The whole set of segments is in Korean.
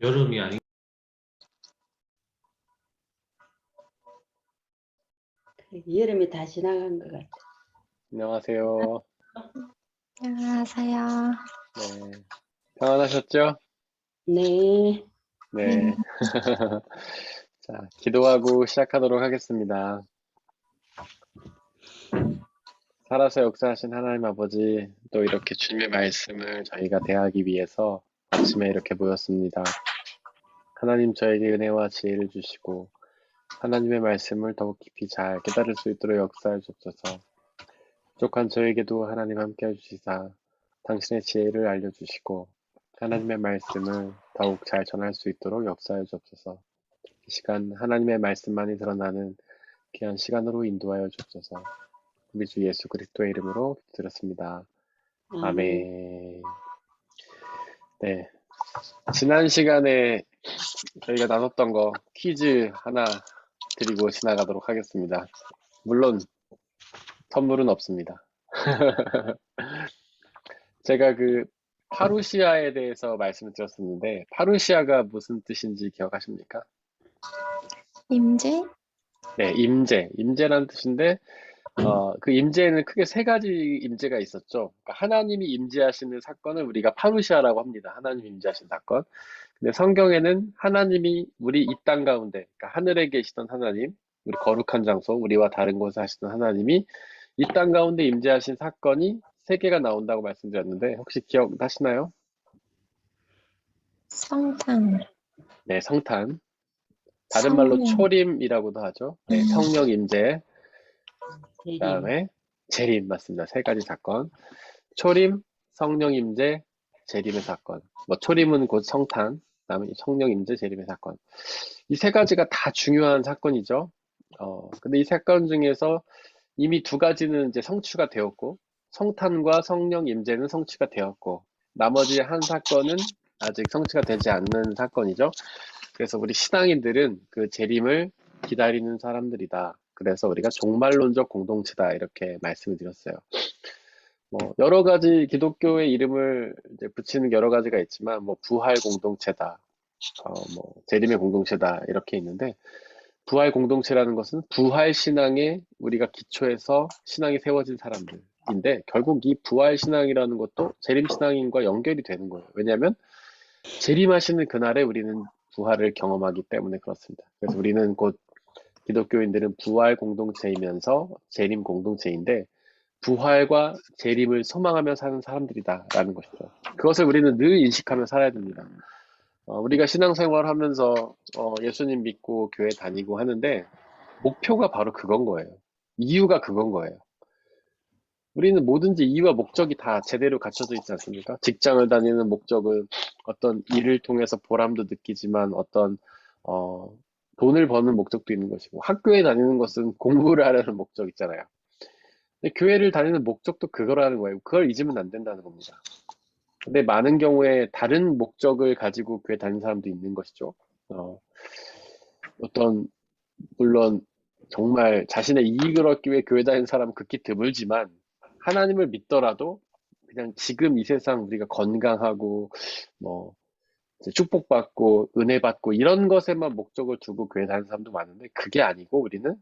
여름이 아닌 여름이 다 지나간 것 같아. 안녕하세요. 안녕하세요. 네. 평안하셨죠? 네. 네. 자, 기도하고 시작하도록 하겠습니다. 살아서 역사하신 하나님 아버지, 또 이렇게 주님의 말씀을 저희가 대하기 위해서 아침에 이렇게 모였습니다. 하나님 저에게 은혜와 지혜를 주시고 하나님의 말씀을 더욱 깊이 잘 깨달을 수 있도록 역사해 주옵소서. 부족한 저에게도 하나님 함께 해주시사 당신의 지혜를 알려주시고 하나님의 말씀을 더욱 잘 전할 수 있도록 역사해 주옵소서. 이 시간 하나님의 말씀만이 드러나는 귀한 시간으로 인도하여 주옵소서. 우리 주 예수 그리스도의 이름으로 드렸습니다. 아멘. 네. 지난 시간에 저희가 나눴던 거 퀴즈 하나 드리고 지나가도록 하겠습니다. 물론 선물은 없습니다. 제가 그 파루시아에 대해서 말씀을 드렸었는데 파루시아가 무슨 뜻인지 기억하십니까? 임재? 네, 임재. 임재라는 뜻인데 그 임재에는 크게 세 가지 임재가 있었죠. 그러니까 하나님이 임재하시는 사건을 우리가 파루시아라고 합니다. 하나님 임재하신 사건. 근데 성경에는 하나님이 우리 이 땅 가운데, 그러니까 하늘에 계시던 하나님, 우리 거룩한 장소, 우리와 다른 곳에 하시던 하나님이 이 땅 가운데 임재하신 사건이 세 개가 나온다고 말씀드렸는데 혹시 기억나시나요? 성탄. 네, 성탄. 다른 말로 성령. 초림이라고도 하죠. 네, 성령 임재. 재림. 그다음에 재림 맞습니다. 세 가지 사건. 초림, 성령 임재, 재림의 사건. 뭐 초림은 곧 성탄, 그다음에 성령 임재, 재림의 사건. 이 세 가지가 다 중요한 사건이죠. 근데 이 사건 중에서 이미 두 가지는 이제 성취가 되었고, 성탄과 성령 임재는 성취가 되었고, 나머지 한 사건은 아직 성취가 되지 않는 사건이죠. 그래서 우리 신앙인들은 그 재림을 기다리는 사람들이다. 그래서 우리가 종말론적 공동체다. 이렇게 말씀을 드렸어요. 뭐, 여러 가지 기독교의 이름을 이제 붙이는 여러 가지가 있지만, 뭐, 부활 공동체다. 뭐, 재림의 공동체다. 이렇게 있는데, 부활 공동체라는 것은 부활 신앙에 우리가 기초해서 신앙이 세워진 사람들인데, 결국 이 부활 신앙이라는 것도 재림 신앙인과 연결이 되는 거예요. 왜냐하면, 재림하시는 그날에 우리는 부활을 경험하기 때문에 그렇습니다. 그래서 우리는 곧 기독교인들은 부활 공동체이면서 재림 공동체인데 부활과 재림을 소망하며 사는 사람들이다라는 것이죠. 그것을 우리는 늘 인식하며 살아야 됩니다. 우리가 신앙생활 하면서 예수님 믿고 교회 다니고 하는데 목표가 바로 그건 거예요. 이유가 그건 거예요. 우리는 뭐든지 이유와 목적이 다 제대로 갖춰져 있지 않습니까? 직장을 다니는 목적은 어떤 일을 통해서 보람도 느끼지만 어떤 돈을 버는 목적도 있는 것이고 학교에 다니는 것은 공부를 하려는 목적 있잖아요. 근데 교회를 다니는 목적도 그거라는 거예요. 그걸 잊으면 안 된다는 겁니다. 근데 많은 경우에 다른 목적을 가지고 교회 다니는 사람도 있는 것이죠. 어떤 물론 정말 자신의 이익을 얻기 위해 교회 다니는 사람은 극히 드물지만 하나님을 믿더라도 그냥 지금 이 세상 우리가 건강하고 뭐 이제 축복받고 은혜 받고 이런 것에만 목적을 두고 교회 다니는 사람도 많은데 그게 아니고 우리는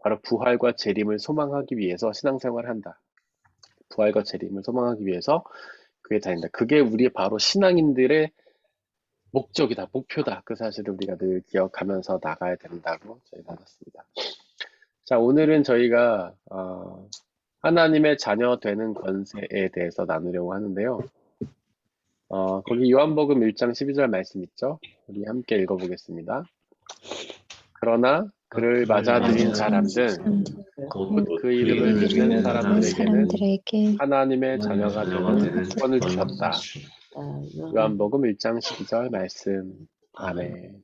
바로 부활과 재림을 소망하기 위해서 신앙생활을 한다. 부활과 재림을 소망하기 위해서 교회 다닌다. 그게 우리의 바로 신앙인들의 목적이다, 목표다. 그 사실을 우리가 늘 기억하면서 나가야 된다고 저희가 나눴습니다. 자, 오늘은 저희가 하나님의 자녀 되는 권세에 대해서 나누려고 하는데요. 거기 요한복음 1장 12절 말씀 있죠? 우리 함께 읽어보겠습니다. 그러나 그를 맞아들인 사람들, 곧 그 이름을 믿는 사람들에게는 하나님의 자녀가 되는 특권을 주셨다. 요한복음 1장 12절 말씀. 아멘.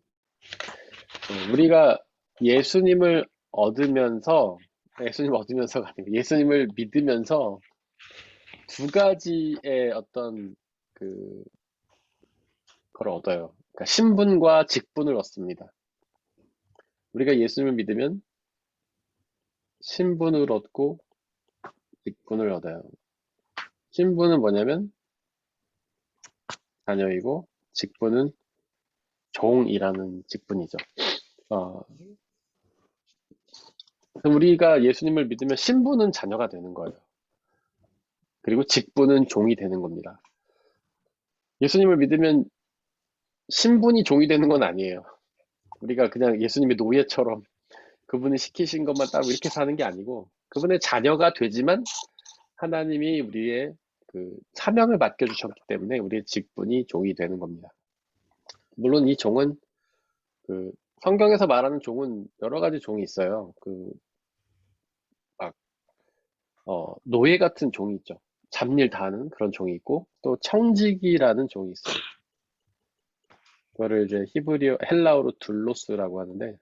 우리가 예수님을 얻으면서가 아니고 예수님을 믿으면서 두 가지의 어떤 그걸 얻어요. 그러니까 신분과 직분을 얻습니다. 우리가 예수님을 믿으면 신분을 얻고 직분을 얻어요. 신분은 뭐냐면 자녀이고 직분은 종이라는 직분이죠. 그럼 우리가 예수님을 믿으면 신부는 자녀가 되는 거예요. 그리고 직분은 종이 되는 겁니다. 예수님을 믿으면 신분이 종이 되는 건 아니에요. 우리가 그냥 예수님의 노예처럼 그분이 시키신 것만 따르고 이렇게 사는 게 아니고 그분의 자녀가 되지만 하나님이 우리의 그 사명을 맡겨주셨기 때문에 우리의 직분이 종이 되는 겁니다. 물론 이 종은 그 성경에서 말하는 종은 여러 가지 종이 있어요. 노예 같은 종이 있죠. 잡일 다 하는 그런 종이 있고 또 청지기라는 종이 있어요. 그거를 이제 헬라어로 둘로스라고 하는데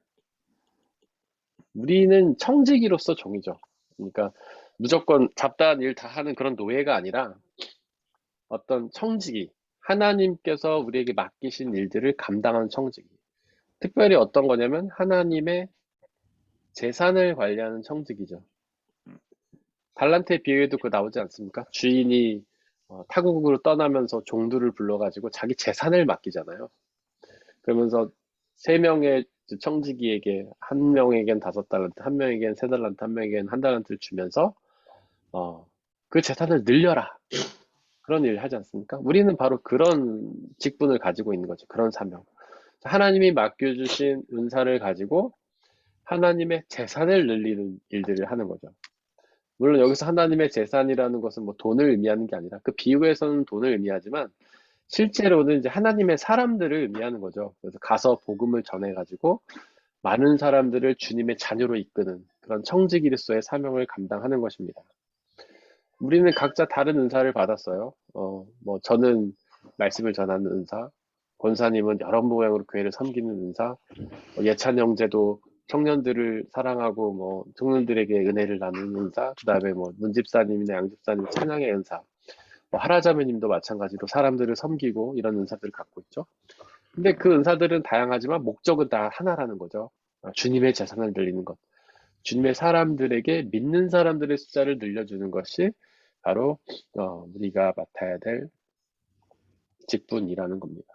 우리는 청지기로서 종이죠. 그러니까 무조건 잡다한 일 다 하는 그런 노예가 아니라 어떤 청지기, 하나님께서 우리에게 맡기신 일들을 감당하는 청지기. 특별히 어떤 거냐면 하나님의 재산을 관리하는 청지기죠. 달란트의 비유에도 그거 나오지 않습니까? 주인이 타국으로 떠나면서 종들을 불러가지고 자기 재산을 맡기잖아요. 그러면서 3명의 청지기에게 한 명에겐 5달란트, 한 명에겐 3달란트, 한 명에겐 1달란트를 주면서 그 재산을 늘려라. 그런 일을 하지 않습니까? 우리는 바로 그런 직분을 가지고 있는 거죠. 그런 사명. 하나님이 맡겨주신 은사를 가지고 하나님의 재산을 늘리는 일들을 하는 거죠. 물론 여기서 하나님의 재산이라는 것은 뭐 돈을 의미하는 게 아니라 그 비유에서는 돈을 의미하지만 실제로는 이제 하나님의 사람들을 의미하는 거죠. 그래서 가서 복음을 전해가지고 많은 사람들을 주님의 자녀로 이끄는 그런 청지기로서의 사명을 감당하는 것입니다. 우리는 각자 다른 은사를 받았어요. 뭐 저는 말씀을 전하는 은사, 권사님은 여러 모양으로 교회를 섬기는 은사, 예찬 형제도 청년들을 사랑하고 뭐 청년들에게 은혜를 나누는 은사, 그다음에 뭐 문집사님이나 양집사님 찬양의 은사, 뭐 하라자매님도 마찬가지로 사람들을 섬기고 이런 은사들을 갖고 있죠. 근데 그 은사들은 다양하지만 목적은 다 하나라는 거죠. 주님의 재산을 늘리는 것. 주님의 사람들에게 믿는 사람들의 숫자를 늘려주는 것이 바로 우리가 맡아야 될 직분이라는 겁니다.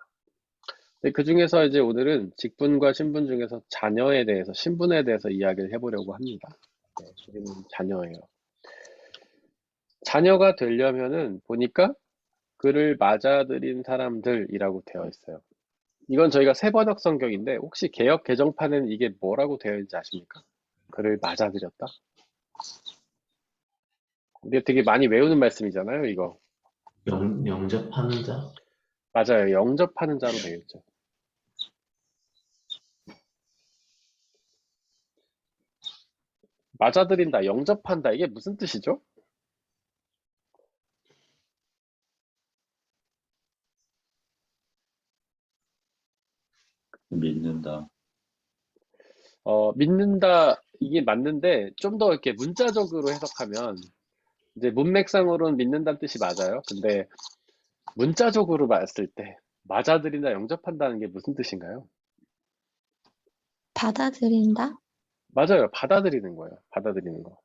그 중에서 이제 오늘은 직분과 신분 중에서 자녀에 대해서, 신분에 대해서 이야기를 해보려고 합니다. 네, 우리는 자녀예요. 자녀가 되려면은 보니까 그를 맞아들인 사람들이라고 되어 있어요. 이건 저희가 새번역 성경인데 혹시 개역 개정판에는 이게 뭐라고 되어 있는지 아십니까? 그를 맞아들였다? 우리가 되게 많이 외우는 말씀이잖아요, 이거. 영접하는 자? 맞아요. 영접하는 자로 되어 있죠. 맞아들인다, 영접한다, 이게 무슨 뜻이죠? 믿는다. 믿는다, 이게 맞는데 좀 더 이렇게 문자적으로 해석하면 이제 문맥상으로는 믿는다는 뜻이 맞아요. 근데 문자적으로 봤을 때 맞아들인다, 영접한다는 게 무슨 뜻인가요? 받아들인다? 맞아요. 받아들이는 거예요. 받아들이는 거.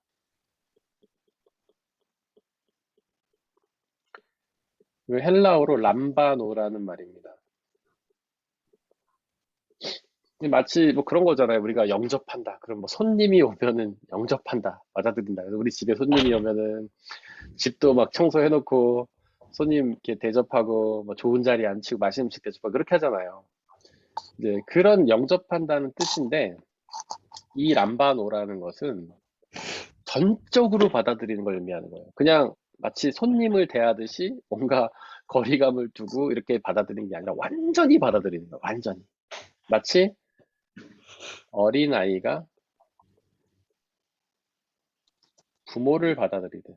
헬라어로 람바노라는 말입니다. 마치 뭐 그런 거잖아요. 우리가 영접한다. 그럼 뭐 손님이 오면은 영접한다. 맞아들인다. 그래서 우리 집에 손님이 오면은 집도 막 청소해놓고 손님 이렇게 대접하고 뭐 좋은 자리에 앉히고 맛있는 음식 대접하고 그렇게 하잖아요. 이제 그런 영접한다는 뜻인데 이 람바노라는 것은 전적으로 받아들이는 걸 의미하는 거예요. 그냥 마치 손님을 대하듯이 뭔가 거리감을 두고 이렇게 받아들이는 게 아니라 완전히 받아들이는 거예요. 완전히. 마치 어린아이가 부모를 받아들이듯.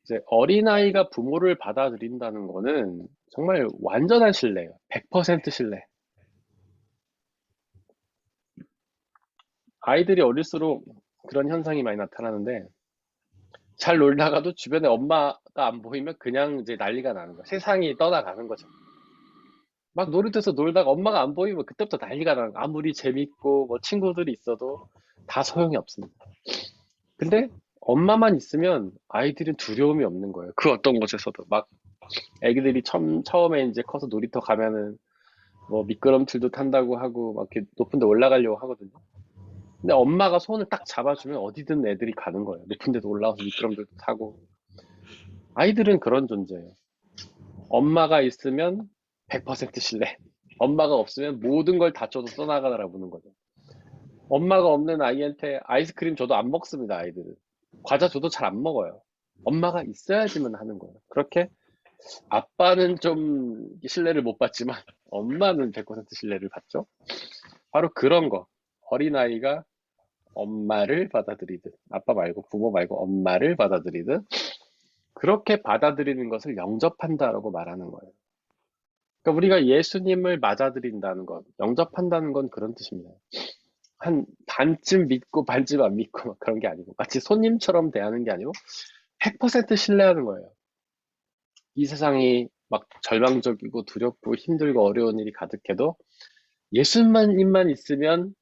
이제 어린아이가 부모를 받아들인다는 거는 정말 완전한 신뢰예요. 100% 신뢰. 아이들이 어릴수록 그런 현상이 많이 나타나는데 잘 놀다가도 주변에 엄마가 안 보이면 그냥 이제 난리가 나는 거야. 세상이 떠나가는 거죠. 막 놀이터에서 놀다가 엄마가 안 보이면 그때부터 난리가 나는 거야. 아무리 재밌고 뭐 친구들이 있어도 다 소용이 없습니다. 근데 엄마만 있으면 아이들은 두려움이 없는 거예요. 그 어떤 곳에서도. 막 애기들이 처음에 이제 커서 놀이터 가면은 뭐 미끄럼틀도 탄다고 하고 막 이렇게 높은 데 올라가려고 하거든요. 근데 엄마가 손을 딱 잡아주면 어디든 애들이 가는 거예요. 높은 데도 올라가서 미끄럼틀도 타고. 아이들은 그런 존재예요. 엄마가 있으면 100% 신뢰. 엄마가 없으면 모든 걸 다 줘도 써나가느라 보는 거죠. 엄마가 없는 아이한테 아이스크림 줘도 안 먹습니다, 아이들은. 과자 줘도 잘 안 먹어요. 엄마가 있어야지만 하는 거예요. 그렇게 아빠는 좀 신뢰를 못 받지만 엄마는 100% 신뢰를 받죠. 바로 그런 거. 어린아이가 엄마를 받아들이듯, 아빠 말고 부모 말고 엄마를 받아들이듯 그렇게 받아들이는 것을 영접한다라고 말하는 거예요. 그러니까 우리가 예수님을 맞아들인다는 것, 영접한다는 건 그런 뜻입니다. 한 반쯤 믿고 반쯤 안 믿고 막 그런 게 아니고 마치 손님처럼 대하는 게 아니고 100% 신뢰하는 거예요. 이 세상이 막 절망적이고 두렵고 힘들고 어려운 일이 가득해도 예수님만 있으면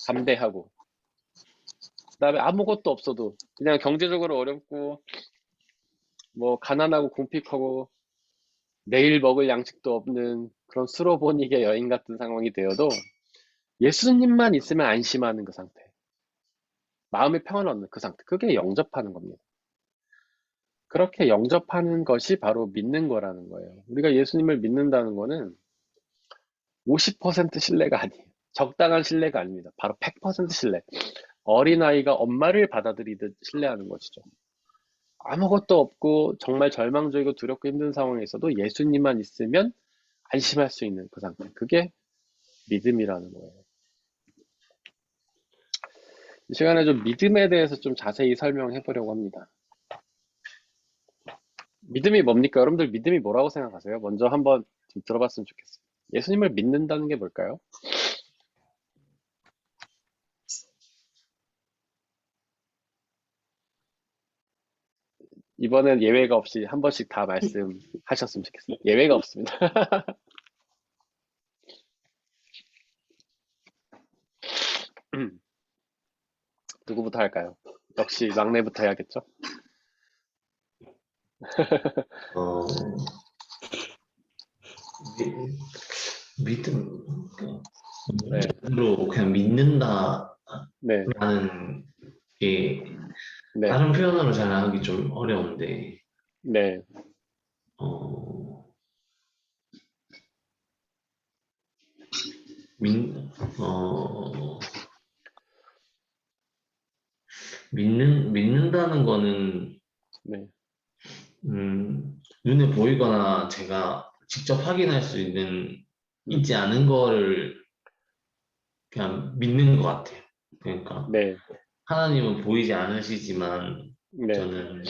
담대하고 그다음에 아무것도 없어도 그냥 경제적으로 어렵고 뭐 가난하고 궁핍하고 내일 먹을 양식도 없는 그런 수로보니게 여인 같은 상황이 되어도 예수님만 있으면 안심하는 그 상태. 마음의 평안을 얻는 그 상태. 그게 영접하는 겁니다. 그렇게 영접하는 것이 바로 믿는 거라는 거예요. 우리가 예수님을 믿는다는 거는 50% 신뢰가 아니에요. 적당한 신뢰가 아닙니다. 바로 100% 신뢰. 어린아이가 엄마를 받아들이듯 신뢰하는 것이죠. 아무것도 없고 정말 절망적이고 두렵고 힘든 상황에 있어도 예수님만 있으면 안심할 수 있는 그 상태. 그게 믿음이라는 거예요. 이 시간에 좀 믿음에 대해서 좀 자세히 설명해 보려고 합니다. 믿음이 뭡니까? 여러분들 믿음이 뭐라고 생각하세요? 먼저 한번 좀 들어봤으면 좋겠어요. 예수님을 믿는다는 게 뭘까요? 이번엔 예외가 없이 한 번씩 다 말씀하셨으면 좋겠어요. 예외가 없습니다. 누구부터 할까요? 역시 막내부터 해야겠죠? 어, 믿음, 네, 으로 그냥 믿는다라는 네, 게 네, 다른 표현으로 잘 하기 좀 어려운데, 네, 어, 믿, 어, 믿는다는 거는, 네, 눈에 보이거나 제가 직접 확인할 수 있지 않은 거를 그냥 믿는 것 같아요. 그러니까, 네, 하나님은 보이지 않으시지만, 네, 저는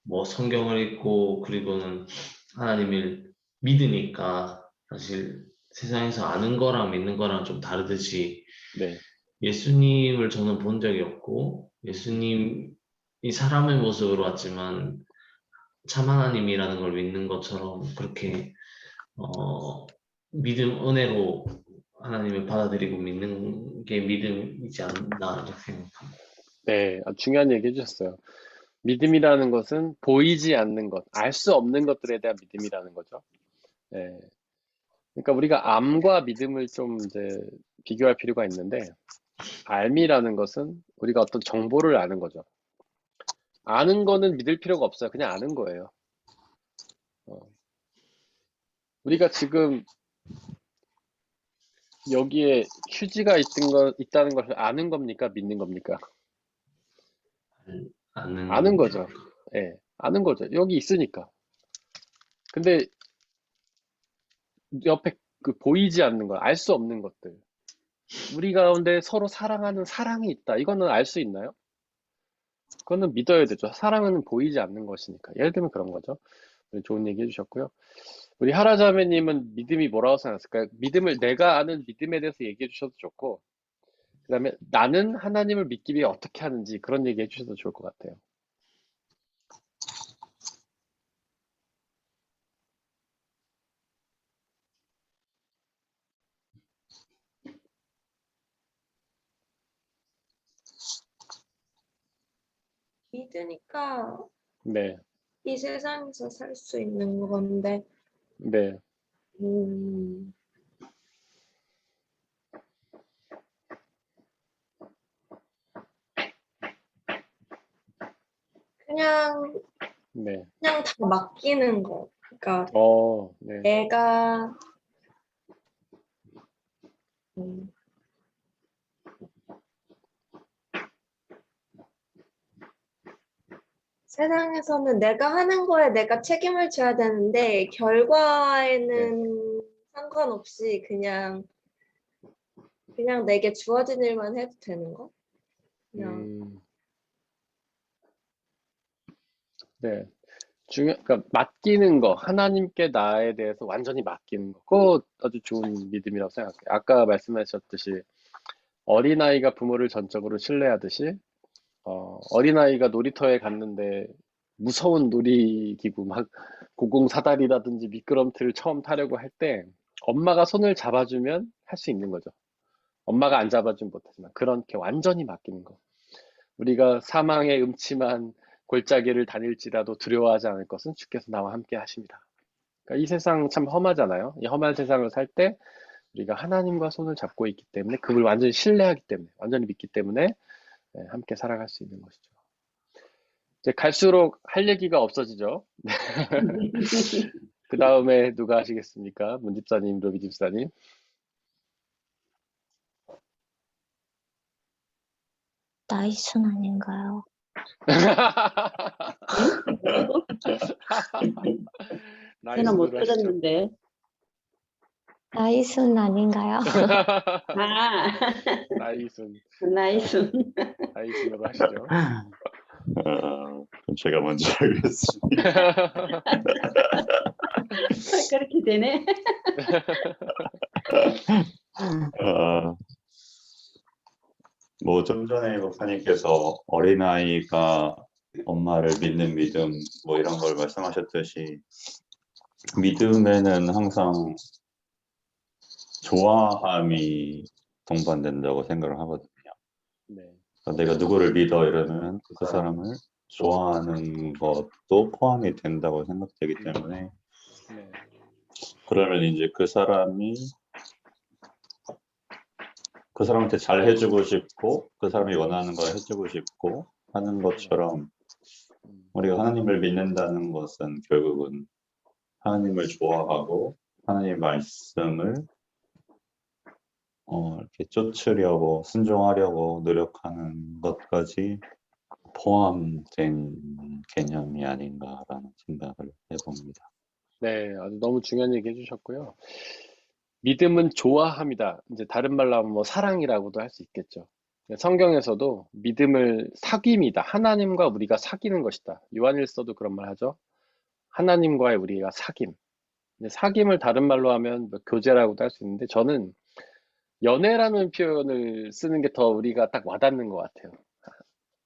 뭐 성경을 읽고, 그리고는 하나님을 믿으니까, 사실 세상에서 아는 거랑 믿는 거랑 좀 다르듯이, 네, 예수님을 저는 본 적이 없고, 예수님이 사람의 모습으로 왔지만, 참 하나님이라는 걸 믿는 것처럼 그렇게 은혜로 하나님을 받아들이고 믿는 게 믿음이지 않나 이렇게 생각합니다. 네. 중요한 얘기 해주셨어요. 믿음이라는 것은 보이지 않는 것, 알 수 없는 것들에 대한 믿음이라는 거죠. 네. 그러니까 우리가 암과 믿음을 좀 이제 비교할 필요가 있는데, 알미라는 것은 우리가 어떤 정보를 아는 거죠. 아는 거는 믿을 필요가 없어요. 그냥 아는 거예요. 어. 우리가 지금 여기에 휴지가 있다는 것을 아는 겁니까? 믿는 겁니까? 아는 아는, 거죠. 예, 아는 거죠. 여기 있으니까. 근데 옆에 그 보이지 않는 것, 알 수 없는 것들. 우리 가운데 서로 사랑하는 사랑이 있다. 이거는 알 수 있나요? 그거는 믿어야 되죠. 사랑은 보이지 않는 것이니까. 예를 들면 그런 거죠. 좋은 얘기 해주셨고요. 우리 하라자매님은 믿음이 뭐라고 생각하실까요? 믿음을, 내가 아는 믿음에 대해서 얘기해 주셔도 좋고, 그 다음에 나는 하나님을 믿기 위해 어떻게 하는지 그런 얘기 해주셔도 좋을 것 같아요. 믿으니까 네, 이 세상에서 살 수 있는 건데, 네, 음, 그냥, 네. 그냥 다 맡기는 거. 그러니까 네, 내가, 음, 세상에서는 내가 하는 거에 내가 책임을 져야 되는데, 결과에는 상관없이 그냥 내게 주어진 일만 해도 되는 거? 그냥, 네. 그러니까 맡기는 거, 하나님께 나에 대해서 완전히 맡기는 거, 그거 아주 좋은 믿음이라고 생각해요. 아까 말씀하셨듯이 어린아이가 부모를 전적으로 신뢰하듯이, 어린아이가 놀이터에 갔는데 무서운 놀이기구, 막 고공사다리라든지 미끄럼틀을 처음 타려고 할 때 엄마가 손을 잡아주면 할 수 있는 거죠. 엄마가 안 잡아주면 못하지만 그렇게 완전히 맡기는 거. 우리가 사망의 음침한 골짜기를 다닐지라도 두려워하지 않을 것은 주께서 나와 함께 하십니다. 그러니까 이 세상 참 험하잖아요. 이 험한 세상을 살 때 우리가 하나님과 손을 잡고 있기 때문에 그걸 완전히 신뢰하기 때문에 완전히 믿기 때문에 함께 살아갈 수 있는 것이죠. 이제 갈수록 할 얘기가 없어지죠. 그 다음에 누가 하시겠습니까? 문집사님, 로비 집사님. 나이순 아닌가요? 뭐라고? 저는 못 나이스로 하시죠. 들었는데. 나이순 아닌가요? 아, 나이순, 나이스. 나이순으로 하시죠. 그럼 제가 먼저 하겠습니다. 그렇게 되네. 뭐 좀 전에 목사님께서 어린아이가 엄마를 믿는 믿음 뭐 이런 걸 말씀하셨듯이 믿음에는 항상 좋아함이 동반된다고 생각을 하거든요. 네. 그러니까 내가 누구를 믿어 이러면 그 사람을 좋아하는 것도 포함이 된다고 생각되기 때문에 네. 그러면 이제 그 사람한테 잘 해주고 싶고 그 사람이 원하는 걸 해주고 싶고 하는 것처럼 우리가 하나님을 믿는다는 것은 결국은 하나님을 좋아하고 하나님의 말씀을 이렇게 쫓으려고 순종하려고 노력하는 것까지 포함된 개념이 아닌가라는 생각을 해봅니다. 네, 아주 너무 중요한 얘기 해주셨고요. 믿음은 좋아합니다. 이제 다른 말로 하면 뭐 사랑이라고도 할 수 있겠죠. 성경에서도 믿음을 사귐이다. 하나님과 우리가 사귀는 것이다. 요한일서도 그런 말 하죠. 하나님과의 우리가 사귐. 사귐을 다른 말로 하면 뭐 교제라고도 할 수 있는데 저는 연애라는 표현을 쓰는 게 더 우리가 딱 와닿는 것 같아요.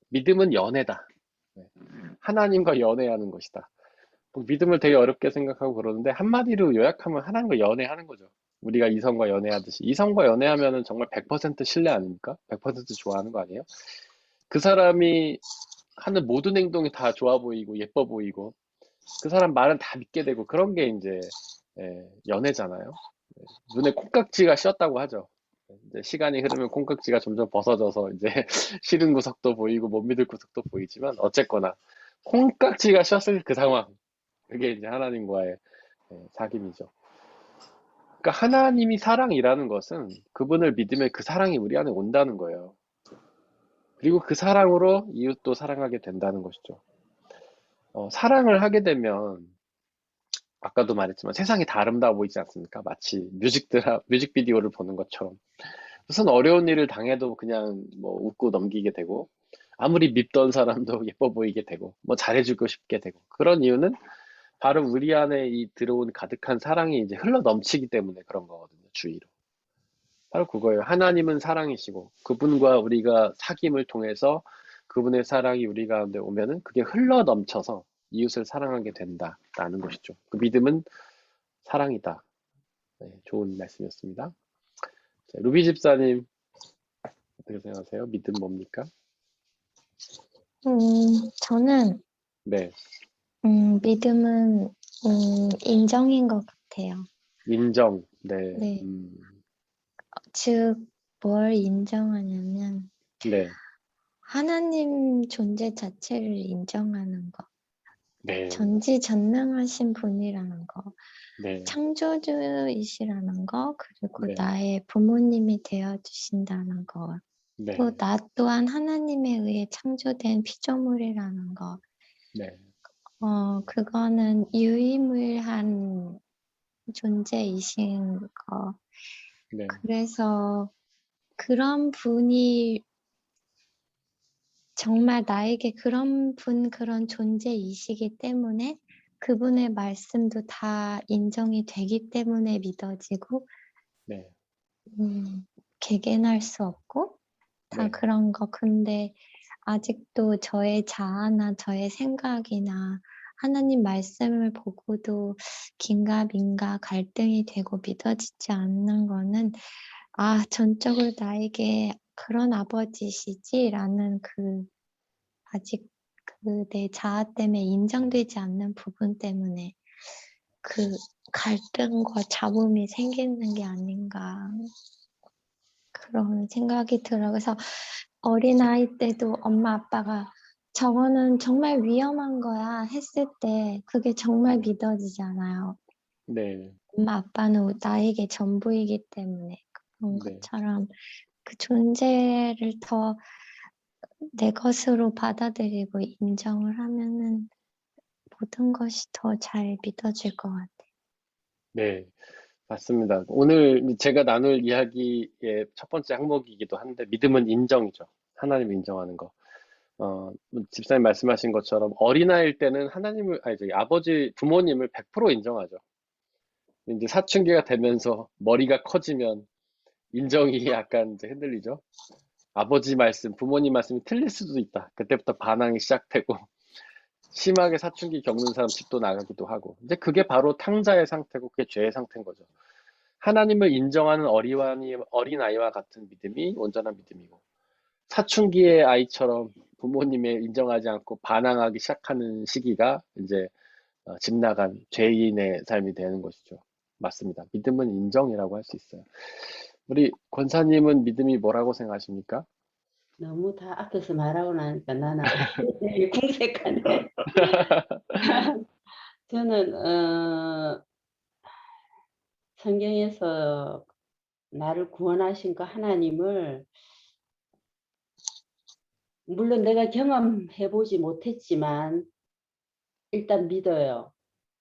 믿음은 연애다. 하나님과 연애하는 것이다. 믿음을 되게 어렵게 생각하고 그러는데 한마디로 요약하면 하나님과 연애하는 거죠. 우리가 이성과 연애하듯이. 이성과 연애하면은 정말 100% 신뢰 아닙니까? 100% 좋아하는 거 아니에요? 그 사람이 하는 모든 행동이 다 좋아 보이고 예뻐 보이고 그 사람 말은 다 믿게 되고 그런 게 이제 연애잖아요. 눈에 콩깍지가 씌었다고 하죠. 이제 시간이 흐르면 콩깍지가 점점 벗어져서 이제 싫은 구석도 보이고 못 믿을 구석도 보이지만 어쨌거나 콩깍지가 씌었을 그 상황 그게 이제 하나님과의 사귐이죠. 그러니까 하나님이 사랑이라는 것은 그분을 믿으면 그 사랑이 우리 안에 온다는 거예요. 그리고 그 사랑으로 이웃도 사랑하게 된다는 것이죠. 사랑을 하게 되면 아까도 말했지만 세상이 다 아름다워 보이지 않습니까? 마치 뮤직비디오를 보는 것처럼 무슨 어려운 일을 당해도 그냥 뭐 웃고 넘기게 되고 아무리 밉던 사람도 예뻐 보이게 되고 뭐 잘해주고 싶게 되고 그런 이유는 바로 우리 안에 이 들어온 가득한 사랑이 이제 흘러 넘치기 때문에 그런 거거든요, 주위로. 바로 그거예요. 하나님은 사랑이시고 그분과 우리가 사귐을 통해서 그분의 사랑이 우리 가운데 오면은 그게 흘러 넘쳐서 이웃을 사랑하게 된다라는 것이죠. 그 믿음은 사랑이다. 네, 좋은 말씀이었습니다. 자, 루비 집사님 어떻게 생각하세요? 믿음 뭡니까? 저는 네, 믿음은 인정인 것 같아요. 인정. 네, 네. 즉, 뭘 인정하냐면 네, 하나님 존재 자체를 인정하는 거. 네, 전지전능하신 분이라는 거. 네, 창조주이시라는 거, 그리고 네, 나의 부모님이 되어주신다는 거. 네, 또 나 또한 하나님에 의해 창조된 피조물이라는 거. 네, 그거는 유일무이한 존재이신 거. 네, 그래서 그런 분이 정말 나에게 그런 존재이시기 때문에 그분의 말씀도 다 인정이 되기 때문에 믿어지고, 네, 개개인할 수 없고, 다 네, 그런 거. 근데 아직도 저의 자아나 저의 생각이나 하나님 말씀을 보고도 긴가민가 갈등이 되고 믿어지지 않는 거는, 전적으로 나에게 그런 아버지시지라는 아직 내 자아 때문에 인정되지 않는 부분 때문에 그 갈등과 잡음이 생기는 게 아닌가, 그런 생각이 들어요. 그래서 어린아이 때도 엄마 아빠가 저거는 정말 위험한 거야 했을 때 그게 정말 믿어지잖아요. 네, 엄마 아빠는 나에게 전부이기 때문에. 그런 네. 것처럼 그 존재를 더 내 것으로 받아들이고 인정을 하면은 모든 것이 더 잘 믿어질 것 같아요. 네, 맞습니다. 오늘 제가 나눌 이야기의 첫 번째 항목이기도 한데, 믿음은 인정이죠. 하나님 인정하는 거. 집사님 말씀하신 것처럼 어린아이일 때는 아버지, 부모님을 100% 인정하죠. 이제 사춘기가 되면서 머리가 커지면 인정이 약간 이제 흔들리죠. 아버지 말씀, 부모님 말씀이 틀릴 수도 있다. 그때부터 반항이 시작되고, 심하게 사춘기 겪는 사람 집도 나가기도 하고. 이제 그게 바로 탕자의 상태고, 그게 죄의 상태인 거죠. 하나님을 인정하는 어린아이와 같은 믿음이 온전한 믿음이고, 사춘기의 아이처럼 부모님을 인정하지 않고 반항하기 시작하는 시기가 이제 집 나간 죄인의 삶이 되는 것이죠. 맞습니다. 믿음은 인정이라고 할 수 있어요. 우리 권사님은 믿음이 뭐라고 생각하십니까? 너무 다 앞에서 말하고 나니까 나는 궁색하네. 저는 성경에서 나를 구원하신 그 하나님을 물론 내가 경험해 보지 못했지만 일단 믿어요.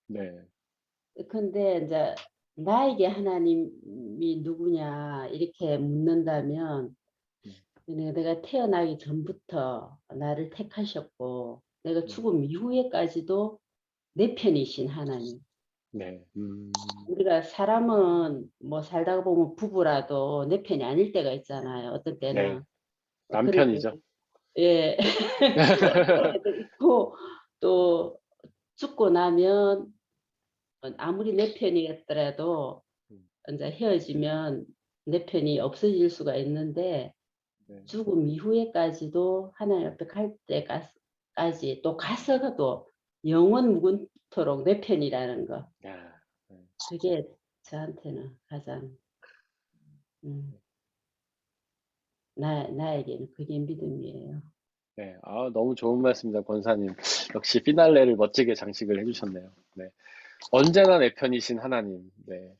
네, 근데 이제 나에게 하나님이 누구냐 이렇게 묻는다면 내가 태어나기 전부터 나를 택하셨고 내가 죽음 이후에까지도 내 편이신 하나님. 네, 우리가 사람은 뭐 살다가 보면 부부라도 내 편이 아닐 때가 있잖아요. 어떤 네, 때는. 그럴 때, 남편이죠. 예. 그럴 때도 있고 또 죽고 나면 아무리 내 편이었더라도 이제 헤어지면 내 편이 없어질 수가 있는데 네, 죽음 이후에까지도 하나님 앞에 갈 때까지 또 가서도 영원 묵은토록 내 편이라는 거. 야, 네. 그게 저한테는 가장 나에게는 그게 믿음이에요. 네, 너무 좋은 말씀입니다, 권사님. 역시 피날레를 멋지게 장식을 해주셨네요. 네, 언제나 내 편이신 하나님. 네,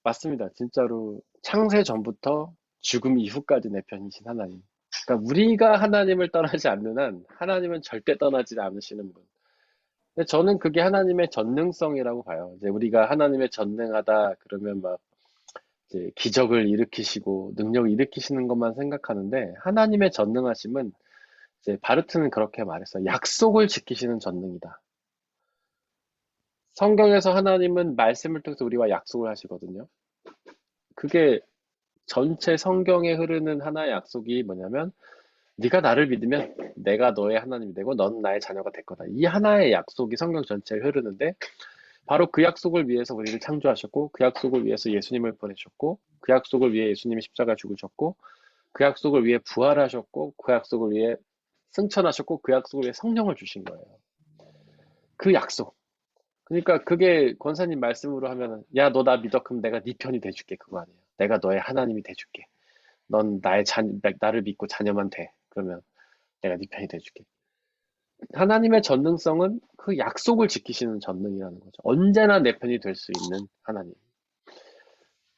맞습니다. 진짜로 창세 전부터 죽음 이후까지 내 편이신 하나님. 그러니까 우리가 하나님을 떠나지 않는 한 하나님은 절대 떠나지 않으시는 분. 근데 저는 그게 하나님의 전능성이라고 봐요. 이제 우리가 하나님의 전능하다 그러면 막 이제 기적을 일으키시고 능력을 일으키시는 것만 생각하는데, 하나님의 전능하심은 이제 바르트는 그렇게 말했어요. 약속을 지키시는 전능이다. 성경에서 하나님은 말씀을 통해서 우리와 약속을 하시거든요. 그게 전체 성경에 흐르는 하나의 약속이 뭐냐면, 네가 나를 믿으면 내가 너의 하나님이 되고 넌 나의 자녀가 될 거다. 이 하나의 약속이 성경 전체에 흐르는데, 바로 그 약속을 위해서 우리를 창조하셨고, 그 약속을 위해서 예수님을 보내셨고, 그 약속을 위해 예수님이 십자가 죽으셨고, 그 약속을 위해 부활하셨고, 그 약속을 위해 승천하셨고 그 약속 위에 성령을 주신 거예요. 그 약속. 그러니까 그게 권사님 말씀으로 하면은 야, 너 나 믿어. 그럼 내가 네 편이 돼줄게. 그거 아니에요. 내가 너의 하나님이 돼줄게. 넌 나를 믿고 자녀만 돼. 그러면 내가 네 편이 돼줄게. 하나님의 전능성은 그 약속을 지키시는 전능이라는 거죠. 언제나 내 편이 될 수 있는 하나님.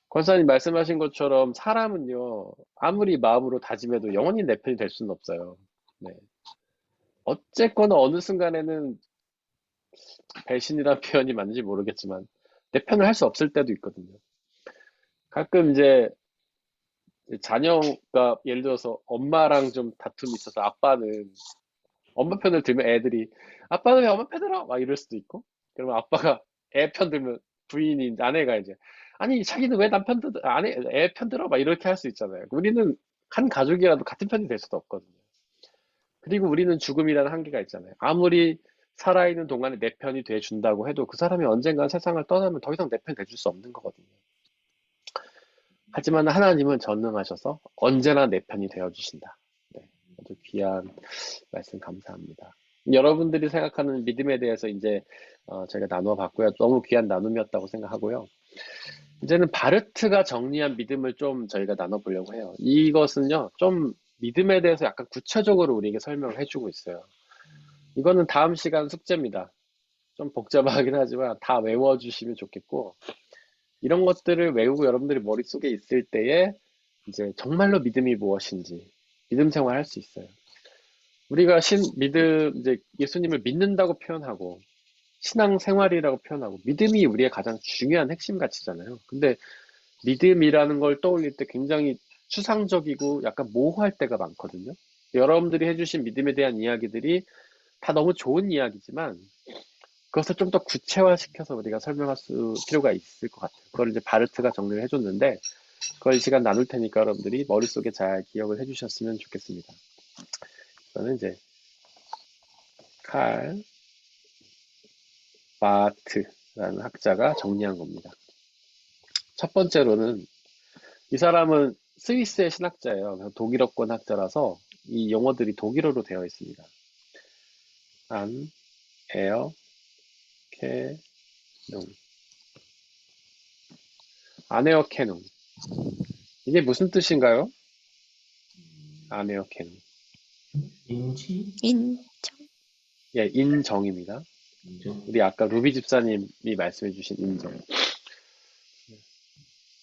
권사님 말씀하신 것처럼 사람은요, 아무리 마음으로 다짐해도 영원히 내 편이 될 수는 없어요. 네. 어쨌거나 어느 순간에는 배신이란 표현이 맞는지 모르겠지만 내 편을 할 수 없을 때도 있거든요. 가끔 이제 자녀가 예를 들어서 엄마랑 좀 다툼이 있어서 아빠는 엄마 편을 들면 애들이 아빠는 왜 엄마 편 들어? 막 이럴 수도 있고 그러면 아빠가 애 편 들면 부인이 아내가 이제 아니 자기는 왜 남편 아내 애 편 들어? 막 이렇게 할 수 있잖아요. 우리는 한 가족이라도 같은 편이 될 수도 없거든요. 그리고 우리는 죽음이라는 한계가 있잖아요. 아무리 살아있는 동안에 내 편이 돼준다고 해도 그 사람이 언젠가 세상을 떠나면 더 이상 내 편 돼줄 수 없는 거거든요. 하지만 하나님은 전능하셔서 언제나 내 편이 되어주신다. 네, 아주 귀한 말씀 감사합니다. 여러분들이 생각하는 믿음에 대해서 이제 저희가 나눠봤고요. 너무 귀한 나눔이었다고 생각하고요. 이제는 바르트가 정리한 믿음을 좀 저희가 나눠보려고 해요. 이것은요, 좀 믿음에 대해서 약간 구체적으로 우리에게 설명을 해주고 있어요. 이거는 다음 시간 숙제입니다. 좀 복잡하긴 하지만 다 외워주시면 좋겠고, 이런 것들을 외우고 여러분들이 머릿속에 있을 때에 이제 정말로 믿음이 무엇인지 믿음 생활 할 수 있어요. 우리가 믿음, 이제 예수님을 믿는다고 표현하고 신앙 생활이라고 표현하고 믿음이 우리의 가장 중요한 핵심 가치잖아요. 근데 믿음이라는 걸 떠올릴 때 굉장히 추상적이고 약간 모호할 때가 많거든요. 여러분들이 해주신 믿음에 대한 이야기들이 다 너무 좋은 이야기지만 그것을 좀 더 구체화시켜서 우리가 설명할 필요가 있을 것 같아요. 그걸 이제 바르트가 정리를 해줬는데 그걸 이 시간 나눌 테니까 여러분들이 머릿속에 잘 기억을 해주셨으면 좋겠습니다. 저는 이제 칼 바트라는 학자가 정리한 겁니다. 첫 번째로는 이 사람은 스위스의 신학자예요. 독일어권 학자라서 이 용어들이 독일어로 되어 있습니다. 안, 에어, 케, 농. 아네어 케농. 이게 무슨 뜻인가요? 아네어 케농. 인지? 인정. 예, 인정입니다. 인정? 우리 아까 루비 집사님이 말씀해 주신 인정.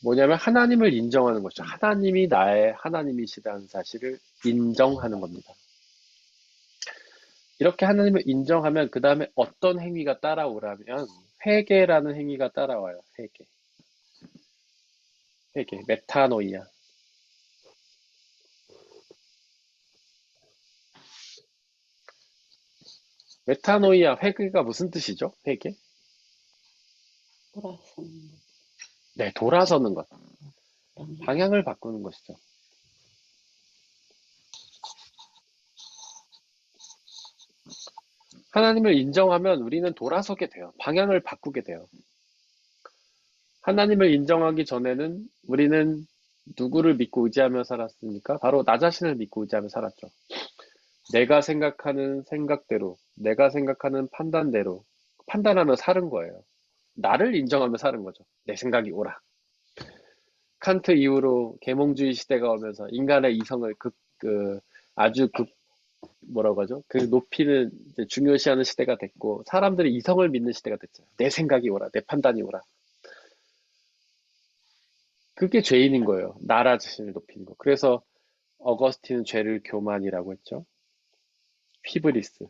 뭐냐면 하나님을 인정하는 것이죠. 하나님이 나의 하나님이시다는 사실을 인정하는 겁니다. 이렇게 하나님을 인정하면 그 다음에 어떤 행위가 따라오라면 회개라는 행위가 따라와요. 회개, 메타노이아. 메타노이아, 회개가 무슨 뜻이죠? 회개? 돌아서는 네, 돌아서는 것. 방향. 방향을 바꾸는 것이죠. 하나님을 인정하면 우리는 돌아서게 돼요. 방향을 바꾸게 돼요. 하나님을 인정하기 전에는 우리는 누구를 믿고 의지하며 살았습니까? 바로 나 자신을 믿고 의지하며 살았죠. 내가 생각하는 생각대로, 내가 생각하는 판단대로 판단하며 사는 거예요. 나를 인정하며 사는 거죠. 내 생각이 옳아. 칸트 이후로 계몽주의 시대가 오면서 인간의 이성을 아주 뭐라고 하죠? 그 높이는 이제 중요시하는 시대가 됐고 사람들이 이성을 믿는 시대가 됐죠. 내 생각이 옳아, 내 판단이 옳아. 그게 죄인인 거예요. 나라 자신을 높이는 거. 그래서 어거스틴은 죄를 교만이라고 했죠. 휘브리스.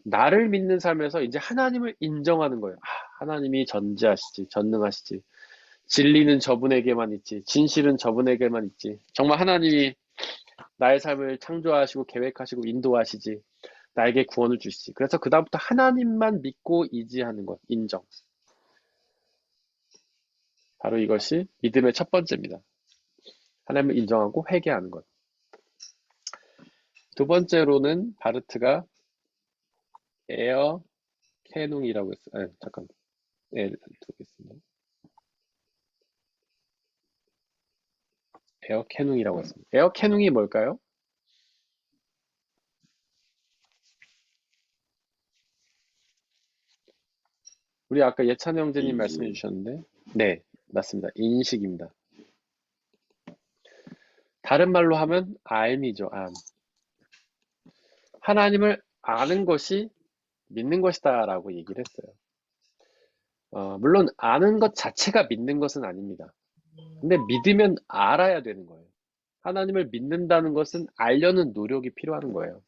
나를 믿는 삶에서 이제 하나님을 인정하는 거예요. 하나님이 전지하시지, 전능하시지. 진리는 저분에게만 있지, 진실은 저분에게만 있지. 정말 하나님이 나의 삶을 창조하시고 계획하시고 인도하시지. 나에게 구원을 주시지. 그래서 그다음부터 하나님만 믿고 의지하는 것, 인정. 바로 이것이 믿음의 첫 번째입니다. 하나님을 인정하고 회개하는 것. 두 번째로는 바르트가 에어 캐논이라고 했어요. 잠깐. 두겠습니다. 에어캐능이라고 했습니다. 에어캐능이 뭘까요? 우리 아까 예찬 형제님 말씀해 주셨는데, 네, 맞습니다. 인식입니다. 다른 말로 하면 알미죠, 알. 하나님을 아는 것이 믿는 것이다라고 얘기를 했어요. 물론 아는 것 자체가 믿는 것은 아닙니다. 근데 믿으면 알아야 되는 거예요. 하나님을 믿는다는 것은 알려는 노력이 필요한 거예요.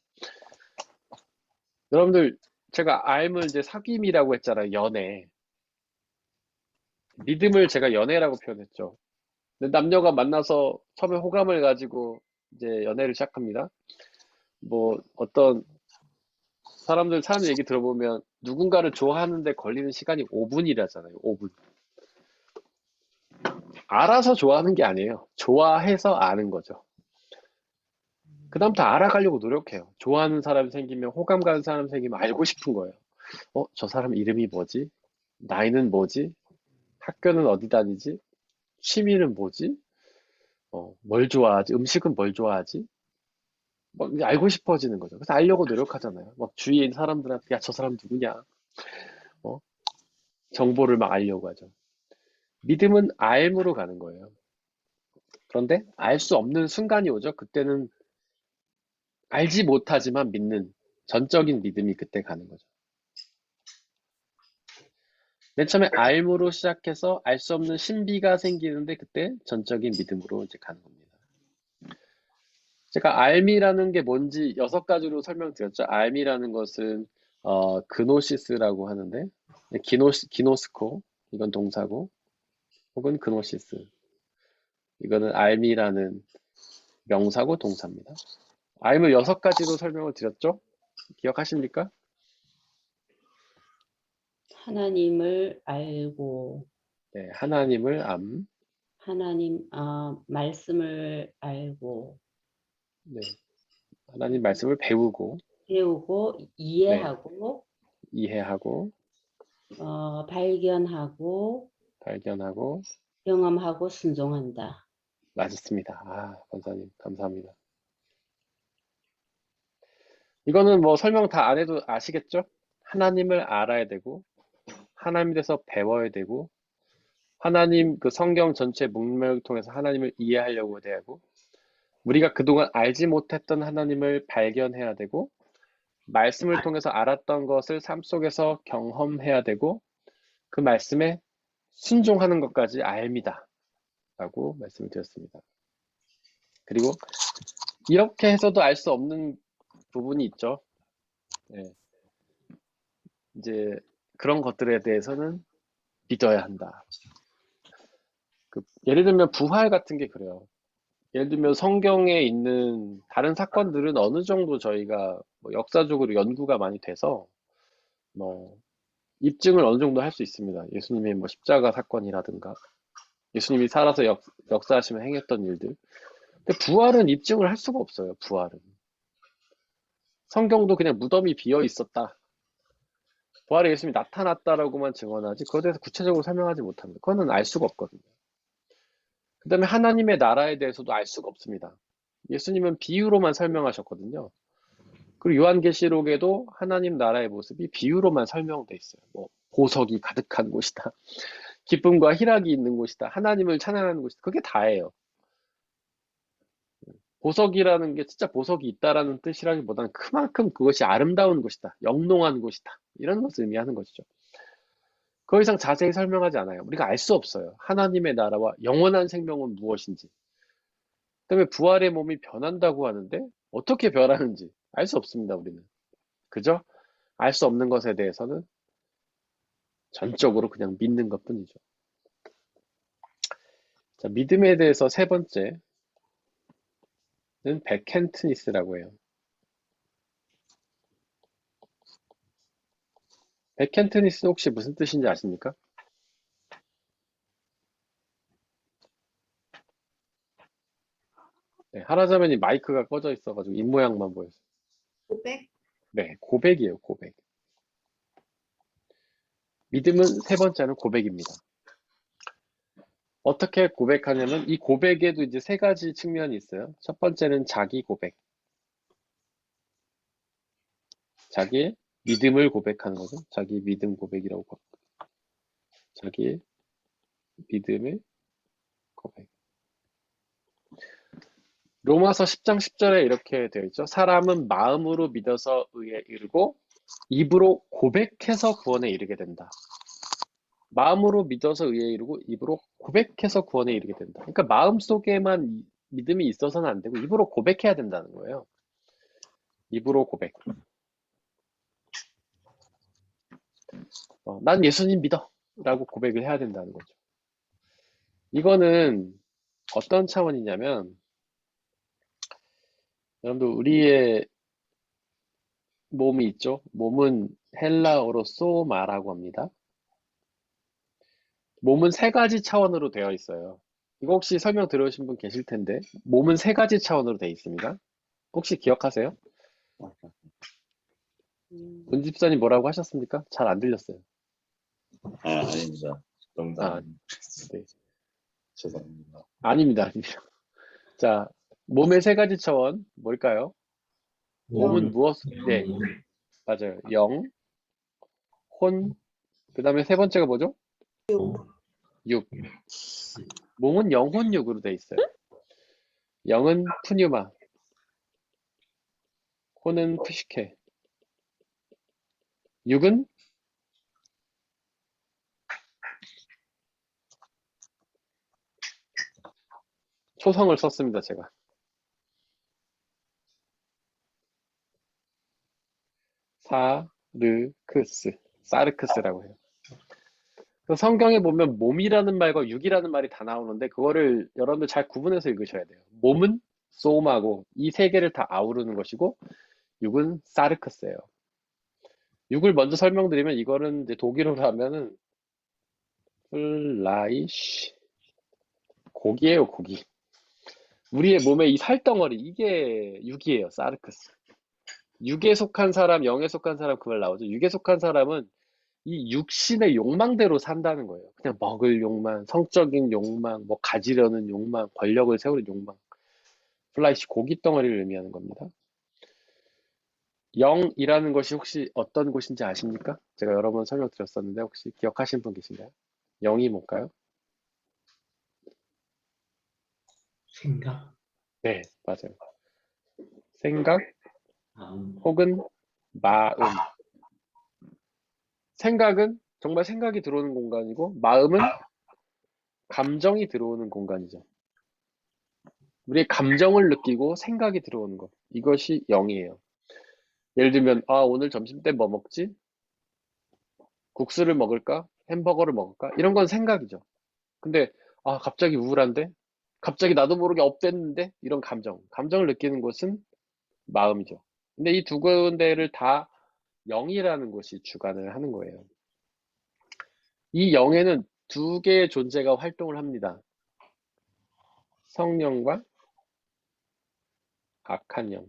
여러분들, 제가 알을 이제 사귐이라고 했잖아요. 연애. 믿음을 제가 연애라고 표현했죠. 근데 남녀가 만나서 처음에 호감을 가지고 이제 연애를 시작합니다. 뭐 어떤 사람들 사는 얘기 들어보면 누군가를 좋아하는데 걸리는 시간이 5분이라잖아요. 5분. 알아서 좋아하는 게 아니에요. 좋아해서 아는 거죠. 그다음부터 알아가려고 노력해요. 좋아하는 사람이 생기면, 호감 가는 사람이 생기면 알고 싶은 거예요. 저 사람 이름이 뭐지? 나이는 뭐지? 학교는 어디 다니지? 취미는 뭐지? 뭘 좋아하지? 음식은 뭘 좋아하지? 막 이제 알고 싶어지는 거죠. 그래서 알려고 노력하잖아요. 막 주위에 있는 사람들한테, 야, 저 사람 누구냐? 어? 정보를 막 알려고 하죠. 믿음은 알므로 가는 거예요. 그런데 알 수 없는 순간이 오죠. 그때는 알지 못하지만 믿는 전적인 믿음이 그때 가는 거죠. 맨 처음에 알므로 시작해서 알 수 없는 신비가 생기는데 그때 전적인 믿음으로 이제 가는 겁니다. 제가 알미라는 게 뭔지 6가지로 설명드렸죠. 알미라는 것은 그노시스라고 하는데, 기노스코, 이건 동사고, 혹은 그노시스, 이거는 알미라는 명사고 동사입니다. 알을 6가지로 설명을 드렸죠. 기억하십니까? 하나님을 알고, 네, 하나님을 하나님 말씀을 알고, 네, 하나님 말씀을 배우고, 배우고, 네, 이해하고, 이해하고, 발견하고, 발견하고, 경험하고, 순종한다. 맞습니다. 권사님, 감사합니다. 이거는 뭐 설명 다 안 해도 아시겠죠? 하나님을 알아야 되고, 하나님에 대해서 배워야 되고, 하나님 그 성경 전체 문맥을 통해서 하나님을 이해하려고 해야 되고, 우리가 그동안 알지 못했던 하나님을 발견해야 되고, 말씀을 통해서 알았던 것을 삶 속에서 경험해야 되고, 그 말씀에 순종하는 것까지 알미다 라고 말씀을 드렸습니다. 그리고 이렇게 해서도 알 수 없는 부분이 있죠. 네. 이제 그런 것들에 대해서는 믿어야 한다. 예를 들면 부활 같은 게 그래요. 예를 들면 성경에 있는 다른 사건들은 어느 정도 저희가 뭐 역사적으로 연구가 많이 돼서 뭐 입증을 어느 정도 할 수 있습니다. 예수님의 뭐 십자가 사건이라든가 예수님이 살아서 역사하시며 행했던 일들. 근데 부활은 입증을 할 수가 없어요. 부활은. 성경도 그냥 무덤이 비어 있었다. 부활의 예수님이 나타났다라고만 증언하지 그거에 대해서 구체적으로 설명하지 못합니다. 그거는 알 수가 없거든요. 그 다음에 하나님의 나라에 대해서도 알 수가 없습니다. 예수님은 비유로만 설명하셨거든요. 그리고 요한계시록에도 하나님 나라의 모습이 비유로만 설명돼 있어요. 뭐 보석이 가득한 곳이다. 기쁨과 희락이 있는 곳이다. 하나님을 찬양하는 곳이다. 그게 다예요. 보석이라는 게 진짜 보석이 있다라는 뜻이라기보다는 그만큼 그것이 아름다운 곳이다. 영롱한 곳이다. 이런 것을 의미하는 것이죠. 그 이상 자세히 설명하지 않아요. 우리가 알 수 없어요. 하나님의 나라와 영원한 생명은 무엇인지. 그다음에 부활의 몸이 변한다고 하는데 어떻게 변하는지 알 수 없습니다. 우리는. 그죠? 알 수 없는 것에 대해서는 전적으로 그냥 믿는 것뿐이죠. 자, 믿음에 대해서 세 번째는 베켄트니스라고 해요. 베켄트니스 혹시 무슨 뜻인지 아십니까? 네, 하라자면이 마이크가 꺼져 있어가지고 입모양만 보였어요. 고백? 네, 고백이에요, 고백. 믿음은 세 번째는 고백입니다. 어떻게 고백하냐면 이 고백에도 이제 세 가지 측면이 있어요. 첫 번째는 자기 고백. 자기의 믿음을 고백하는 거죠. 자기 믿음 고백이라고 자기의 믿음의 고백. 로마서 10장 10절에 이렇게 되어 있죠. 사람은 마음으로 믿어서 의에 이르고 입으로 고백해서 구원에 이르게 된다. 마음으로 믿어서 의에 이르고 입으로 고백해서 구원에 이르게 된다. 그러니까 마음속에만 믿음이 있어서는 안 되고 입으로 고백해야 된다는 거예요. 입으로 고백. 난 예수님 믿어 라고 고백을 해야 된다는 거죠. 이거는 어떤 차원이냐면 여러분들 우리의 몸이 있죠. 몸은 헬라어로 소마라고 합니다. 몸은 세 가지 차원으로 되어 있어요. 이거 혹시 설명 들으신 분 계실 텐데 몸은 세 가지 차원으로 되어 있습니다. 혹시 기억하세요? 문 집사님 뭐라고 하셨습니까? 잘 안 들렸어요. 아닙니다. 농담. 네. 죄송합니다. 아닙니다. 자, 몸의 세 가지 차원 뭘까요? 몸은 무엇? 네, 맞아요. 영, 혼, 그 다음에 세 번째가 뭐죠? 육. 몸은 영혼 육으로 돼 있어요. 영은 푸뉴마, 혼은 푸시케, 육은 초성을 썼습니다, 제가. 사르크스라고 해요. 성경에 보면 몸이라는 말과 육이라는 말이 다 나오는데 그거를 여러분들 잘 구분해서 읽으셔야 돼요. 몸은 소마고 이 세 개를 다 아우르는 것이고 육은 사르크스예요. 육을 먼저 설명드리면 이거는 이제 독일어로 하면은 플라이쉬 고기예요, 고기. 우리의 몸의 이 살덩어리 이게 육이에요, 사르크스. 육에 속한 사람, 영에 속한 사람 그 말 나오죠. 육에 속한 사람은 이 육신의 욕망대로 산다는 거예요. 그냥 먹을 욕망, 성적인 욕망, 뭐 가지려는 욕망, 권력을 세우는 욕망. 플라이시 고기 덩어리를 의미하는 겁니다. 영이라는 것이 혹시 어떤 곳인지 아십니까? 제가 여러 번 설명드렸었는데 혹시 기억하시는 분 계신가요? 영이 뭘까요? 생각, 네, 맞아요. 생각 마음, 혹은 마음. 생각은 정말 생각이 들어오는 공간이고 마음은 감정이 들어오는 공간이죠. 우리의 감정을 느끼고 생각이 들어오는 것. 이것이 영이에요. 예를 들면 오늘 점심 때 뭐 먹지? 국수를 먹을까? 햄버거를 먹을까? 이런 건 생각이죠. 근데 갑자기 우울한데? 갑자기 나도 모르게 업됐는데? 이런 감정을 느끼는 것은 마음이죠. 근데 이 두 군데를 다 영이라는 것이 주관을 하는 거예요. 이 영에는 두 개의 존재가 활동을 합니다. 성령과 악한 영.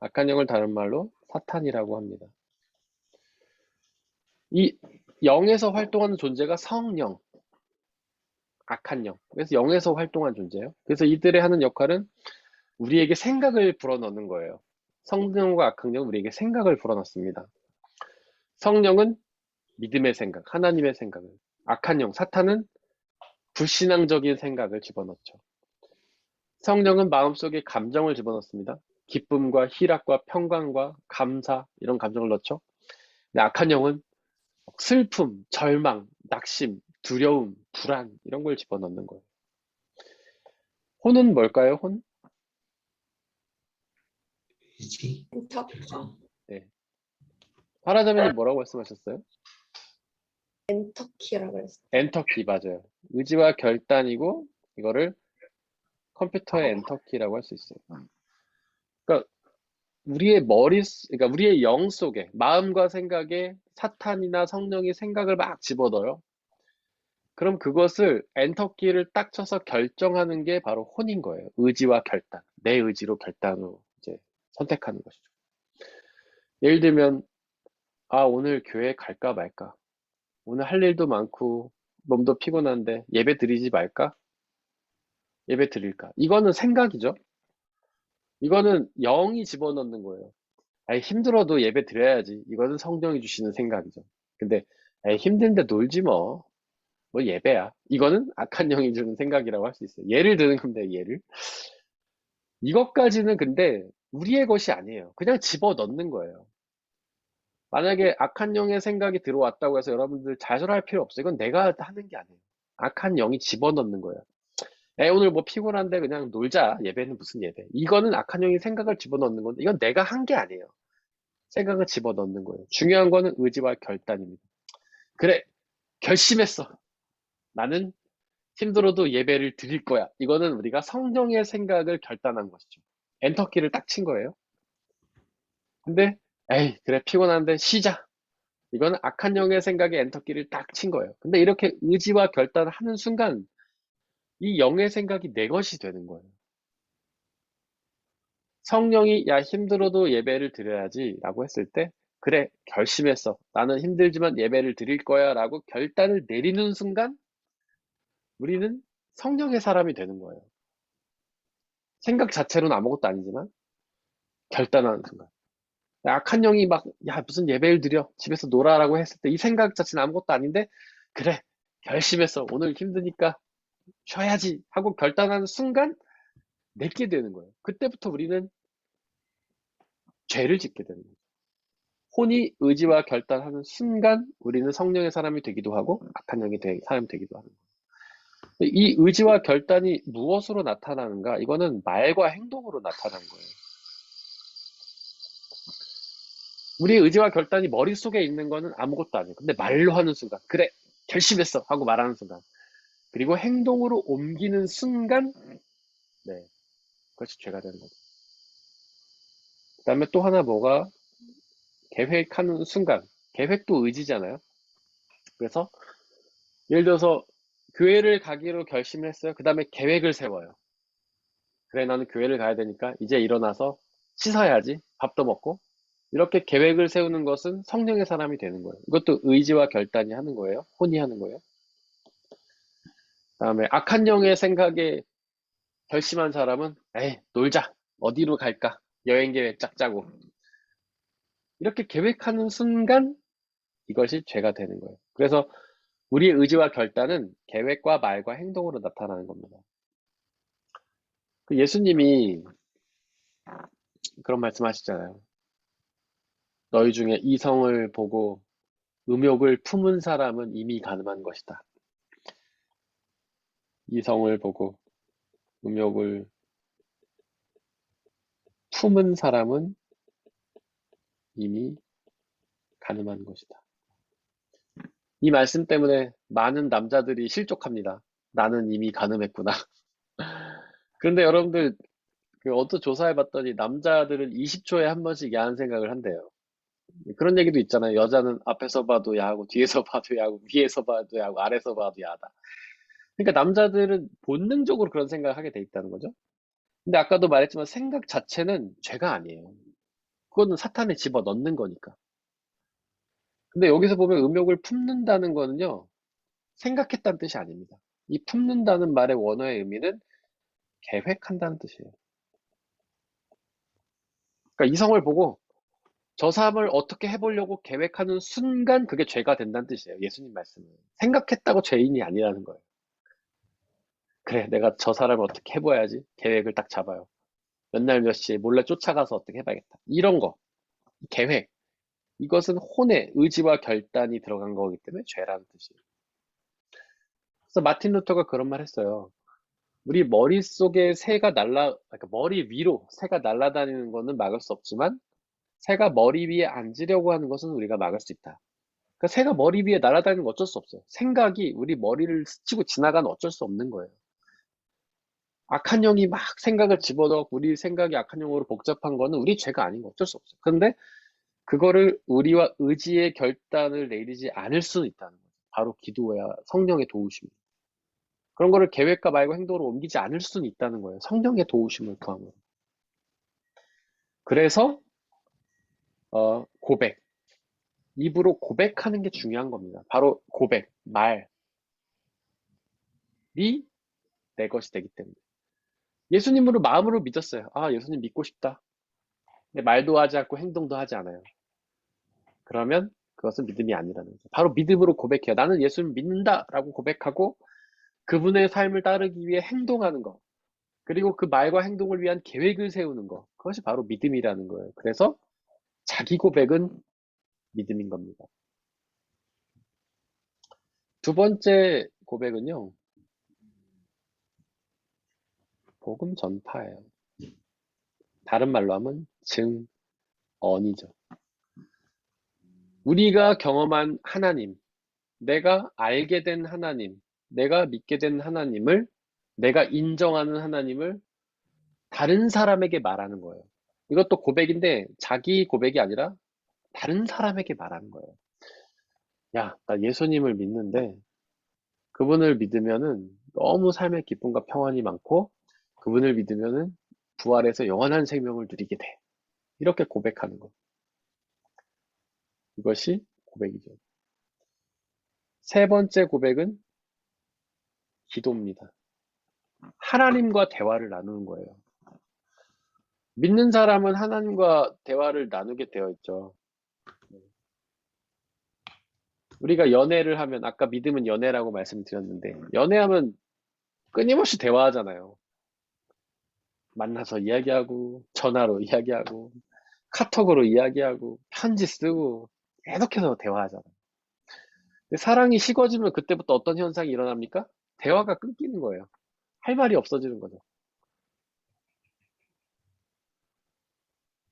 악한 영을 다른 말로 사탄이라고 합니다. 이 영에서 활동하는 존재가 성령, 악한 영. 그래서 영에서 활동한 존재예요. 그래서 이들의 하는 역할은 우리에게 생각을 불어넣는 거예요. 성령과 악한 영은 우리에게 생각을 불어넣습니다. 성령은 믿음의 생각, 하나님의 생각을. 악한 영, 사탄은 불신앙적인 생각을 집어넣죠. 성령은 마음속에 감정을 집어넣습니다. 기쁨과 희락과 평강과 감사 이런 감정을 넣죠. 근데 악한 영은 슬픔, 절망, 낙심, 두려움, 불안 이런 걸 집어넣는 거예요. 혼은 뭘까요? 혼? 의지, 엔터, 결정, 네. 파라자매님 뭐라고 말씀하셨어요? 엔터키라고 했어. 엔터키 맞아요. 의지와 결단이고 이거를 컴퓨터의 엔터키라고 할 수 있어요. 그러니까 그러니까 우리의 영 속에 마음과 생각에 사탄이나 성령이 생각을 막 집어넣어요. 그럼 그것을 엔터키를 딱 쳐서 결정하는 게 바로 혼인 거예요. 의지와 결단. 내 의지로 결단으로 이제 선택하는 것이죠. 예를 들면 오늘 교회 갈까 말까. 오늘 할 일도 많고 몸도 피곤한데 예배 드리지 말까? 예배 드릴까? 이거는 생각이죠. 이거는 영이 집어넣는 거예요. 아이, 힘들어도 예배 드려야지. 이거는 성령이 주시는 생각이죠. 근데 에이, 힘든데 놀지 뭐. 뭐 예배야. 이거는 악한 영이 주는 생각이라고 할 수 있어요. 예를 드는 건데, 예를. 이것까지는 근데 우리의 것이 아니에요. 그냥 집어넣는 거예요. 만약에 악한 영의 생각이 들어왔다고 해서 여러분들 좌절할 필요 없어요. 이건 내가 하는 게 아니에요. 악한 영이 집어넣는 거예요. 에, 오늘 뭐 피곤한데 그냥 놀자. 예배는 무슨 예배. 이거는 악한 영이 생각을 집어넣는 건데, 이건 내가 한 게 아니에요. 생각을 집어넣는 거예요. 중요한 거는 의지와 결단입니다. 그래, 결심했어. 나는 힘들어도 예배를 드릴 거야. 이거는 우리가 성령의 생각을 결단한 것이죠. 엔터키를 딱 친 거예요. 근데 에이, 그래, 피곤한데 쉬자. 이거는 악한 영의 생각에 엔터키를 딱 친 거예요. 근데 이렇게 의지와 결단을 하는 순간 이 영의 생각이 내 것이 되는 거예요. 성령이 야, 힘들어도 예배를 드려야지 라고 했을 때, 그래, 결심했어. 나는 힘들지만 예배를 드릴 거야 라고 결단을 내리는 순간 우리는 성령의 사람이 되는 거예요. 생각 자체로는 아무것도 아니지만 결단하는 순간. 악한 영이 막, 야, 무슨 예배를 드려. 집에서 놀아라고 했을 때 이 생각 자체는 아무것도 아닌데, 그래, 결심했어. 오늘 힘드니까 쉬어야지 하고 결단하는 순간 내게 되는 거예요. 그때부터 우리는 죄를 짓게 되는 거예요. 혼이 의지와 결단하는 순간 우리는 성령의 사람이 되기도 하고 악한 영의 사람이 되기도 하는 거예요. 이 의지와 결단이 무엇으로 나타나는가? 이거는 말과 행동으로 나타나는 거예요. 우리의 의지와 결단이 머릿속에 있는 거는 아무것도 아니에요. 근데 말로 하는 순간, 그래, 결심했어 하고 말하는 순간, 그리고 행동으로 옮기는 순간, 네, 그것이 죄가 되는 거죠. 그 다음에 또 하나 뭐가, 계획하는 순간, 계획도 의지잖아요. 그래서 예를 들어서 교회를 가기로 결심을 했어요. 그 다음에 계획을 세워요. 그래, 나는 교회를 가야 되니까 이제 일어나서 씻어야지, 밥도 먹고. 이렇게 계획을 세우는 것은 성령의 사람이 되는 거예요. 이것도 의지와 결단이 하는 거예요. 혼이 하는 거예요. 그다음에 악한 영의 생각에 결심한 사람은 에이, 놀자. 어디로 갈까? 여행 계획 짝 짜고. 이렇게 계획하는 순간 이것이 죄가 되는 거예요. 그래서 우리의 의지와 결단은 계획과 말과 행동으로 나타나는 겁니다. 그 예수님이 그런 말씀하시잖아요. 너희 중에 이성을 보고 음욕을 품은 사람은 이미 가늠한 것이다. 이성을 보고 음욕을 품은 사람은 이미 가늠한 것이다. 이 말씀 때문에 많은 남자들이 실족합니다. 나는 이미 가늠했구나. 그런데 여러분들 그 어떤 조사해봤더니 남자들은 20초에 한 번씩 야한 생각을 한대요. 그런 얘기도 있잖아요. 여자는 앞에서 봐도 야하고 뒤에서 봐도 야하고 위에서 봐도 야하고 아래서 봐도 야하다. 그러니까 남자들은 본능적으로 그런 생각을 하게 돼 있다는 거죠. 근데 아까도 말했지만 생각 자체는 죄가 아니에요. 그거는 사탄에 집어넣는 거니까. 근데 여기서 보면 음욕을 품는다는 거는요, 생각했다는 뜻이 아닙니다. 이 품는다는 말의 원어의 의미는 계획한다는 뜻이에요. 그러니까 이성을 보고 저 사람을 어떻게 해보려고 계획하는 순간 그게 죄가 된다는 뜻이에요. 예수님 말씀은. 생각했다고 죄인이 아니라는 거예요. 그래, 내가 저 사람을 어떻게 해봐야지. 계획을 딱 잡아요. 몇 날 몇 시에 몰래 쫓아가서 어떻게 해봐야겠다. 이런 거. 계획. 이것은 혼의 의지와 결단이 들어간 거기 때문에 죄라는 뜻이에요. 그래서 마틴 루터가 그런 말 했어요. 우리 머릿속에 그러니까 머리 위로 새가 날아다니는 거는 막을 수 없지만 새가 머리 위에 앉으려고 하는 것은 우리가 막을 수 있다. 그러니까 새가 머리 위에 날아다니는 건 어쩔 수 없어요. 생각이 우리 머리를 스치고 지나가는 어쩔 수 없는 거예요. 악한 영이 막 생각을 집어넣고 우리 생각이 악한 영으로 복잡한 거는 우리 죄가 아닌 거 어쩔 수 없어요. 그런데 그거를 우리와 의지의 결단을 내리지 않을 수는 있다는 거죠. 바로 기도야 성령의 도우심입니다. 그런 거를 계획과 말과 행동으로 옮기지 않을 수는 있다는 거예요. 성령의 도우심을 구함으로. 그래서 고백. 입으로 고백하는 게 중요한 겁니다. 바로 고백, 말. 내 것이 되기 때문에. 예수님으로 마음으로 믿었어요. 아, 예수님 믿고 싶다. 근데 말도 하지 않고 행동도 하지 않아요. 그러면 그것은 믿음이 아니라는 거죠. 바로 믿음으로 고백해요. 나는 예수님 믿는다라고 고백하고 그분의 삶을 따르기 위해 행동하는 거. 그리고 그 말과 행동을 위한 계획을 세우는 거. 그것이 바로 믿음이라는 거예요. 그래서 자기 고백은 믿음인 겁니다. 두 번째 고백은요. 복음 전파예요. 다른 말로 하면 증언이죠. 우리가 경험한 하나님, 내가 알게 된 하나님, 내가 믿게 된 하나님을, 내가 인정하는 하나님을 다른 사람에게 말하는 거예요. 이것도 고백인데 자기 고백이 아니라 다른 사람에게 말하는 거예요. 야, 나 예수님을 믿는데 그분을 믿으면은 너무 삶의 기쁨과 평안이 많고 그분을 믿으면은 부활해서 영원한 생명을 누리게 돼. 이렇게 고백하는 거. 이것이 고백이죠. 세 번째 고백은 기도입니다. 하나님과 대화를 나누는 거예요. 믿는 사람은 하나님과 대화를 나누게 되어 있죠. 우리가 연애를 하면, 아까 믿음은 연애라고 말씀드렸는데, 연애하면 끊임없이 대화하잖아요. 만나서 이야기하고, 전화로 이야기하고, 카톡으로 이야기하고, 편지 쓰고, 계속해서 대화하잖아요. 근데 사랑이 식어지면 그때부터 어떤 현상이 일어납니까? 대화가 끊기는 거예요. 할 말이 없어지는 거죠.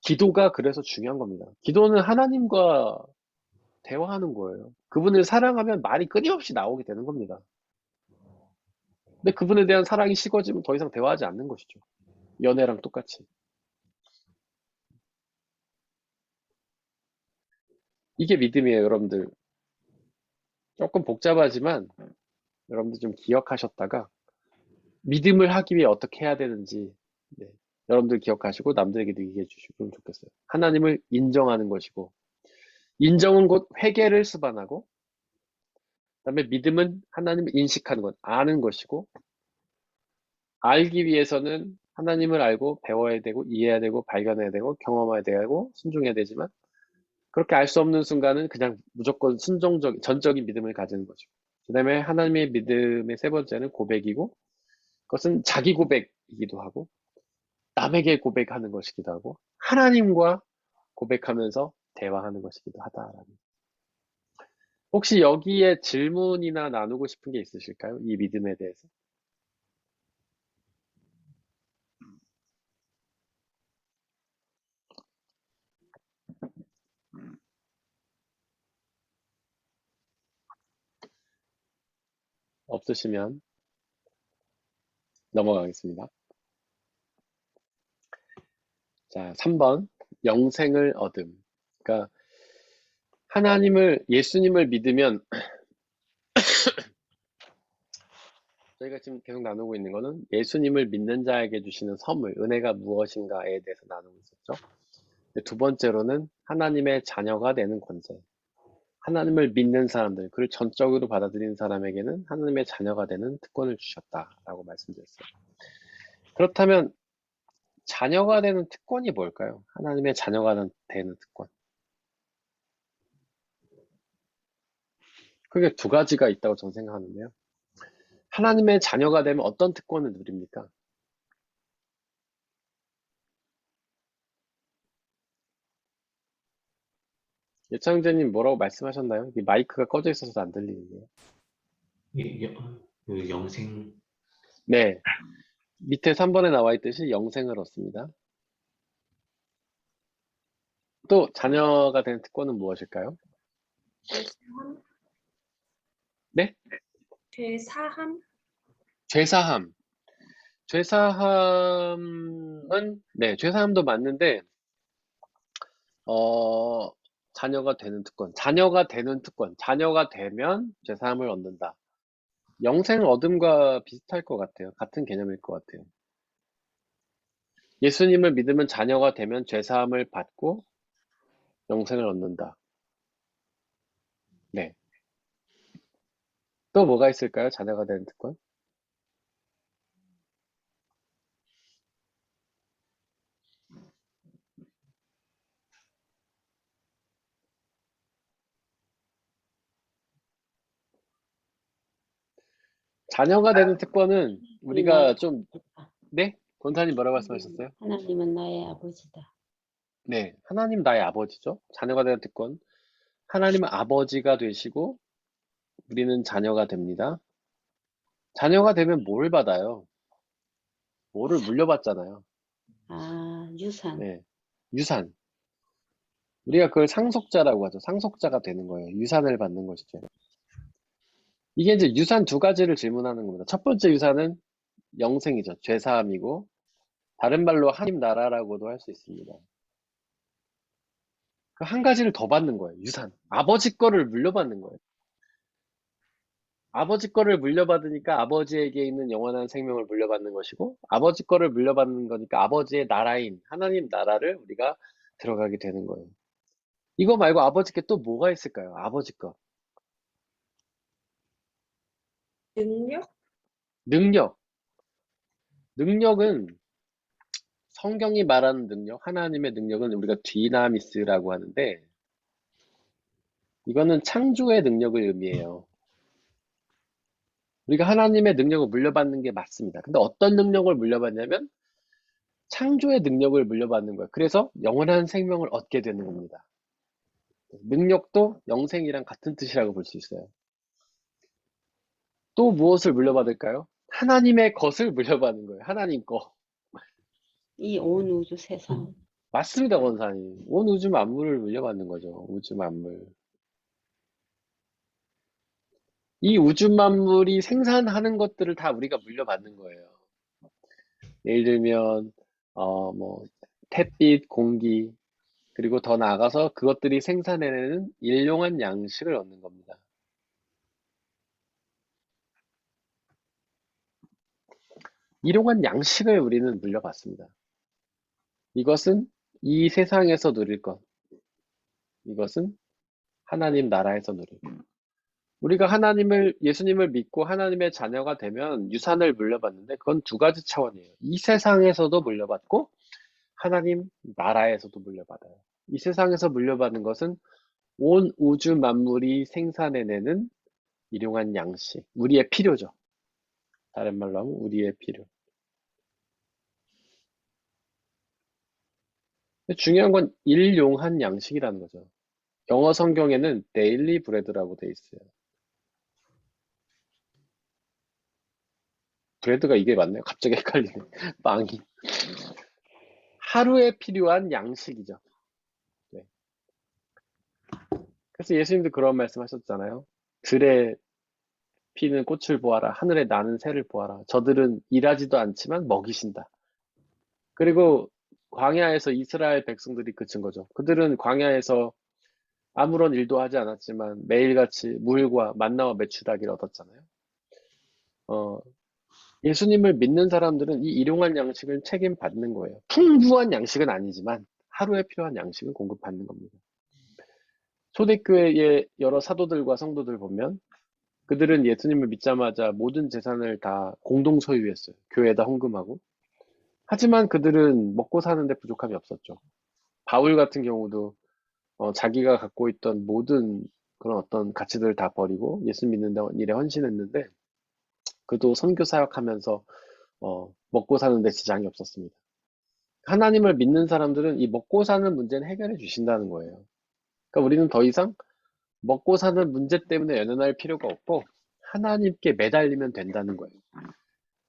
기도가 그래서 중요한 겁니다. 기도는 하나님과 대화하는 거예요. 그분을 사랑하면 말이 끊임없이 나오게 되는 겁니다. 근데 그분에 대한 사랑이 식어지면 더 이상 대화하지 않는 것이죠. 연애랑 똑같이. 이게 믿음이에요, 여러분들. 조금 복잡하지만 여러분들 좀 기억하셨다가 믿음을 하기 위해 어떻게 해야 되는지 네, 여러분들 기억하시고 남들에게도 얘기해 주시면 좋겠어요. 하나님을 인정하는 것이고 인정은 곧 회개를 수반하고 그다음에 믿음은 하나님을 인식하는 것, 아는 것이고 알기 위해서는 하나님을 알고 배워야 되고 이해해야 되고 발견해야 되고 경험해야 되고 순종해야 되지만 그렇게 알 수 없는 순간은 그냥 무조건 전적인 믿음을 가지는 거죠. 그 다음에 하나님의 믿음의 세 번째는 고백이고 그것은 자기 고백이기도 하고 남에게 고백하는 것이기도 하고 하나님과 고백하면서 대화하는 것이기도 하다라는. 혹시 여기에 질문이나 나누고 싶은 게 있으실까요? 이 믿음에 대해서? 없으시면 넘어가겠습니다. 자, 3번 영생을 얻음. 그러니까 예수님을 믿으면 저희가 지금 계속 나누고 있는 거는 예수님을 믿는 자에게 주시는 선물, 은혜가 무엇인가에 대해서 나누고 있었죠. 두 번째로는 하나님의 자녀가 되는 권세. 하나님을 믿는 사람들, 그를 전적으로 받아들이는 사람에게는 하나님의 자녀가 되는 특권을 주셨다라고 말씀드렸어요. 그렇다면 자녀가 되는 특권이 뭘까요? 하나님의 자녀가 되는 특권. 그게 두 가지가 있다고 저는 생각하는데요. 하나님의 자녀가 되면 어떤 특권을 누립니까? 예창재님 뭐라고 말씀하셨나요? 이 마이크가 꺼져 있어서 안 들리는데요. 그 영생, 네. 밑에 3번에 나와 있듯이 영생을 얻습니다. 또 자녀가 되는 특권은 무엇일까요? 죄사함? 네? 죄사함? 죄사함. 죄사함은, 네, 죄사함도 맞는데, 자녀가 되는 특권. 자녀가 되는 특권. 자녀가 되면 죄사함을 얻는다. 영생을 얻음과 비슷할 것 같아요. 같은 개념일 것 같아요. 예수님을 믿으면 자녀가 되면 죄사함을 받고 영생을 얻는다. 네. 또 뭐가 있을까요? 자녀가 되는 특권? 자녀가 되는 특권은 우리가 좀, 네? 권사님 뭐라고 말씀하셨어요? 하나님은 나의 아버지다. 네, 하나님 나의 아버지죠. 자녀가 되는 특권. 하나님은 아버지가 되시고 우리는 자녀가 됩니다. 자녀가 되면 뭘 받아요? 뭐를 물려받잖아요. 아, 유산. 네, 유산. 우리가 그걸 상속자라고 하죠. 상속자가 되는 거예요. 유산을 받는 것이죠. 이게 이제 유산 두 가지를 질문하는 겁니다. 첫 번째 유산은 영생이죠. 죄사함이고, 다른 말로 하나님 나라라고도 할 수 있습니다. 그 한 가지를 더 받는 거예요. 유산. 아버지 거를 물려받는 거예요. 아버지 거를 물려받으니까 아버지에게 있는 영원한 생명을 물려받는 것이고, 아버지 거를 물려받는 거니까 아버지의 나라인 하나님 나라를 우리가 들어가게 되는 거예요. 이거 말고 아버지께 또 뭐가 있을까요? 아버지 거. 능력? 능력. 능력은 성경이 말하는 능력, 하나님의 능력은 우리가 디나미스라고 하는데, 이거는 창조의 능력을 의미해요. 우리가 하나님의 능력을 물려받는 게 맞습니다. 근데 어떤 능력을 물려받냐면 창조의 능력을 물려받는 거예요. 그래서 영원한 생명을 얻게 되는 겁니다. 능력도 영생이랑 같은 뜻이라고 볼 수 있어요. 또 무엇을 물려받을까요? 하나님의 것을 물려받는 거예요. 하나님 거. 이 온 우주 세상. 맞습니다, 권사님. 온 우주 만물을 물려받는 거죠. 우주 만물. 이 우주 만물이 생산하는 것들을 다 우리가 물려받는 거예요. 예를 들면 뭐 햇빛, 공기, 그리고 더 나아가서 그것들이 생산해내는 일용한 양식을 얻는 겁니다. 일용한 양식을 우리는 물려받습니다. 이것은 이 세상에서 누릴 것, 이것은 하나님 나라에서 누릴 것. 우리가 예수님을 믿고 하나님의 자녀가 되면 유산을 물려받는데 그건 두 가지 차원이에요. 이 세상에서도 물려받고 하나님 나라에서도 물려받아요. 이 세상에서 물려받는 것은 온 우주 만물이 생산해내는 일용한 양식, 우리의 필요죠. 다른 말로 하면 우리의 필요. 근데 중요한 건 일용한 양식이라는 거죠. 영어 성경에는 daily bread라고 돼 있어요. 브레드가 이게 맞나요? 갑자기 헷갈리네. 빵이. 하루에 필요한 양식이죠. 네. 그래서 예수님도 그런 말씀 하셨잖아요. 들에 피는 꽃을 보아라. 하늘에 나는 새를 보아라. 저들은 일하지도 않지만 먹이신다. 그리고 광야에서 이스라엘 백성들이 그친 거죠. 그들은 광야에서 아무런 일도 하지 않았지만 매일같이 물과 만나와 메추라기를 얻었잖아요. 예수님을 믿는 사람들은 이 일용할 양식을 책임받는 거예요. 풍부한 양식은 아니지만 하루에 필요한 양식은 공급받는 겁니다. 초대교회의 여러 사도들과 성도들 보면 그들은 예수님을 믿자마자 모든 재산을 다 공동 소유했어요. 교회에다 헌금하고. 하지만 그들은 먹고 사는데 부족함이 없었죠. 바울 같은 경우도 자기가 갖고 있던 모든 그런 어떤 가치들을 다 버리고 예수 믿는 일에 헌신했는데 그도 선교 사역하면서 먹고 사는데 지장이 없었습니다. 하나님을 믿는 사람들은 이 먹고 사는 문제는 해결해 주신다는 거예요. 그러니까 우리는 더 이상 먹고 사는 문제 때문에 연연할 필요가 없고 하나님께 매달리면 된다는 거예요.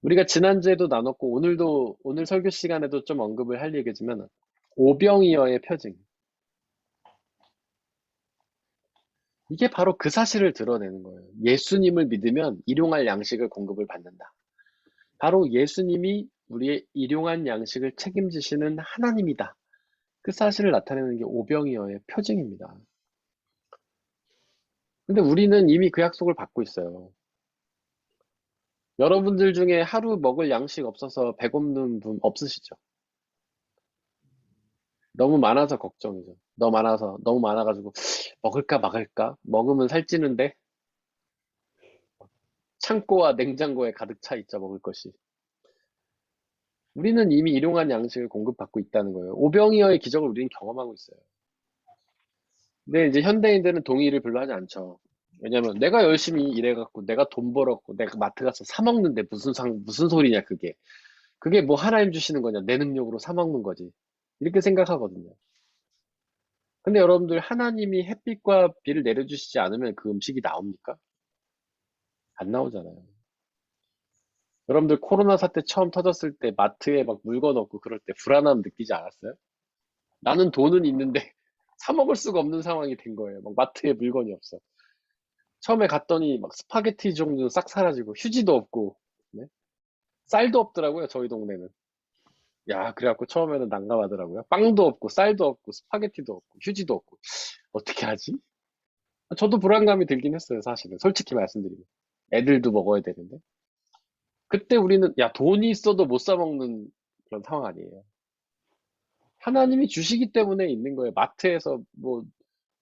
우리가 지난주에도 나눴고 오늘 설교 시간에도 좀 언급을 할 얘기지만 오병이어의 표징. 이게 바로 그 사실을 드러내는 거예요. 예수님을 믿으면 일용할 양식을 공급을 받는다. 바로 예수님이 우리의 일용한 양식을 책임지시는 하나님이다. 그 사실을 나타내는 게 오병이어의 표징입니다. 근데 우리는 이미 그 약속을 받고 있어요. 여러분들 중에 하루 먹을 양식 없어서 배고픈 분 없으시죠? 너무 많아서 걱정이죠. 너무 많아가지고 먹을까 말을까? 먹으면 살찌는데 창고와 냉장고에 가득 차 있죠, 먹을 것이. 우리는 이미 일용한 양식을 공급받고 있다는 거예요. 오병이어의 기적을 우리는 경험하고 있어요. 근데 이제 현대인들은 동의를 별로 하지 않죠. 왜냐면 내가 열심히 일해갖고 내가 돈 벌었고 내가 마트 가서 사 먹는데 무슨 소리냐 그게. 그게 뭐 하나님 주시는 거냐. 내 능력으로 사 먹는 거지. 이렇게 생각하거든요. 근데 여러분들 하나님이 햇빛과 비를 내려주시지 않으면 그 음식이 나옵니까? 안 나오잖아요. 여러분들 코로나 사태 처음 터졌을 때 마트에 막 물건 없고 그럴 때 불안함 느끼지 않았어요? 나는 돈은 있는데 사 먹을 수가 없는 상황이 된 거예요. 막 마트에 물건이 없어. 처음에 갔더니 막 스파게티 종류는 싹 사라지고 휴지도 없고 네? 쌀도 없더라고요. 저희 동네는. 야, 그래갖고 처음에는 난감하더라고요. 빵도 없고 쌀도 없고 스파게티도 없고 휴지도 없고 어떻게 하지? 저도 불안감이 들긴 했어요. 사실은 솔직히 말씀드리면 애들도 먹어야 되는데 그때 우리는 야 돈이 있어도 못 사 먹는 그런 상황 아니에요. 하나님이 주시기 때문에 있는 거예요. 마트에서 뭐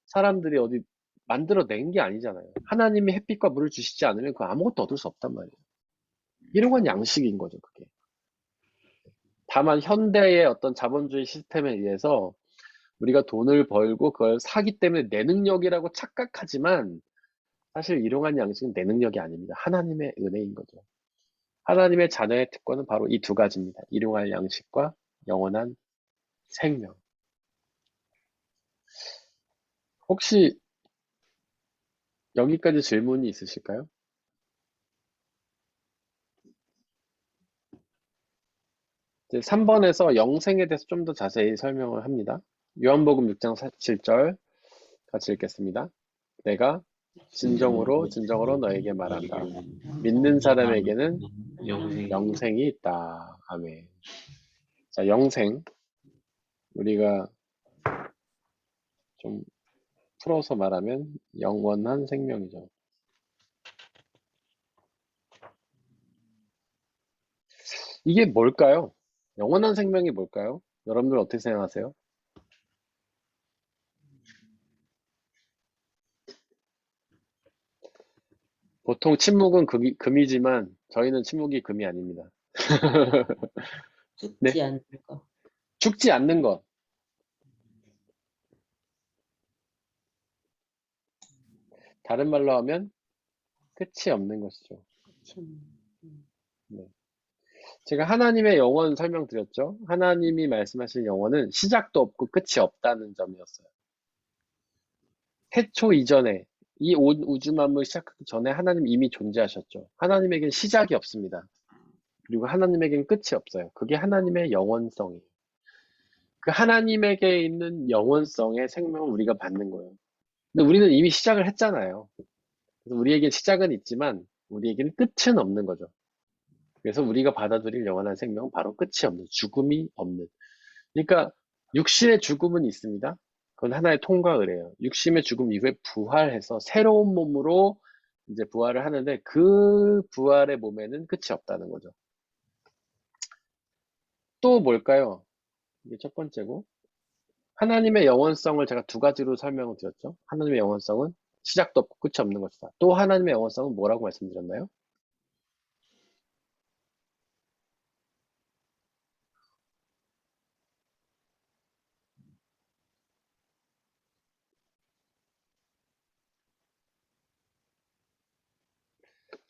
사람들이 어디 만들어낸 게 아니잖아요. 하나님이 햇빛과 물을 주시지 않으면 그 아무것도 얻을 수 없단 말이에요. 이런 건 양식인 거죠, 그게. 다만 현대의 어떤 자본주의 시스템에 의해서 우리가 돈을 벌고 그걸 사기 때문에 내 능력이라고 착각하지만 사실 일용할 양식은 내 능력이 아닙니다. 하나님의 은혜인 거죠. 하나님의 자녀의 특권은 바로 이 두 가지입니다. 일용할 양식과 영원한 생명. 혹시 여기까지 질문이 있으실까요? 이제 3번에서 영생에 대해서 좀 더 자세히 설명을 합니다. 요한복음 6장 7절 같이 읽겠습니다. 내가 진정으로 너에게 말한다. 믿는 사람에게는 영생이 있다. 아멘. 자, 영생. 우리가 좀 풀어서 말하면 영원한 생명이죠. 이게 뭘까요? 영원한 생명이 뭘까요? 여러분들 어떻게 생각하세요? 보통 침묵은 금이지만 저희는 침묵이 금이 아닙니다. 네? 죽지 않는 거. 죽지 않는 것. 다른 말로 하면 끝이 없는 것이죠. 참. 네. 제가 하나님의 영원 설명드렸죠. 하나님이 말씀하신 영원은 시작도 없고 끝이 없다는 점이었어요. 태초 이전에 이 온 우주 만물 시작하기 전에 하나님 이미 존재하셨죠. 하나님에겐 시작이 없습니다. 그리고 하나님에겐 끝이 없어요. 그게 하나님의 영원성이에요. 그 하나님에게 있는 영원성의 생명을 우리가 받는 거예요. 근데 우리는 이미 시작을 했잖아요. 그래서 우리에겐 시작은 있지만 우리에게는 끝은 없는 거죠. 그래서 우리가 받아들일 영원한 생명은 바로 끝이 없는, 죽음이 없는. 그러니까 육신의 죽음은 있습니다. 그건 하나의 통과 의례예요. 육신의 죽음 이후에 부활해서 새로운 몸으로 이제 부활을 하는데 그 부활의 몸에는 끝이 없다는 거죠. 또 뭘까요? 이게 첫 번째고. 하나님의 영원성을 제가 두 가지로 설명을 드렸죠. 하나님의 영원성은 시작도 없고 끝이 없는 것이다. 또 하나님의 영원성은 뭐라고 말씀드렸나요?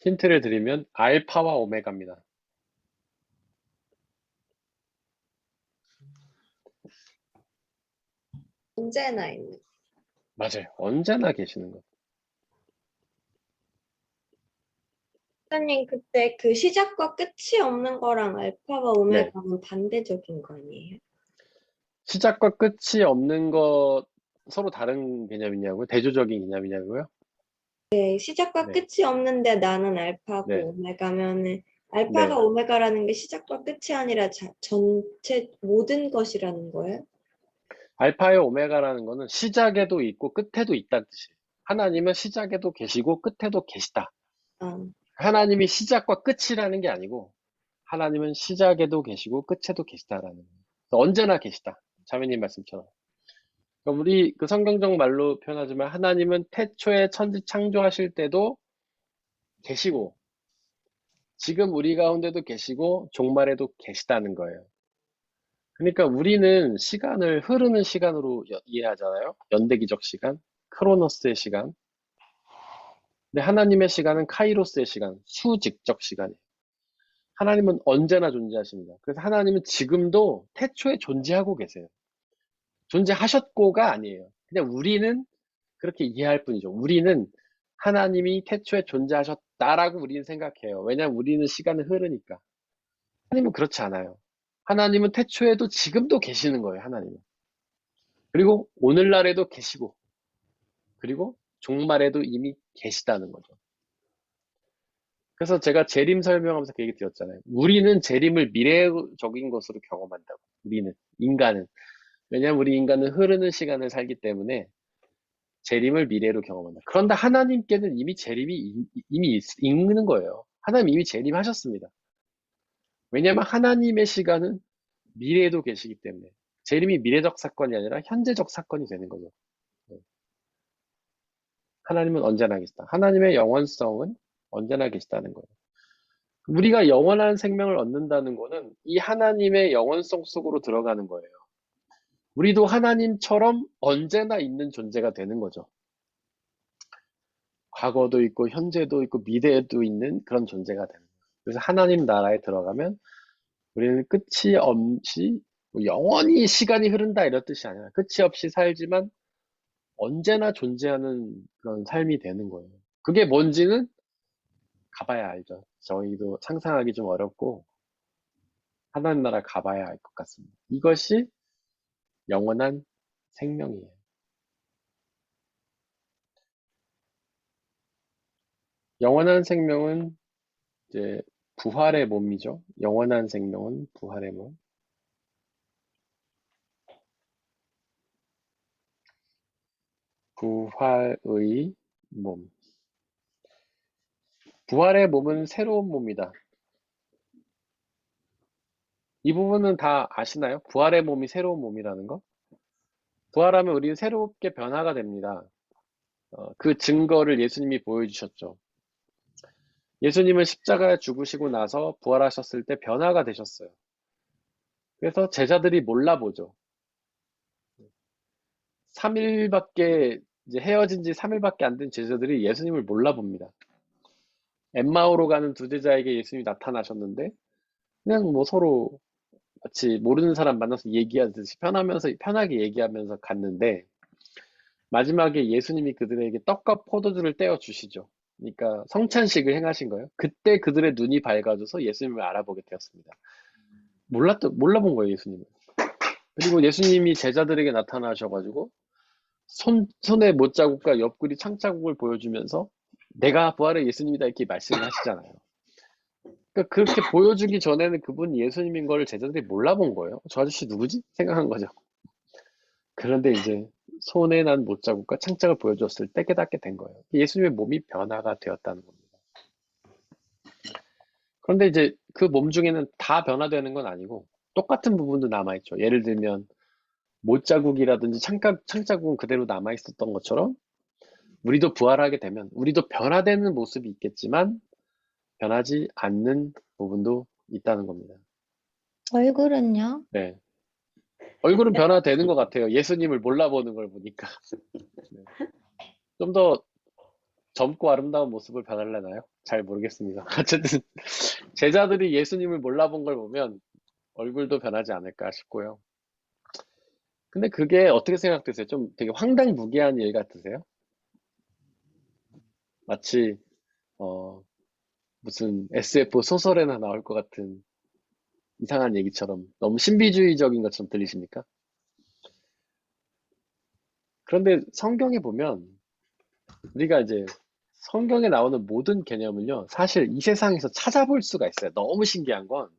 힌트를 드리면 알파와 오메가입니다. 언제나 있는. 맞아요. 언제나 계시는 것. 선생님, 그때 그 시작과 끝이 없는 거랑 알파와 오메가는 반대적인 거 아니에요? 시작과 끝이 없는 것 서로 다른 개념이냐고요? 대조적인 개념이냐고요? 네, 시작과 네. 끝이 없는데 나는 알파고 네. 오메가면은 알파가 네. 오메가라는 게 시작과 끝이 아니라 전체 모든 것이라는 거예요? 알파의 오메가라는 거는 시작에도 있고 끝에도 있다는 뜻이에요. 하나님은 시작에도 계시고 끝에도 계시다. 아, 하나님이 시작과 끝이라는 게 아니고 하나님은 시작에도 계시고 끝에도 계시다라는 거예요. 언제나 계시다. 자매님 말씀처럼. 그러니까 우리 그 성경적 말로 표현하지만 하나님은 태초에 천지 창조하실 때도 계시고 지금 우리 가운데도 계시고 종말에도 계시다는 거예요. 그러니까 우리는 시간을 흐르는 시간으로 이해하잖아요. 연대기적 시간, 크로노스의 시간. 근데 하나님의 시간은 카이로스의 시간, 수직적 시간이에요. 하나님은 언제나 존재하십니다. 그래서 하나님은 지금도 태초에 존재하고 계세요. 존재하셨고가 아니에요. 그냥 우리는 그렇게 이해할 뿐이죠. 우리는 하나님이 태초에 존재하셨다라고 우리는 생각해요. 왜냐하면 우리는 시간은 흐르니까. 하나님은 그렇지 않아요. 하나님은 태초에도 지금도 계시는 거예요. 하나님은. 그리고 오늘날에도 계시고, 그리고 종말에도 이미 계시다는 거죠. 그래서 제가 재림 설명하면서 그 얘기 드렸잖아요. 우리는 재림을 미래적인 것으로 경험한다고. 우리는, 인간은. 왜냐하면 우리 인간은 흐르는 시간을 살기 때문에 재림을 미래로 경험한다. 그런데 하나님께는 이미 재림이 이미 있는 거예요. 하나님 이미 재림하셨습니다. 왜냐하면 하나님의 시간은 미래에도 계시기 때문에 재림이 미래적 사건이 아니라 현재적 사건이 되는 거죠. 하나님은 언제나 계시다. 하나님의 영원성은 언제나 계시다는 거예요. 우리가 영원한 생명을 얻는다는 거는 이 하나님의 영원성 속으로 들어가는 거예요. 우리도 하나님처럼 언제나 있는 존재가 되는 거죠. 과거도 있고 현재도 있고 미래에도 있는 그런 존재가 되는 거예요. 그래서 하나님 나라에 들어가면 우리는 끝이 없이 영원히 시간이 흐른다 이런 뜻이 아니라 끝이 없이 살지만 언제나 존재하는 그런 삶이 되는 거예요. 그게 뭔지는 가봐야 알죠. 저희도 상상하기 좀 어렵고 하나님 나라 가봐야 알 것 같습니다. 이것이 영원한 생명이에요. 영원한 생명은 이제 부활의 몸이죠. 영원한 생명은 부활의 몸. 부활의 몸. 부활의 몸은 새로운 몸이다. 이 부분은 다 아시나요? 부활의 몸이 새로운 몸이라는 거? 부활하면 우리는 새롭게 변화가 됩니다. 그 증거를 예수님이 보여주셨죠. 예수님은 십자가에 죽으시고 나서 부활하셨을 때 변화가 되셨어요. 그래서 제자들이 몰라보죠. 3일밖에 이제 헤어진 지 3일밖에 안 된 제자들이 예수님을 몰라봅니다. 엠마오로 가는 두 제자에게 예수님이 나타나셨는데 그냥 뭐 서로 마치 모르는 사람 만나서 얘기하듯이 편하게 얘기하면서 갔는데 마지막에 예수님이 그들에게 떡과 포도주를 떼어 주시죠. 그러니까 성찬식을 행하신 거예요. 그때 그들의 눈이 밝아져서 예수님을 알아보게 되었습니다. 몰라본 거예요, 예수님을. 그리고 예수님이 제자들에게 나타나셔가지고 손에 못자국과 옆구리 창자국을 보여주면서 내가 부활의 예수님이다 이렇게 말씀을 하시잖아요. 그러니까 그렇게 보여주기 전에는 그분이 예수님인 걸 제자들이 몰라본 거예요. 저 아저씨 누구지? 생각한 거죠. 그런데 이제 손에 난 못자국과 창자국을 보여줬을 때 깨닫게 된 거예요. 예수님의 몸이 변화가 되었다는 겁니다. 그런데 이제 그 몸 중에는 다 변화되는 건 아니고 똑같은 부분도 남아있죠. 예를 들면 못자국이라든지 창자국은 그대로 남아있었던 것처럼 우리도 부활하게 되면 우리도 변화되는 모습이 있겠지만 변하지 않는 부분도 있다는 겁니다. 얼굴은요? 네. 얼굴은 변화되는 것 같아요. 예수님을 몰라보는 걸 보니까. 네. 좀 더 젊고 아름다운 모습을 변하려나요? 잘 모르겠습니다. 어쨌든 제자들이 예수님을 몰라본 걸 보면 얼굴도 변하지 않을까 싶고요. 근데 그게 어떻게 생각되세요? 좀 되게 황당무계한 일 같으세요? 마치 무슨 SF 소설에나 나올 것 같은 이상한 얘기처럼 너무 신비주의적인 것처럼 들리십니까? 그런데 성경에 보면 우리가 이제 성경에 나오는 모든 개념을요, 사실 이 세상에서 찾아볼 수가 있어요. 너무 신기한 건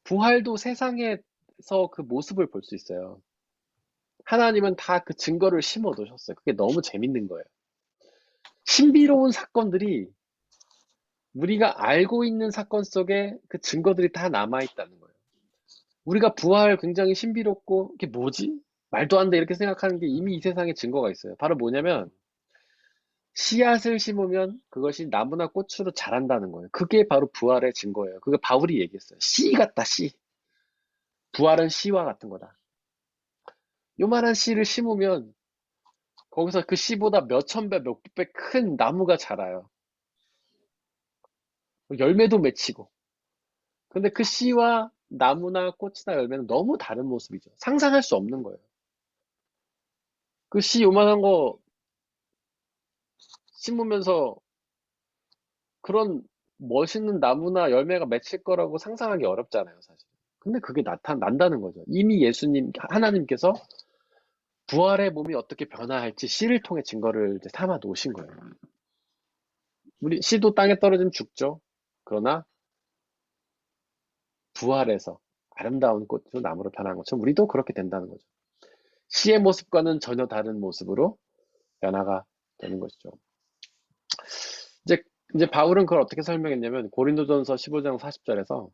부활도 세상에서 그 모습을 볼 수 있어요. 하나님은 다 그 증거를 심어 놓으셨어요. 그게 너무 재밌는 거예요. 신비로운 사건들이 우리가 알고 있는 사건 속에 그 증거들이 다 남아있다는 거예요. 우리가 부활 굉장히 신비롭고 이게 뭐지? 말도 안 돼 이렇게 생각하는 게 이미 이 세상에 증거가 있어요. 바로 뭐냐면 씨앗을 심으면 그것이 나무나 꽃으로 자란다는 거예요. 그게 바로 부활의 증거예요. 그게 바울이 얘기했어요. 씨 같다, 씨. 부활은 씨와 같은 거다. 요만한 씨를 심으면 거기서 그 씨보다 몇천 배, 몇 배 큰 나무가 자라요. 열매도 맺히고. 근데 그 씨와 나무나 꽃이나 열매는 너무 다른 모습이죠. 상상할 수 없는 거예요. 그 씨 요만한 거 심으면서 그런 멋있는 나무나 열매가 맺힐 거라고 상상하기 어렵잖아요, 사실. 근데 그게 난다는 거죠. 이미 하나님께서 부활의 몸이 어떻게 변화할지 씨를 통해 증거를 이제 삼아 놓으신 거예요. 우리 씨도 땅에 떨어지면 죽죠. 그러나 부활해서 아름다운 꽃으로 나무로 변한 것처럼 우리도 그렇게 된다는 거죠. 씨의 모습과는 전혀 다른 모습으로 변화가 되는 것이죠. 이제 바울은 그걸 어떻게 설명했냐면 고린도전서 15장 40절에서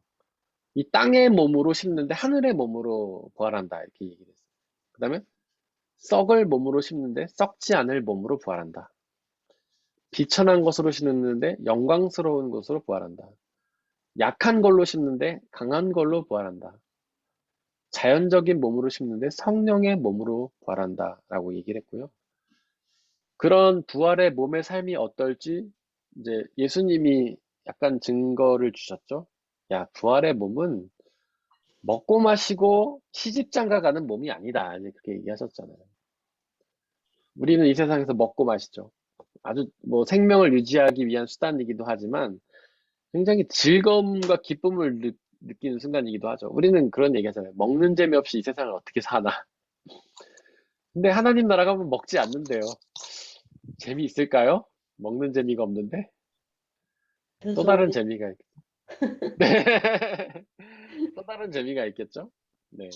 이 땅의 몸으로 심는데 하늘의 몸으로 부활한다 이렇게 얘기를 했어요. 그 다음에 썩을 몸으로 심는데 썩지 않을 몸으로 부활한다. 비천한 것으로 심는데 영광스러운 것으로 부활한다. 약한 걸로 심는데 강한 걸로 부활한다. 자연적인 몸으로 심는데 성령의 몸으로 부활한다 라고 얘기를 했고요. 그런 부활의 몸의 삶이 어떨지 이제 예수님이 약간 증거를 주셨죠. 야, 부활의 몸은 먹고 마시고 시집장가 가는 몸이 아니다. 이제 그렇게 얘기하셨잖아요. 우리는 이 세상에서 먹고 마시죠. 아주 뭐 생명을 유지하기 위한 수단이기도 하지만 굉장히 즐거움과 기쁨을 느끼는 순간이기도 하죠. 우리는 그런 얘기 하잖아요. 먹는 재미 없이 이 세상을 어떻게 사나. 근데 하나님 나라 가면 먹지 않는데요. 재미있을까요? 먹는 재미가 없는데? 더 또 다른 좋은 재미가 있겠죠. 네. 또 다른 재미가 있겠죠? 네.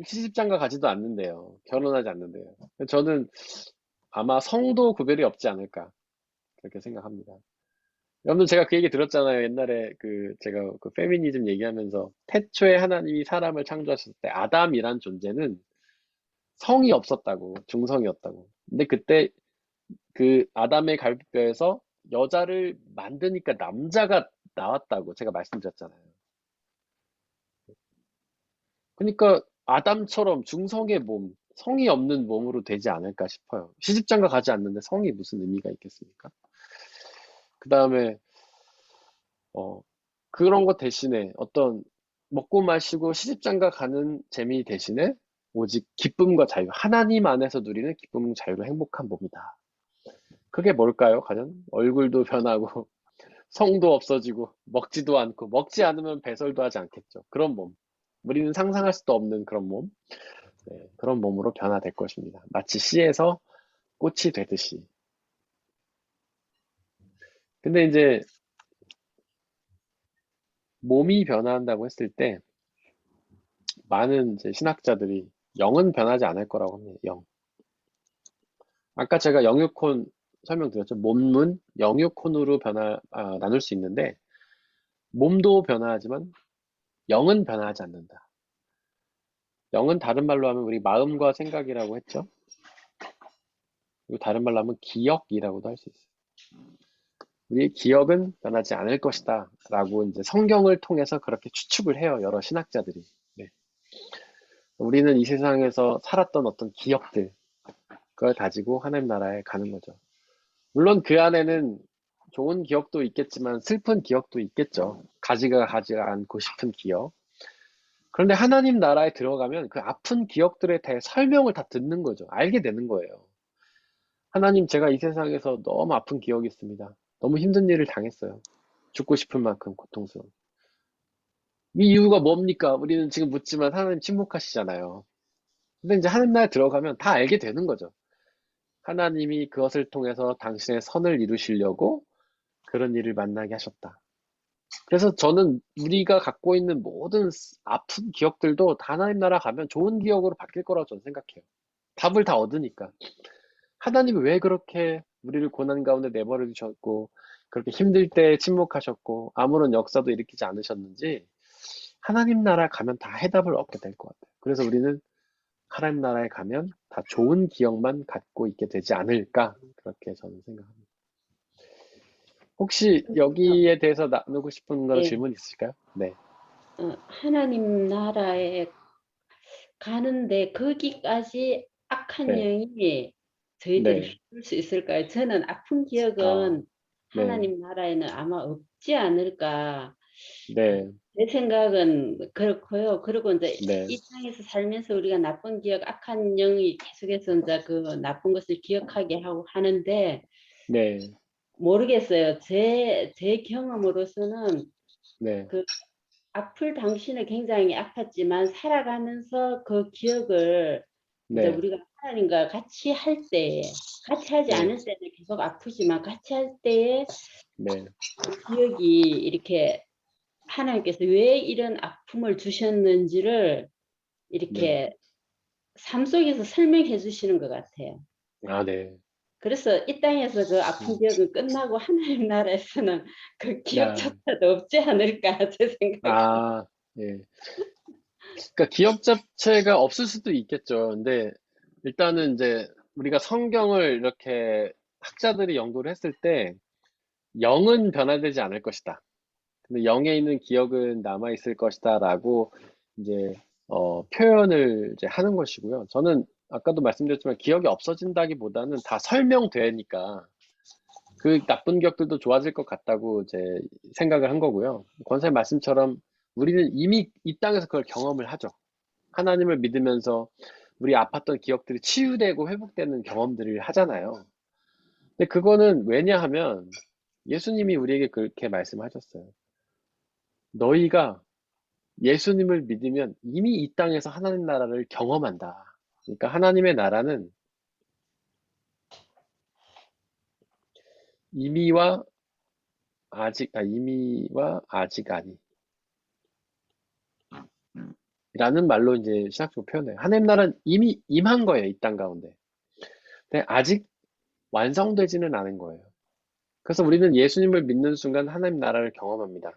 시집장가 가지도 않는데요. 결혼하지 않는데요. 저는 아마 성도 구별이 없지 않을까. 그렇게 생각합니다. 여러분, 제가 그 얘기 들었잖아요. 옛날에 제가 그 페미니즘 얘기하면서 태초에 하나님이 사람을 창조하셨을 때 아담이란 존재는 성이 없었다고, 중성이었다고. 근데 그때 그 아담의 갈비뼈에서 여자를 만드니까 남자가 나왔다고 제가 말씀드렸잖아요. 그러니까 아담처럼 중성의 몸, 성이 없는 몸으로 되지 않을까 싶어요. 시집장가 가지 않는데 성이 무슨 의미가 있겠습니까? 그 다음에 그런 것 대신에 어떤 먹고 마시고 시집장가 가는 재미 대신에 오직 기쁨과 자유, 하나님 안에서 누리는 기쁨과 자유로 행복한 몸이다. 그게 뭘까요? 과연 얼굴도 변하고 성도 없어지고 먹지도 않고 먹지 않으면 배설도 하지 않겠죠. 그런 몸. 우리는 상상할 수도 없는 그런 몸. 네, 그런 몸으로 변화될 것입니다. 마치 씨에서 꽃이 되듯이. 근데 이제 몸이 변화한다고 했을 때 많은 이제 신학자들이 영은 변하지 않을 거라고 합니다. 영. 아까 제가 영육혼 설명드렸죠. 몸은 영육혼으로 나눌 수 있는데 몸도 변화하지만 영은 변화하지 않는다. 영은 다른 말로 하면 우리 마음과 생각이라고 했죠. 그리고 다른 말로 하면 기억이라고도 할 수 있어요. 우리의 기억은 변하지 않을 것이다 라고 이제 성경을 통해서 그렇게 추측을 해요. 여러 신학자들이. 네. 우리는 이 세상에서 살았던 어떤 기억들, 그걸 가지고 하나님 나라에 가는 거죠. 물론 그 안에는 좋은 기억도 있겠지만 슬픈 기억도 있겠죠. 가지 않고 싶은 기억. 그런데 하나님 나라에 들어가면 그 아픈 기억들에 대해 설명을 다 듣는 거죠. 알게 되는 거예요. 하나님, 제가 이 세상에서 너무 아픈 기억이 있습니다. 너무 힘든 일을 당했어요. 죽고 싶을 만큼 고통스러워. 이 이유가 뭡니까? 우리는 지금 묻지만 하나님 침묵하시잖아요. 근데 이제 하나님 나라에 들어가면 다 알게 되는 거죠. 하나님이 그것을 통해서 당신의 선을 이루시려고 그런 일을 만나게 하셨다. 그래서 저는 우리가 갖고 있는 모든 아픈 기억들도 다 하나님 나라 가면 좋은 기억으로 바뀔 거라고 저는 생각해요. 답을 다 얻으니까. 하나님이 왜 그렇게 우리를 고난 가운데 내버려 두셨고 그렇게 힘들 때 침묵하셨고 아무런 역사도 일으키지 않으셨는지 하나님 나라 가면 다 해답을 얻게 될 것 같아요. 그래서 우리는 하나님 나라에 가면 다 좋은 기억만 갖고 있게 되지 않을까 그렇게 저는 생각합니다. 혹시 여기에 대해서 나누고 싶은 거 네. 질문 있으실까요? 네. 하나님 나라에 가는데 거기까지 악한 네. 영이 저희들이 네. 힘들 수 있을까요? 저는 아픈 아, 기억은 네. 하나님 나라에는 아마 없지 않을까. 네. 제 생각은 그렇고요. 그리고 이제 네. 이 땅에서 살면서 우리가 나쁜 기억, 악한 영이 계속해서 이제 그 나쁜 것을 기억하게 하고 하는데 네. 모르겠어요. 제 경험으로서는 네. 그 아플 당시는 굉장히 아팠지만 살아가면서 그 기억을 이제 네. 우리가 하나님과 같이 할 때, 같이 하지 네. 않을 때는 계속 아프지만 같이 할 때에 네. 그 기억이 이렇게 하나님께서 왜 이런 아픔을 주셨는지를 네. 이렇게 삶 속에서 설명해 주시는 것 같아요. 아, 네. 그래서 이 땅에서 그 아픈 기억은 끝나고 하나님 나라에서는 그 아, 기억조차도 없지 않을까 제 생각에. 아, 예. 그러니까 기억 자체가 없을 수도 있겠죠. 근데 일단은 이제 우리가 성경을 이렇게 학자들이 연구를 했을 때 영은 변화되지 않을 것이다. 근데 영에 있는 기억은 남아 있을 것이다라고 이제 표현을 이제 하는 것이고요. 저는 아까도 말씀드렸지만 기억이 없어진다기보다는 다 설명되니까 그 나쁜 기억들도 좋아질 것 같다고 이제 생각을 한 거고요. 권사님 말씀처럼 우리는 이미 이 땅에서 그걸 경험을 하죠. 하나님을 믿으면서 우리 아팠던 기억들이 치유되고 회복되는 경험들을 하잖아요. 근데 그거는 왜냐하면 예수님이 우리에게 그렇게 말씀하셨어요. 너희가 예수님을 믿으면 이미 이 땅에서 하나님 나라를 경험한다. 그러니까 하나님의 나라는 이미와 이미와 아직 아니. 라는 말로 이제 신학적으로 표현해요. 하나님 나라는 이미 임한 거예요, 이 땅 가운데. 근데 아직 완성되지는 않은 거예요. 그래서 우리는 예수님을 믿는 순간 하나님 나라를 경험합니다.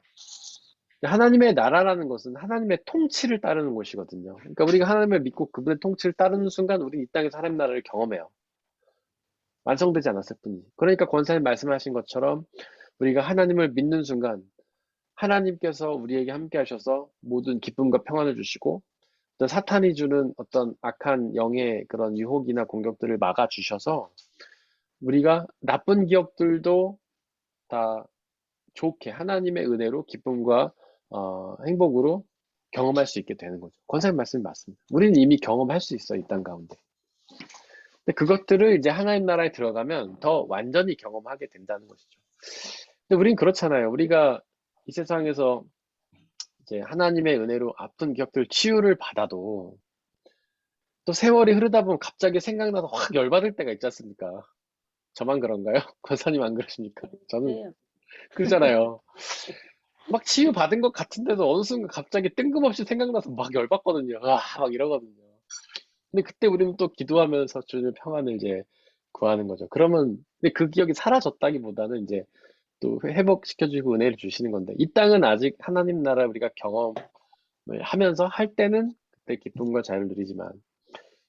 하나님의 나라라는 것은 하나님의 통치를 따르는 것이거든요. 그러니까 우리가 하나님을 믿고 그분의 통치를 따르는 순간 우리는 이 땅에서 하나님 나라를 경험해요. 완성되지 않았을 뿐이지. 그러니까 권사님 말씀하신 것처럼 우리가 하나님을 믿는 순간 하나님께서 우리에게 함께 하셔서 모든 기쁨과 평안을 주시고 어떤 사탄이 주는 어떤 악한 영의 그런 유혹이나 공격들을 막아 주셔서 우리가 나쁜 기억들도 다 좋게 하나님의 은혜로 기쁨과 행복으로 경험할 수 있게 되는 거죠. 권사님 말씀이 맞습니다. 우리는 이미 경험할 수 있어요, 이 땅 가운데. 근데 그것들을 이제 하나님 나라에 들어가면 더 완전히 경험하게 된다는 것이죠. 근데 우린 그렇잖아요. 우리가 이 세상에서 이제 하나님의 은혜로 아픈 기억들 치유를 받아도 또 세월이 흐르다 보면 갑자기 생각나서 확 열받을 때가 있지 않습니까? 저만 그런가요? 권사님 안 그러십니까? 저는 그래요. 그러잖아요. 막 치유받은 것 같은데도 어느 순간 갑자기 뜬금없이 생각나서 막 열받거든요. 막 이러거든요. 근데 그때 우리는 또 기도하면서 주님의 평안을 이제 구하는 거죠. 그러면 근데 그 기억이 사라졌다기보다는 이제 또 회복시켜주고 은혜를 주시는 건데 이 땅은 아직 하나님 나라 우리가 경험을 하면서 할 때는 그때 기쁨과 자유를 누리지만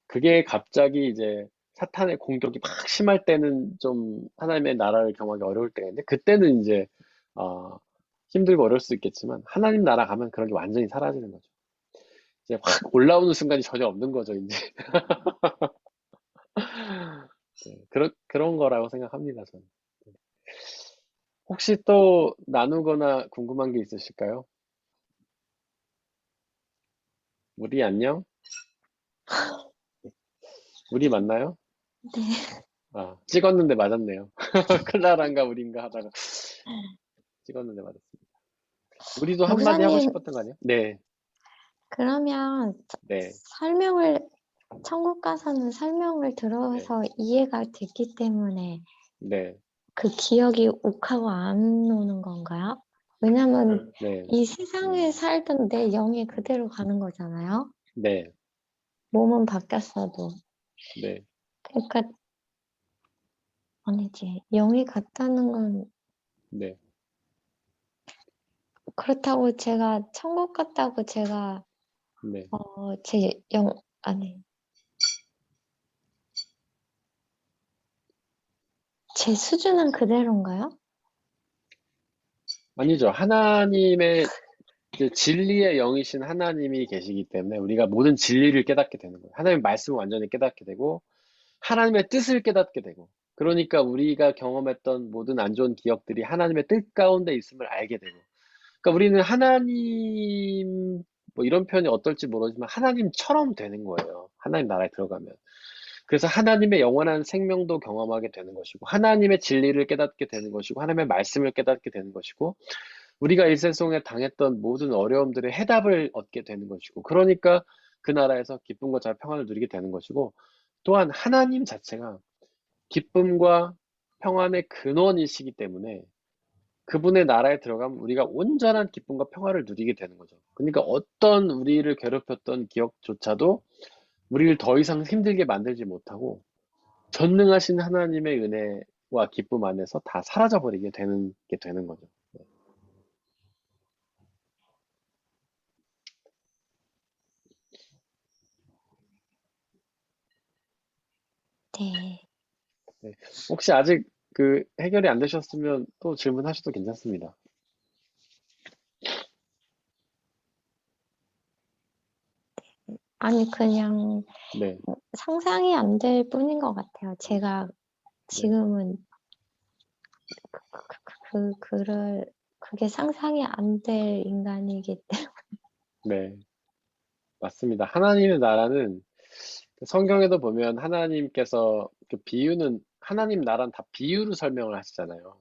그게 갑자기 이제 사탄의 공격이 막 심할 때는 좀 하나님의 나라를 경험하기 어려울 때가 있는데 그때는 이제 어, 힘들고 어려울 수 있겠지만 하나님 나라 가면 그런 게 완전히 사라지는 거죠. 이제 확 올라오는 순간이 전혀 없는 거죠, 이제. 네, 그런 거라고 생각합니다, 저는. 혹시 또 나누거나 궁금한 게 있으실까요? 우리 안녕? 우리 맞나요? 네. 찍었는데 맞았네요. 클라란가 우린가 하다가 찍었는데 맞았습니다. 우리도 한마디 하고 목사님, 싶었던 거 아니에요? 네, 그러면 네, 천국 가서는 설명을 네, 들어서 이해가 됐기 때문에 네, 그 기억이 욱하고 안 오는 건가요? 왜냐면 네, 이 세상에 살던 내 영이 그대로 가는 거잖아요. 네, 몸은 바뀌었어도. 네, 그러니까 아니지. 영이 같다는 건 네. 그렇다고 제가 천국 갔다고 제가 네. 아니 제 수준은 그대로인가요? 아니죠. 하나님의 이제 진리의 영이신 하나님이 계시기 때문에 우리가 모든 진리를 깨닫게 되는 거예요. 하나님의 말씀을 완전히 깨닫게 되고 하나님의 뜻을 깨닫게 되고, 그러니까 우리가 경험했던 모든 안 좋은 기억들이 하나님의 뜻 가운데 있음을 알게 되고, 그러니까 우리는 하나님, 뭐 이런 표현이 어떨지 모르지만 하나님처럼 되는 거예요. 하나님 나라에 들어가면. 그래서 하나님의 영원한 생명도 경험하게 되는 것이고, 하나님의 진리를 깨닫게 되는 것이고, 하나님의 말씀을 깨닫게 되는 것이고, 우리가 이 세상에 당했던 모든 어려움들의 해답을 얻게 되는 것이고, 그러니까 그 나라에서 기쁨과 잘 평안을 누리게 되는 것이고, 또한 하나님 자체가 기쁨과 평안의 근원이시기 때문에 그분의 나라에 들어가면 우리가 온전한 기쁨과 평화를 누리게 되는 거죠. 그러니까 어떤 우리를 괴롭혔던 기억조차도 우리를 더 이상 힘들게 만들지 못하고 전능하신 하나님의 은혜와 기쁨 안에서 다 사라져버리게 되는 게 되는 거죠. 네. 혹시 아직 그 해결이 안 되셨으면 또 질문하셔도 괜찮습니다. 아니, 그냥 네, 상상이 안 될 뿐인 것 같아요. 제가 지금은 그게 상상이 안 될 인간이기 때문에. 네, 맞습니다. 하나님의 나라는 성경에도 보면 하나님께서 그 비유는 하나님 나라는 다 비유로 설명을 하시잖아요.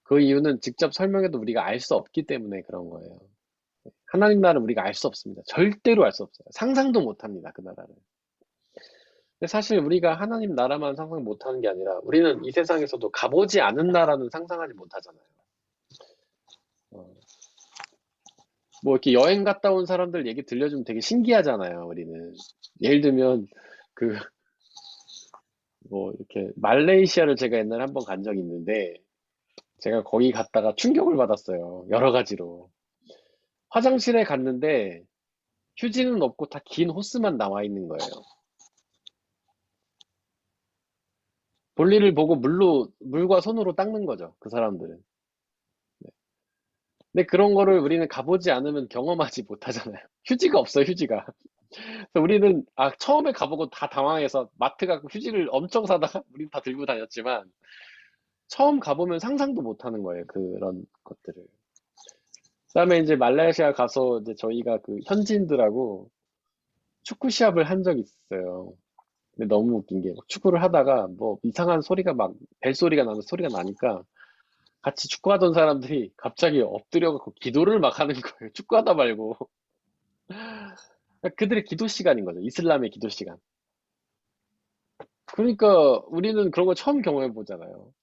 그 이유는 직접 설명해도 우리가 알 수 없기 때문에 그런 거예요. 하나님 나라는 우리가 알 수 없습니다. 절대로 알 수 없어요. 상상도 못 합니다. 그 나라를. 근데 사실 우리가 하나님 나라만 상상 못 하는 게 아니라 우리는 이 세상에서도 가보지 않은 나라는 상상하지 못하잖아요. 뭐 이렇게 여행 갔다 온 사람들 얘기 들려주면 되게 신기하잖아요. 우리는. 예를 들면 그 뭐 이렇게 말레이시아를 제가 옛날에 한번 간 적이 있는데 제가 거기 갔다가 충격을 받았어요. 여러 가지로. 화장실에 갔는데 휴지는 없고 다 긴 호스만 나와 있는 거예요. 볼일을 보고 물과 손으로 닦는 거죠. 그 사람들은. 근데 그런 거를 우리는 가보지 않으면 경험하지 못하잖아요. 휴지가 없어요, 휴지가. 그래서 우리는 처음에 가보고 다 당황해서 마트 가고 휴지를 엄청 사다가 우린 다 들고 다녔지만 처음 가보면 상상도 못 하는 거예요, 그런 것들을. 그다음에 이제 말레이시아 가서 이제 저희가 그 현지인들하고 축구 시합을 한 적이 있어요. 근데 너무 웃긴 게 축구를 하다가 뭐 이상한 소리가 막 벨소리가 나는 소리가 나니까 같이 축구하던 사람들이 갑자기 엎드려갖고 기도를 막 하는 거예요. 축구하다 말고. 그들의 기도 시간인 거죠. 이슬람의 기도 시간. 그러니까 우리는 그런 거 처음 경험해 보잖아요.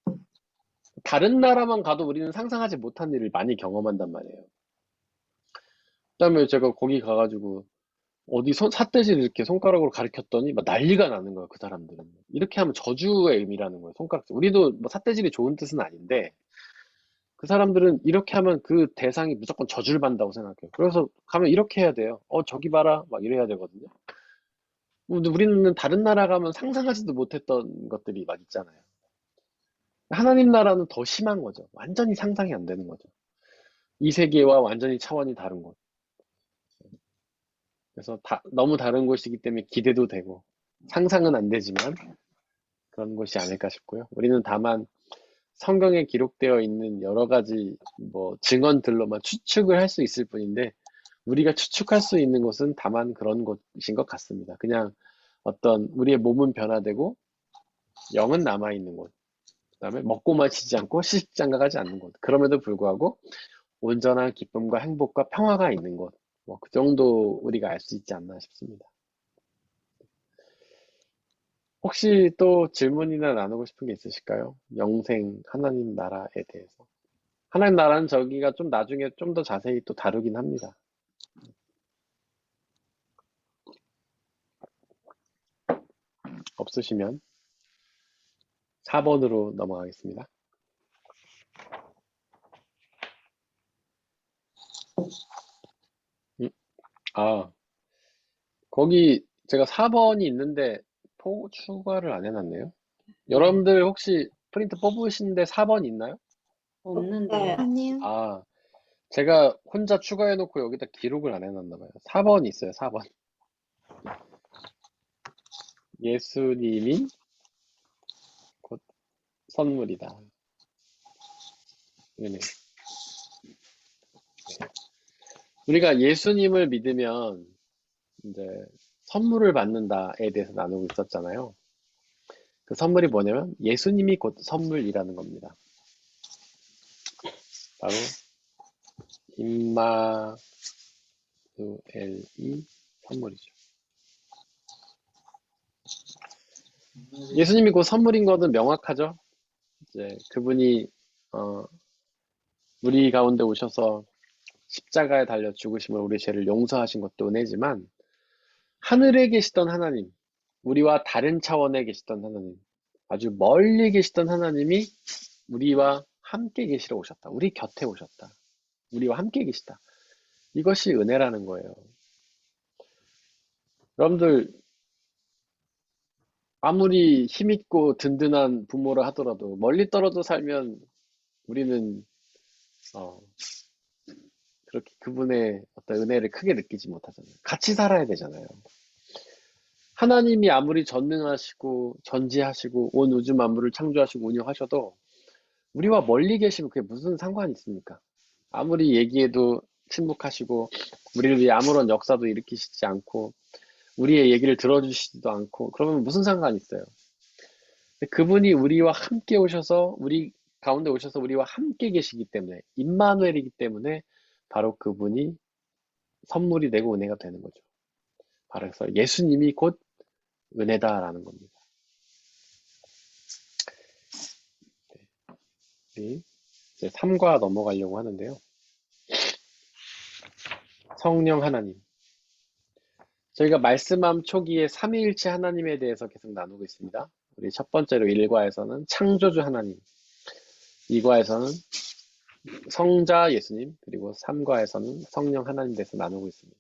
다른 나라만 가도 우리는 상상하지 못한 일을 많이 경험한단 말이에요. 그다음에 제가 거기 가가지고 어디 삿대질 이렇게 손가락으로 가리켰더니 막 난리가 나는 거예요, 그 사람들은. 이렇게 하면 저주의 의미라는 거예요, 손가락. 우리도 뭐 삿대질이 좋은 뜻은 아닌데 그 사람들은 이렇게 하면 그 대상이 무조건 저주를 받는다고 생각해요. 그래서 가면 이렇게 해야 돼요. 저기 봐라. 막 이래야 되거든요. 근데 우리는 다른 나라 가면 상상하지도 못했던 것들이 막 있잖아요. 하나님 나라는 더 심한 거죠. 완전히 상상이 안 되는 거죠. 이 세계와 완전히 차원이 다른 곳. 그래서 너무 다른 곳이기 때문에 기대도 되고 상상은 안 되지만 그런 곳이 아닐까 싶고요. 우리는 다만 성경에 기록되어 있는 여러 가지 뭐 증언들로만 추측을 할 수 있을 뿐인데 우리가 추측할 수 있는 곳은 다만 그런 곳인 것 같습니다. 그냥 어떤 우리의 몸은 변화되고 영은 남아있는 곳. 그다음에 먹고 마시지 않고 시식장가가지 않는 곳. 그럼에도 불구하고 온전한 기쁨과 행복과 평화가 있는 곳. 뭐 그 정도 우리가 알 수 있지 않나 싶습니다. 혹시 또 질문이나 나누고 싶은 게 있으실까요? 영생 하나님 나라에 대해서. 하나님 나라는 저기가 좀 나중에 좀 더 자세히 또 다루긴 합니다. 없으시면 4번으로 넘어가겠습니다. 거기 제가 4번이 있는데 추가를 안 해놨네요. 여러분들 혹시 프린트 뽑으시는데 4번 있나요? 없는데요. 아니요. 제가 혼자 추가해놓고 여기다 기록을 안 해놨나 봐요. 4번 있어요, 4번. 예수님이 곧 선물이다. 은혜. 우리가 예수님을 믿으면 이제 선물을 받는다에 대해서 나누고 있었잖아요. 그 선물이 뭐냐면 예수님이 곧 선물이라는 겁니다. 바로 임마누엘이 선물이죠. 예수님이 곧 선물인 것은 명확하죠. 이제 그분이 우리 가운데 오셔서 십자가에 달려 죽으심을 우리 죄를 용서하신 것도 은혜지만 하늘에 계시던 하나님, 우리와 다른 차원에 계시던 하나님, 아주 멀리 계시던 하나님이 우리와 함께 계시러 오셨다. 우리 곁에 오셨다. 우리와 함께 계시다. 이것이 은혜라는 거예요. 여러분들 아무리 힘있고 든든한 부모를 하더라도 멀리 떨어져 살면 우리는 그렇게 그분의 어떤 은혜를 크게 느끼지 못하잖아요. 같이 살아야 되잖아요. 하나님이 아무리 전능하시고 전지하시고 온 우주 만물을 창조하시고 운영하셔도 우리와 멀리 계시면 그게 무슨 상관이 있습니까? 아무리 얘기해도 침묵하시고 우리를 위해 아무런 역사도 일으키시지 않고 우리의 얘기를 들어주시지도 않고 그러면 무슨 상관이 있어요? 그분이 우리와 함께 오셔서 우리 가운데 오셔서 우리와 함께 계시기 때문에 임마누엘이기 때문에 바로 그분이 선물이 되고 은혜가 되는 거죠. 바로 그래서 예수님이 곧 은혜다라는 겁니다. 네. 이제 3과 넘어가려고 하는데요. 성령 하나님. 저희가 말씀함 초기에 삼위일체 하나님에 대해서 계속 나누고 있습니다. 우리 첫 번째로 1과에서는 창조주 하나님, 2과에서는 성자 예수님, 그리고 3과에서는 성령 하나님 대해서 나누고 있습니다.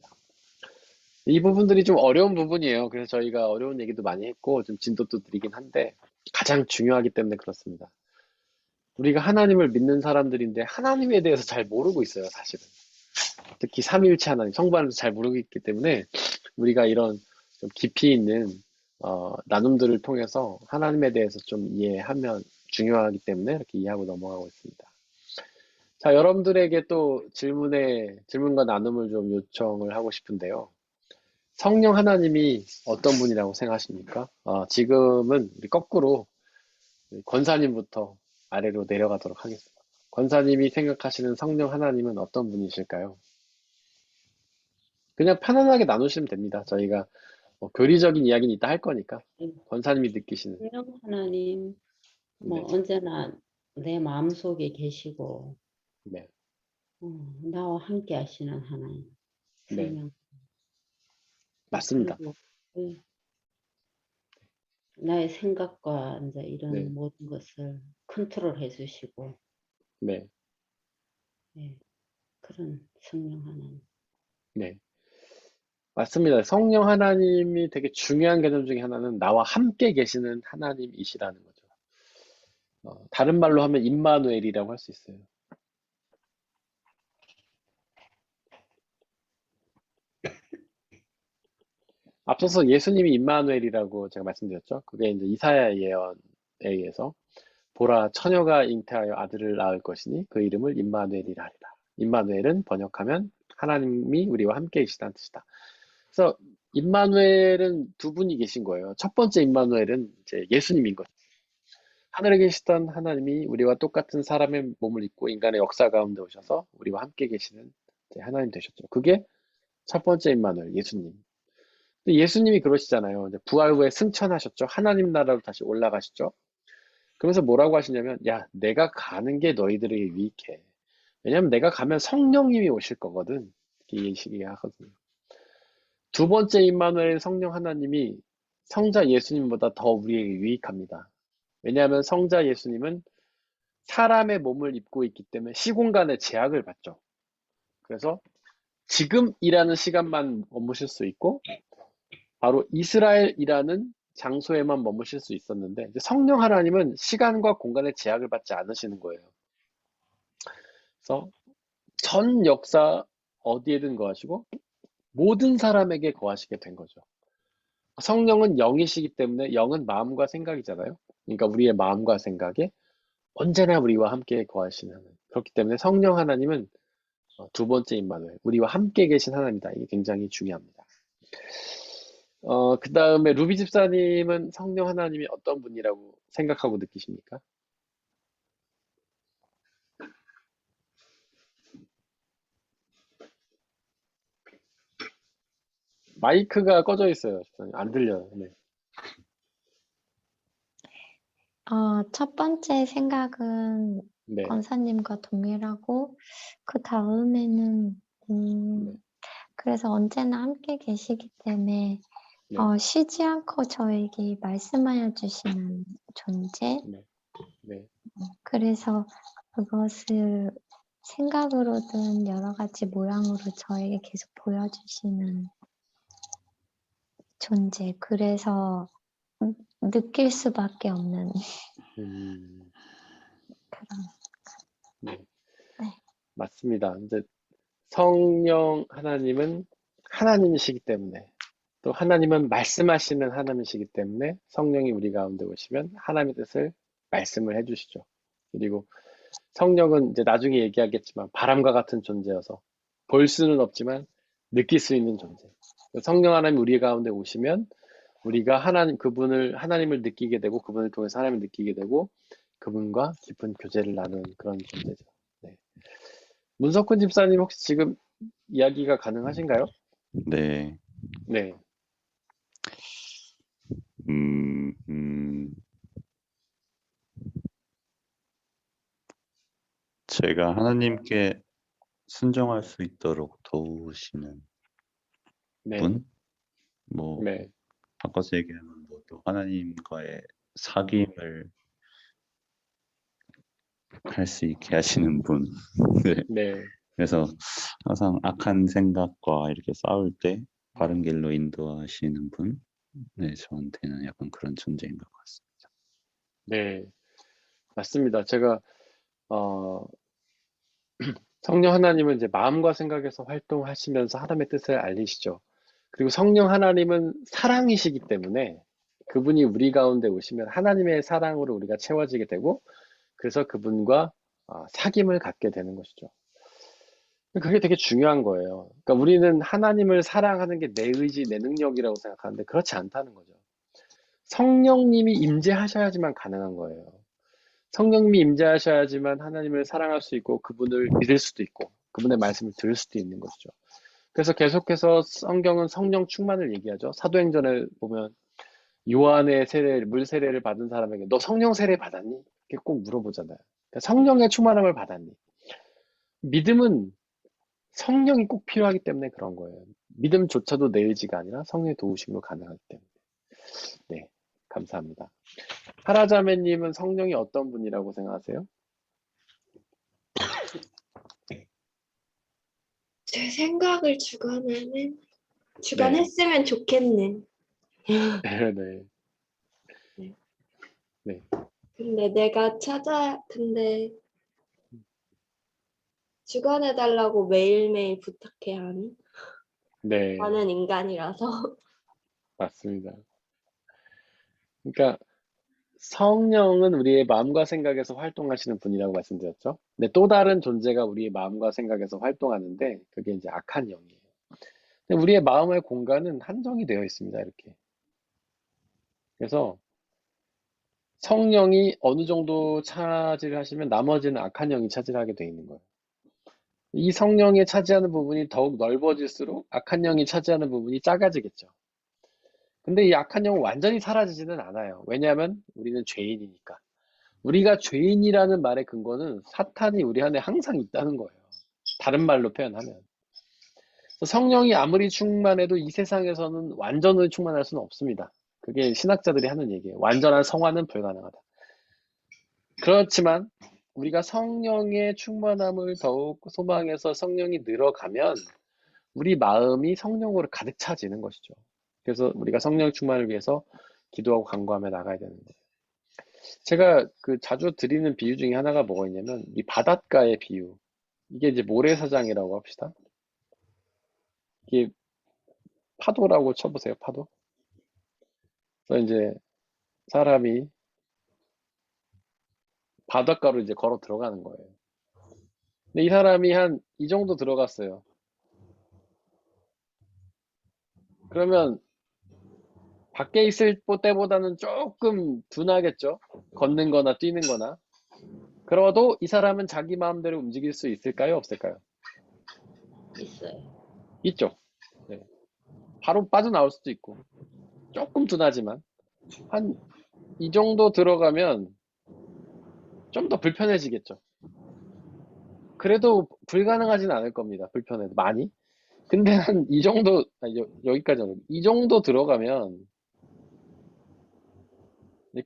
이 부분들이 좀 어려운 부분이에요. 그래서 저희가 어려운 얘기도 많이 했고 좀 진도도 드리긴 한데 가장 중요하기 때문에 그렇습니다. 우리가 하나님을 믿는 사람들인데 하나님에 대해서 잘 모르고 있어요, 사실은. 특히 삼위일체 하나님, 성부 하나님도 잘 모르고 있기 때문에 우리가 이런 좀 깊이 있는 나눔들을 통해서 하나님에 대해서 좀 이해하면 중요하기 때문에 이렇게 이해하고 넘어가고 있습니다. 자, 여러분들에게 또 질문과 나눔을 좀 요청을 하고 싶은데요. 성령 하나님이 어떤 분이라고 생각하십니까? 지금은 우리 거꾸로 권사님부터 아래로 내려가도록 하겠습니다. 권사님이 생각하시는 성령 하나님은 어떤 분이실까요? 그냥 편안하게 나누시면 됩니다. 저희가 교리적인 이야기는 이따 할 거니까 권사님이 느끼시는. 성령 하나님 뭐 네. 언제나 내 마음속에 계시고 네. 나와 함께 하시는 하나님. 네. 성령. 맞습니다. 그리고 나의 생각과 이제 이런 네. 모든 것을 컨트롤해 주시고 네. 그런 성령 하나님. 네. 맞습니다. 성령 하나님이 되게 중요한 개념 중에 하나는 나와 함께 계시는 하나님이시라는 거죠. 다른 말로 하면 임마누엘이라고 할 수 있어요. 앞서서 예수님이 임마누엘이라고 제가 말씀드렸죠. 그게 이제 이사야 예언에 의해서 보라 처녀가 잉태하여 아들을 낳을 것이니 그 이름을 임마누엘이라 하리라. 임마누엘은 번역하면 하나님이 우리와 함께 계시다는 뜻이다. 그래서 임마누엘은 두 분이 계신 거예요. 첫 번째 임마누엘은 이제 예수님인 거죠. 하늘에 계시던 하나님이 우리와 똑같은 사람의 몸을 입고 인간의 역사 가운데 오셔서 우리와 함께 계시는 하나님 되셨죠. 그게 첫 번째 임마누엘, 예수님. 근데 예수님이 그러시잖아요. 이제 부활 후에 승천하셨죠. 하나님 나라로 다시 올라가시죠. 그러면서 뭐라고 하시냐면, 야, 내가 가는 게 너희들에게 유익해. 왜냐면 내가 가면 성령님이 오실 거거든. 이렇게 얘기하거든요. 두 번째 임마누엘 성령 하나님이 성자 예수님보다 더 우리에게 유익합니다. 왜냐하면 성자 예수님은 사람의 몸을 입고 있기 때문에 시공간의 제약을 받죠. 그래서 지금이라는 시간만 머무실 수 있고 바로 이스라엘이라는 장소에만 머무실 수 있었는데 이제 성령 하나님은 시간과 공간의 제약을 받지 않으시는 거예요. 그래서 전 역사 어디에든 거하시고 모든 사람에게 거하시게 된 거죠. 성령은 영이시기 때문에 영은 마음과 생각이잖아요. 그러니까 우리의 마음과 생각에 언제나 우리와 함께 거하시는 하나님. 그렇기 때문에 성령 하나님은 두 번째 임마누엘, 우리와 함께 계신 하나님이다. 이게 굉장히 중요합니다. 그 다음에 루비 집사님은 성령 하나님이 어떤 분이라고 생각하고 느끼십니까? 마이크가 꺼져 있어요. 집사님. 안 들려요. 네. 첫 번째 생각은 네. 권사님과 동일하고, 그 다음에는, 네. 그래서 언제나 함께 계시기 때문에, 네. 쉬지 않고 저에게 말씀하여 주시는 존재. 네. 네. 그래서 그것을 생각으로든 여러 가지 모양으로 저에게 계속 보여주시는 존재. 그래서 느낄 수밖에 없는 음, 그런. 네. 네. 맞습니다. 이제 성령 하나님은 하나님이시기 때문에 또 하나님은 말씀하시는 하나님이시기 때문에 성령이 우리 가운데 오시면 하나님의 뜻을 말씀을 해주시죠. 그리고 성령은 이제 나중에 얘기하겠지만 바람과 같은 존재여서 볼 수는 없지만 느낄 수 있는 존재. 성령 하나님 우리 가운데 오시면 우리가 하나님을 느끼게 되고 그분을 통해서 하나님을 느끼게 되고 그분과 깊은 교제를 나누는 그런 존재죠. 네. 문석훈 집사님 혹시 지금 이야기가 가능하신가요? 네. 네. 제가 하나님께 순종할 수 있도록 도우시는 네. 분? 뭐, 네. 바꿔서 얘기하면 뭐 또 하나님과의 사귐을 할 수 있게 하시는 분. 네. 네. 그래서 항상 악한 생각과 이렇게 싸울 때 바른 길로 인도하시는 분. 네, 저한테는 약간 그런 존재인 것 같습니다. 네. 맞습니다. 제가 성령 하나님은 이제 마음과 생각에서 활동하시면서 하나님의 뜻을 알리시죠. 그리고 성령 하나님은 사랑이시기 때문에 그분이 우리 가운데 오시면 하나님의 사랑으로 우리가 채워지게 되고 그래서 그분과 사귐을 갖게 되는 것이죠. 그게 되게 중요한 거예요. 그러니까 우리는 하나님을 사랑하는 게 내 의지, 내 능력이라고 생각하는데 그렇지 않다는 거죠. 성령님이 임재하셔야지만 가능한 거예요. 성령님이 임재하셔야지만 하나님을 사랑할 수 있고 그분을 믿을 수도 있고 그분의 말씀을 들을 수도 있는 것이죠. 그래서 계속해서 성경은 성령 충만을 얘기하죠. 사도행전에 보면 요한의 물 세례를 받은 사람에게 너 성령 세례 받았니? 이렇게 꼭 물어보잖아요. 그러니까 성령의 충만함을 받았니? 믿음은 성령이 꼭 필요하기 때문에 그런 거예요. 믿음조차도 내 의지가 아니라 성령의 도우심으로 가능하기 때문에. 네, 감사합니다. 하라자매님은 성령이 어떤 분이라고 생각하세요? 제 생각을 주관했으면 좋겠네. 네, 네, 근데 주관해달라고 매일매일 부탁해야 네, 하는 인간이라서. 맞습니다. 그러니까 성령은 우리의 마음과 생각에서 활동하시는 분이라고 말씀드렸죠. 근데 또 다른 존재가 우리의 마음과 생각에서 활동하는데 그게 이제 악한 영이에요. 근데 우리의 마음의 공간은 한정이 되어 있습니다. 이렇게. 그래서 성령이 어느 정도 차지를 하시면 나머지는 악한 영이 차지하게 되어 있는 거예요. 이 성령이 차지하는 부분이 더욱 넓어질수록 악한 영이 차지하는 부분이 작아지겠죠. 근데 이 악한 영은 완전히 사라지지는 않아요. 왜냐하면 우리는 죄인이니까. 우리가 죄인이라는 말의 근거는 사탄이 우리 안에 항상 있다는 거예요. 다른 말로 표현하면. 성령이 아무리 충만해도 이 세상에서는 완전히 충만할 수는 없습니다. 그게 신학자들이 하는 얘기예요. 완전한 성화는 불가능하다. 그렇지만 우리가 성령의 충만함을 더욱 소망해서 성령이 늘어가면 우리 마음이 성령으로 가득 차지는 것이죠. 그래서 우리가 성령 충만을 위해서 기도하고 간구하며 나가야 되는 거예요. 제가 자주 드리는 비유 중에 하나가 뭐가 있냐면 이 바닷가의 비유. 이게 이제 모래사장이라고 합시다. 이게 파도라고 쳐보세요. 파도. 그래서 이제 사람이 바닷가로 이제 걸어 들어가는 거예요. 근데 이 사람이 한 이 정도 들어갔어요. 그러면 밖에 있을 때보다는 조금 둔하겠죠? 걷는 거나 뛰는 거나. 그러도 이 사람은 자기 마음대로 움직일 수 있을까요? 없을까요? 있어요. 있죠. 네. 바로 빠져나올 수도 있고. 조금 둔하지만. 한 이 정도 들어가면 좀 더 불편해지겠죠. 그래도 불가능하진 않을 겁니다. 불편해도. 많이. 근데 한 이 정도, 여기까지는. 이 정도 들어가면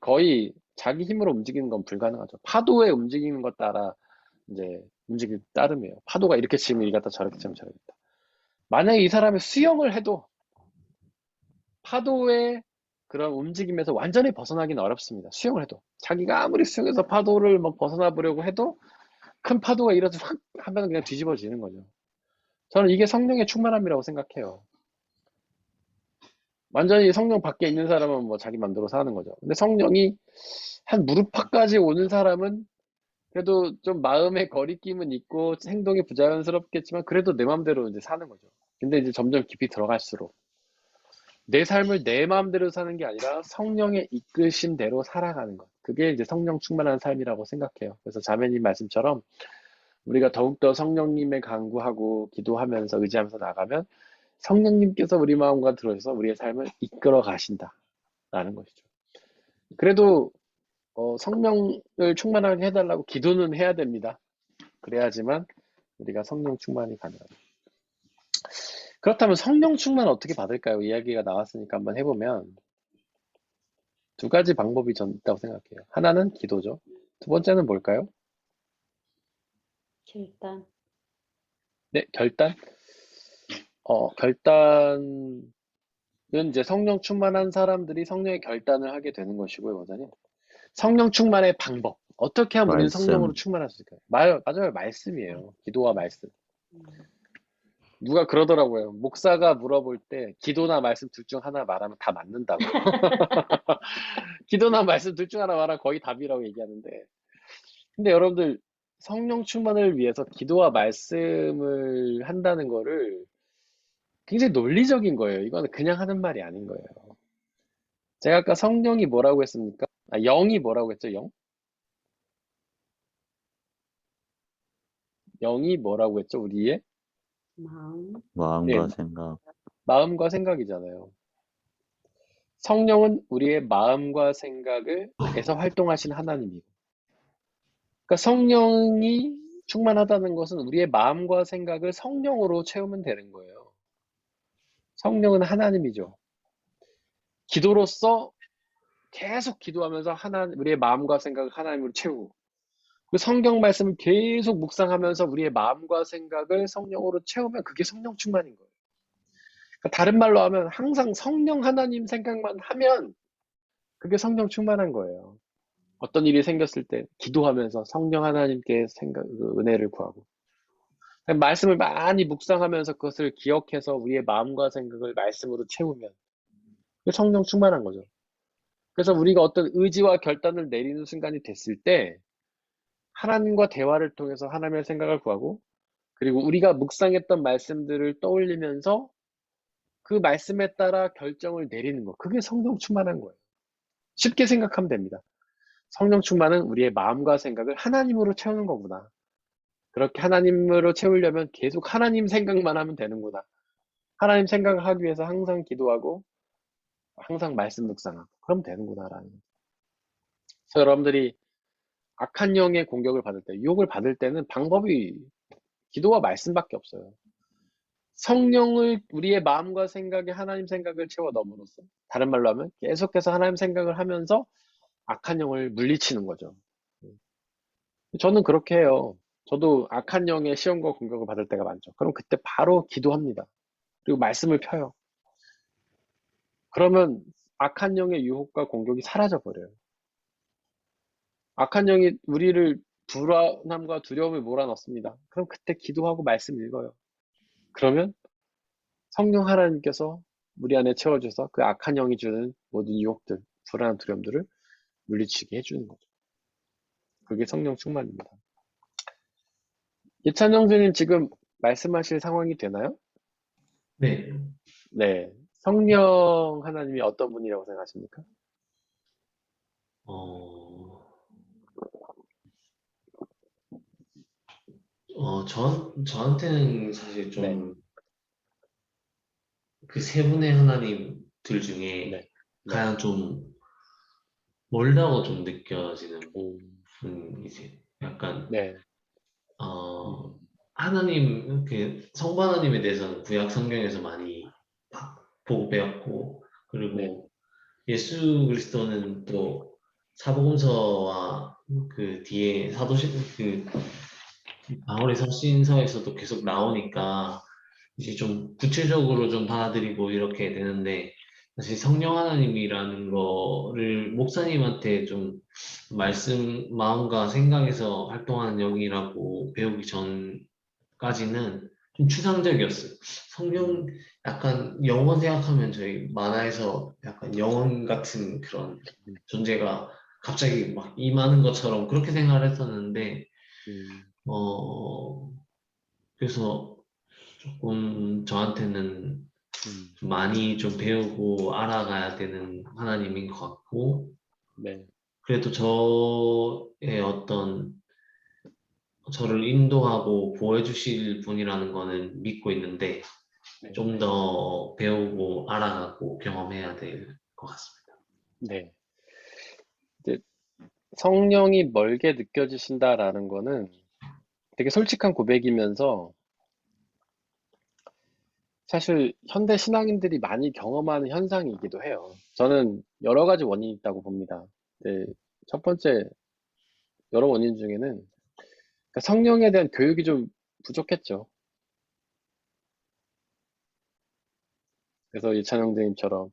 거의 자기 힘으로 움직이는 건 불가능하죠. 파도에 움직이는 것 따라 이제 움직일 따름이에요. 파도가 이렇게 치면 이리 갔다 저렇게 치면 저렇게 갔다. 만약에 이 사람이 수영을 해도 파도의 그런 움직임에서 완전히 벗어나기는 어렵습니다. 수영을 해도. 자기가 아무리 수영해서 파도를 뭐 벗어나 보려고 해도 큰 파도가 일어서 확 하면 그냥 뒤집어지는 거죠. 저는 이게 성령의 충만함이라고 생각해요. 완전히 성령 밖에 있는 사람은 뭐 자기 맘대로 사는 거죠. 근데 성령이 한 무릎팍까지 오는 사람은 그래도 좀 마음의 거리낌은 있고 행동이 부자연스럽겠지만 그래도 내 맘대로 이제 사는 거죠. 근데 이제 점점 깊이 들어갈수록 내 삶을 내 마음대로 사는 게 아니라 성령의 이끄신 대로 살아가는 것. 그게 이제 성령 충만한 삶이라고 생각해요. 그래서 자매님 말씀처럼 우리가 더욱더 성령님의 간구하고 기도하면서 의지하면서 나가면 성령님께서 우리 마음과 들어서 우리의 삶을 이끌어 가신다라는 것이죠. 그래도 성령을 충만하게 해달라고 기도는 해야 됩니다. 그래야지만 우리가 성령 충만이 가능합니다. 그렇다면 성령 충만 어떻게 받을까요? 이야기가 나왔으니까 한번 해보면 두 가지 방법이 전 있다고 생각해요. 하나는 기도죠. 두 번째는 뭘까요? 결단. 네, 결단. 결단은 이제 성령 충만한 사람들이 성령의 결단을 하게 되는 것이고요, 원장님. 성령 충만의 방법. 어떻게 하면 우리는 성령으로 말씀. 충만할 수 있을까요? 맞아요. 말씀이에요. 기도와 말씀. 음, 누가 그러더라고요. 목사가 물어볼 때 기도나 말씀 둘 중 하나 말하면 다 맞는다고. 기도나 말씀 둘 중 하나 말하면 거의 답이라고 얘기하는데. 근데 여러분들 성령 충만을 위해서 기도와 말씀을 한다는 거를 굉장히 논리적인 거예요. 이거는 그냥 하는 말이 아닌 거예요. 제가 아까 성령이 뭐라고 했습니까? 영이 뭐라고 했죠? 영이 뭐라고 했죠? 우리의 마음. 마음과 네, 생각. 마음과 생각이잖아요. 성령은 우리의 마음과 생각을 해서 활동하신 하나님이고. 그러니까 성령이 충만하다는 것은 우리의 마음과 생각을 성령으로 채우면 되는 거예요. 성령은 하나님이죠. 기도로서 계속 기도하면서 우리의 마음과 생각을 하나님으로 채우고 그 성경 말씀을 계속 묵상하면서 우리의 마음과 생각을 성령으로 채우면 그게 성령 충만인 거예요. 그러니까 다른 말로 하면 항상 성령 하나님 생각만 하면 그게 성령 충만한 거예요. 어떤 일이 생겼을 때 기도하면서 성령 하나님께 그 은혜를 구하고 말씀을 많이 묵상하면서 그것을 기억해서 우리의 마음과 생각을 말씀으로 채우면 그게 성령 충만한 거죠. 그래서 우리가 어떤 의지와 결단을 내리는 순간이 됐을 때 하나님과 대화를 통해서 하나님의 생각을 구하고 그리고 우리가 묵상했던 말씀들을 떠올리면서 그 말씀에 따라 결정을 내리는 거. 그게 성령 충만한 거예요. 쉽게 생각하면 됩니다. 성령 충만은 우리의 마음과 생각을 하나님으로 채우는 거구나. 그렇게 하나님으로 채우려면 계속 하나님 생각만 하면 되는구나. 하나님 생각을 하기 위해서 항상 기도하고 항상 말씀 묵상하고 그러면 되는구나라는 거죠. 그래서 여러분들이 악한 영의 공격을 받을 때, 유혹을 받을 때는 방법이 기도와 말씀밖에 없어요. 성령을 우리의 마음과 생각에 하나님 생각을 채워 넣음으로써 다른 말로 하면 계속해서 하나님 생각을 하면서 악한 영을 물리치는 거죠. 저는 그렇게 해요. 저도 악한 영의 시험과 공격을 받을 때가 많죠. 그럼 그때 바로 기도합니다. 그리고 말씀을 펴요. 그러면 악한 영의 유혹과 공격이 사라져 버려요. 악한 영이 우리를 불안함과 두려움을 몰아넣습니다. 그럼 그때 기도하고 말씀 읽어요. 그러면 성령 하나님께서 우리 안에 채워줘서 그 악한 영이 주는 모든 유혹들, 불안한 두려움들을 물리치게 해주는 거죠. 그게 성령 충만입니다. 예찬영 선생님 지금 말씀하실 상황이 되나요? 네. 네. 성령 하나님이 어떤 분이라고 생각하십니까? 어, 저한테는 사실 네. 좀 그 세 분의 하나님들 중에 네. 네. 가장 좀 멀다고 좀 느껴지는 음, 분이세요. 약간 네. 어, 하나님, 그 성부 하나님에 대해서는 구약 성경에서 많이 보고 배웠고, 네. 그리고 예수 그리스도는 또 사복음서와 그 뒤에 그 바울의 서신서에서도 계속 나오니까 이제 좀 구체적으로 좀 받아들이고 이렇게 되는데, 사실 성령 하나님이라는 거를 목사님한테 좀 마음과 생각에서 활동하는 영이라고 배우기 전까지는 좀 추상적이었어요. 성령, 약간 영혼 생각하면 저희 만화에서 약간 영혼 같은 그런 존재가 갑자기 막 임하는 것처럼 그렇게 생각을 했었는데, 음, 어, 그래서 조금 저한테는 음, 좀 많이 좀 배우고 알아가야 되는 하나님인 것 같고, 네. 그래도 저의 어떤 저를 인도하고 보호해 주실 분이라는 거는 믿고 있는데, 네. 좀 더 배우고 알아가고 경험해야 될 것 같습니다. 네. 이제 성령이 멀게 느껴지신다라는 거는 되게 솔직한 고백이면서 사실 현대 신앙인들이 많이 경험하는 현상이기도 해요. 저는 여러 가지 원인이 있다고 봅니다. 네, 첫 번째 여러 원인 중에는 그러니까 성령에 대한 교육이 좀 부족했죠. 그래서 이찬영 선생님처럼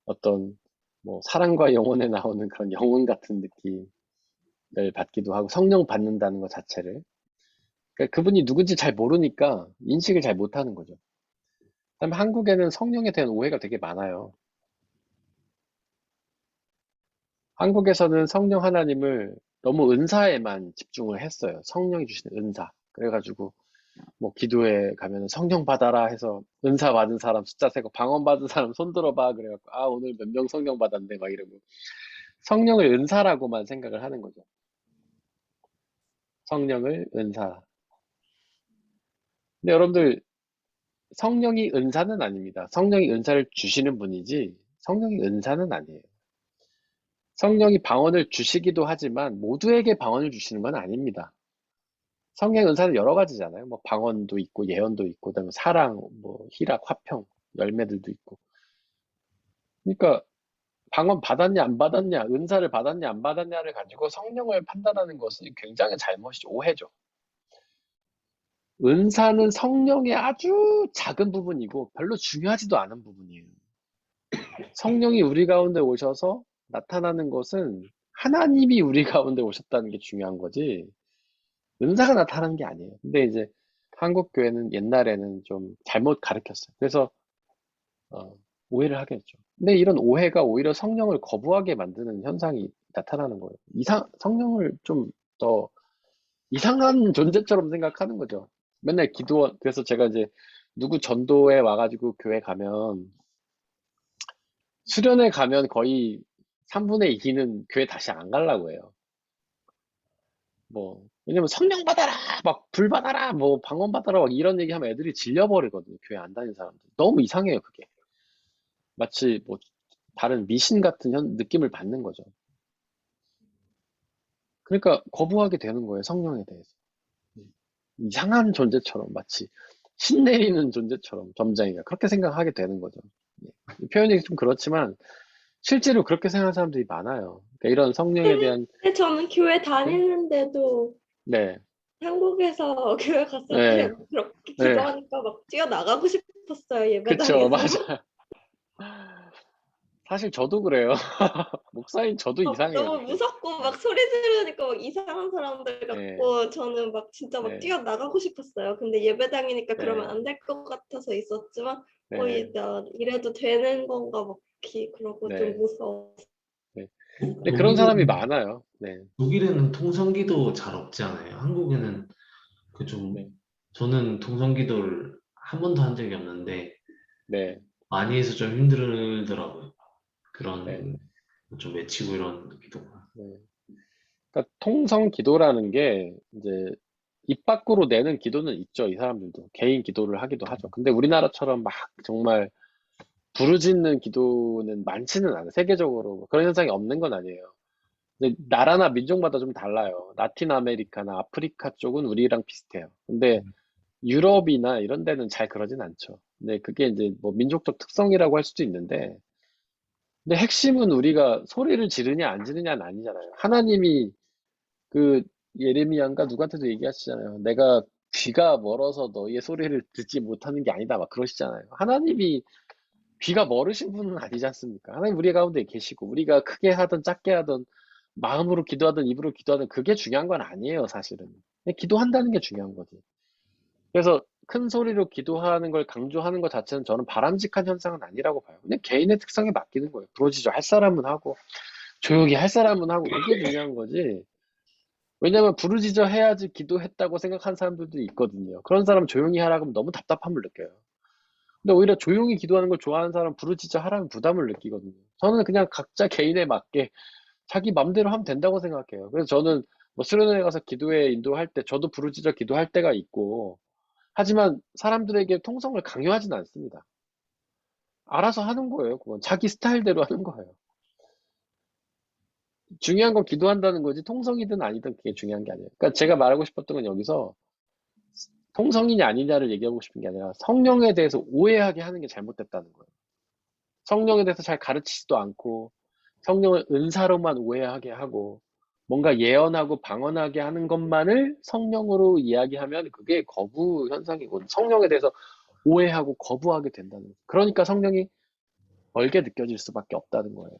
어떤 뭐 사랑과 영혼에 나오는 그런 영혼 같은 느낌을 받기도 하고 성령 받는다는 것 자체를 그러니까 그분이 누군지 잘 모르니까 인식을 잘 못하는 거죠. 그다음에 한국에는 성령에 대한 오해가 되게 많아요. 한국에서는 성령 하나님을 너무 은사에만 집중을 했어요. 성령이 주시는 은사. 그래가지고 뭐 기도회 가면 성령 받아라 해서 은사 받은 사람 숫자 세고 방언 받은 사람 손 들어봐 그래갖고 아 오늘 몇 명 성령 받았네 막 이러고 성령을 은사라고만 생각을 하는 거죠. 성령을 은사. 근데 여러분들 성령이 은사는 아닙니다. 성령이 은사를 주시는 분이지 성령이 은사는 아니에요. 성령이 방언을 주시기도 하지만 모두에게 방언을 주시는 건 아닙니다. 성령 은사는 여러 가지잖아요. 뭐 방언도 있고 예언도 있고 그다음에 사랑, 뭐 희락, 화평, 열매들도 있고. 그러니까 방언 받았냐 안 받았냐, 은사를 받았냐 안 받았냐를 가지고 성령을 판단하는 것은 굉장히 잘못이죠. 오해죠. 은사는 성령의 아주 작은 부분이고 별로 중요하지도 않은 부분이에요. 성령이 우리 가운데 오셔서 나타나는 것은 하나님이 우리 가운데 오셨다는 게 중요한 거지 은사가 나타나는 게 아니에요. 근데 이제 한국 교회는 옛날에는 좀 잘못 가르쳤어요. 그래서 오해를 하게 됐죠. 근데 이런 오해가 오히려 성령을 거부하게 만드는 현상이 나타나는 거예요. 성령을 좀 더 이상한 존재처럼 생각하는 거죠. 맨날 그래서 제가 이제 누구 전도에 와가지고 교회 가면 수련회 가면 거의 3분의 2는 교회 다시 안 가려고 해요. 뭐, 왜냐면 성령 받아라! 막 불 받아라! 뭐 방언 받아라! 막 이런 얘기 하면 애들이 질려버리거든요. 교회 안 다니는 사람들. 너무 이상해요, 그게. 마치 뭐 다른 미신 같은 느낌을 받는 거죠. 그러니까 거부하게 되는 거예요, 성령에 대해서. 이상한 존재처럼 마치 신 내리는 존재처럼 점쟁이가 그렇게 생각하게 되는 거죠. 표현이 좀 그렇지만 실제로 그렇게 생각하는 사람들이 많아요. 그러니까 이런 성령에 대한 근데 저는 교회 네, 다니는데도 네, 한국에서 교회 갔을 때 네, 그렇게 네. 기도하니까 막 뛰어나가고 싶었어요, 그쵸, 예배당에서. 맞아. 사실 저도 그래요. 목사님 저도 이상해요. 너무 그때. 무섭고 막 소리 지르니까 막 이상한 사람들 네, 같고 저는 막 진짜 막 네, 뛰어나가고 싶었어요. 근데 예배당이니까 그러면 네, 안 될 것 같아서 있었지만 네, 나 이래도 되는 건가 막 그러고 좀 네, 무서워. 네. 독- 근데 그런 사람이 독일에는 많아요. 네, 독일에는 통성기도 잘 없지 않아요? 한국에는 그 네, 좀 저는 통성기도를 한 번도 한 적이 없는데 네, 많이 해서 좀 힘들더라고요. 네, 그런 좀 외치고 이런 기도가. 네. 그러니까 통성 기도라는 게 이제 입 밖으로 내는 기도는 있죠. 이 사람들도 개인 기도를 하기도 하죠. 근데 우리나라처럼 막 정말 부르짖는 기도는 많지는 않아요. 세계적으로 그런 현상이 없는 건 아니에요. 근데 나라나 민족마다 좀 달라요. 라틴 아메리카나 아프리카 쪽은 우리랑 비슷해요. 근데 유럽이나 이런 데는 잘 그러진 않죠. 근데 그게 이제 뭐 민족적 특성이라고 할 수도 있는데, 근데 핵심은 우리가 소리를 지르냐 안 지르냐는 아니잖아요. 하나님이 그 예레미야인가 누구한테도 얘기하시잖아요. 내가 귀가 멀어서 너희의 소리를 듣지 못하는 게 아니다. 막 그러시잖아요. 하나님이 귀가 멀으신 분은 아니지 않습니까? 하나님 우리 가운데 계시고 우리가 크게 하든 작게 하든 마음으로 기도하든 입으로 기도하든 그게 중요한 건 아니에요, 사실은. 그냥 기도한다는 게 중요한 거지. 그래서 큰 소리로 기도하는 걸 강조하는 것 자체는 저는 바람직한 현상은 아니라고 봐요. 그냥 개인의 특성에 맡기는 거예요. 부러지죠. 할 사람은 하고 조용히 할 사람은 하고 그게 중요한 거지. 왜냐면 부르짖어 해야지 기도했다고 생각하는 사람들도 있거든요. 그런 사람 조용히 하라고 하면 너무 답답함을 느껴요. 근데 오히려 조용히 기도하는 걸 좋아하는 사람 부르짖어 하라면 부담을 느끼거든요. 저는 그냥 각자 개인에 맞게 자기 맘대로 하면 된다고 생각해요. 그래서 저는 뭐 수련회 가서 기도회 인도할 때 저도 부르짖어 기도할 때가 있고 하지만 사람들에게 통성을 강요하진 않습니다. 알아서 하는 거예요. 그건 자기 스타일대로 하는 거예요. 중요한 건 기도한다는 거지 통성이든 아니든 그게 중요한 게 아니에요. 그러니까 제가 말하고 싶었던 건 여기서 통성이냐 아니냐를 얘기하고 싶은 게 아니라 성령에 대해서 오해하게 하는 게 잘못됐다는 거예요. 성령에 대해서 잘 가르치지도 않고 성령을 은사로만 오해하게 하고 뭔가 예언하고 방언하게 하는 것만을 성령으로 이야기하면 그게 거부 현상이고 성령에 대해서 오해하고 거부하게 된다는 거예요. 그러니까 성령이 멀게 느껴질 수밖에 없다는 거예요.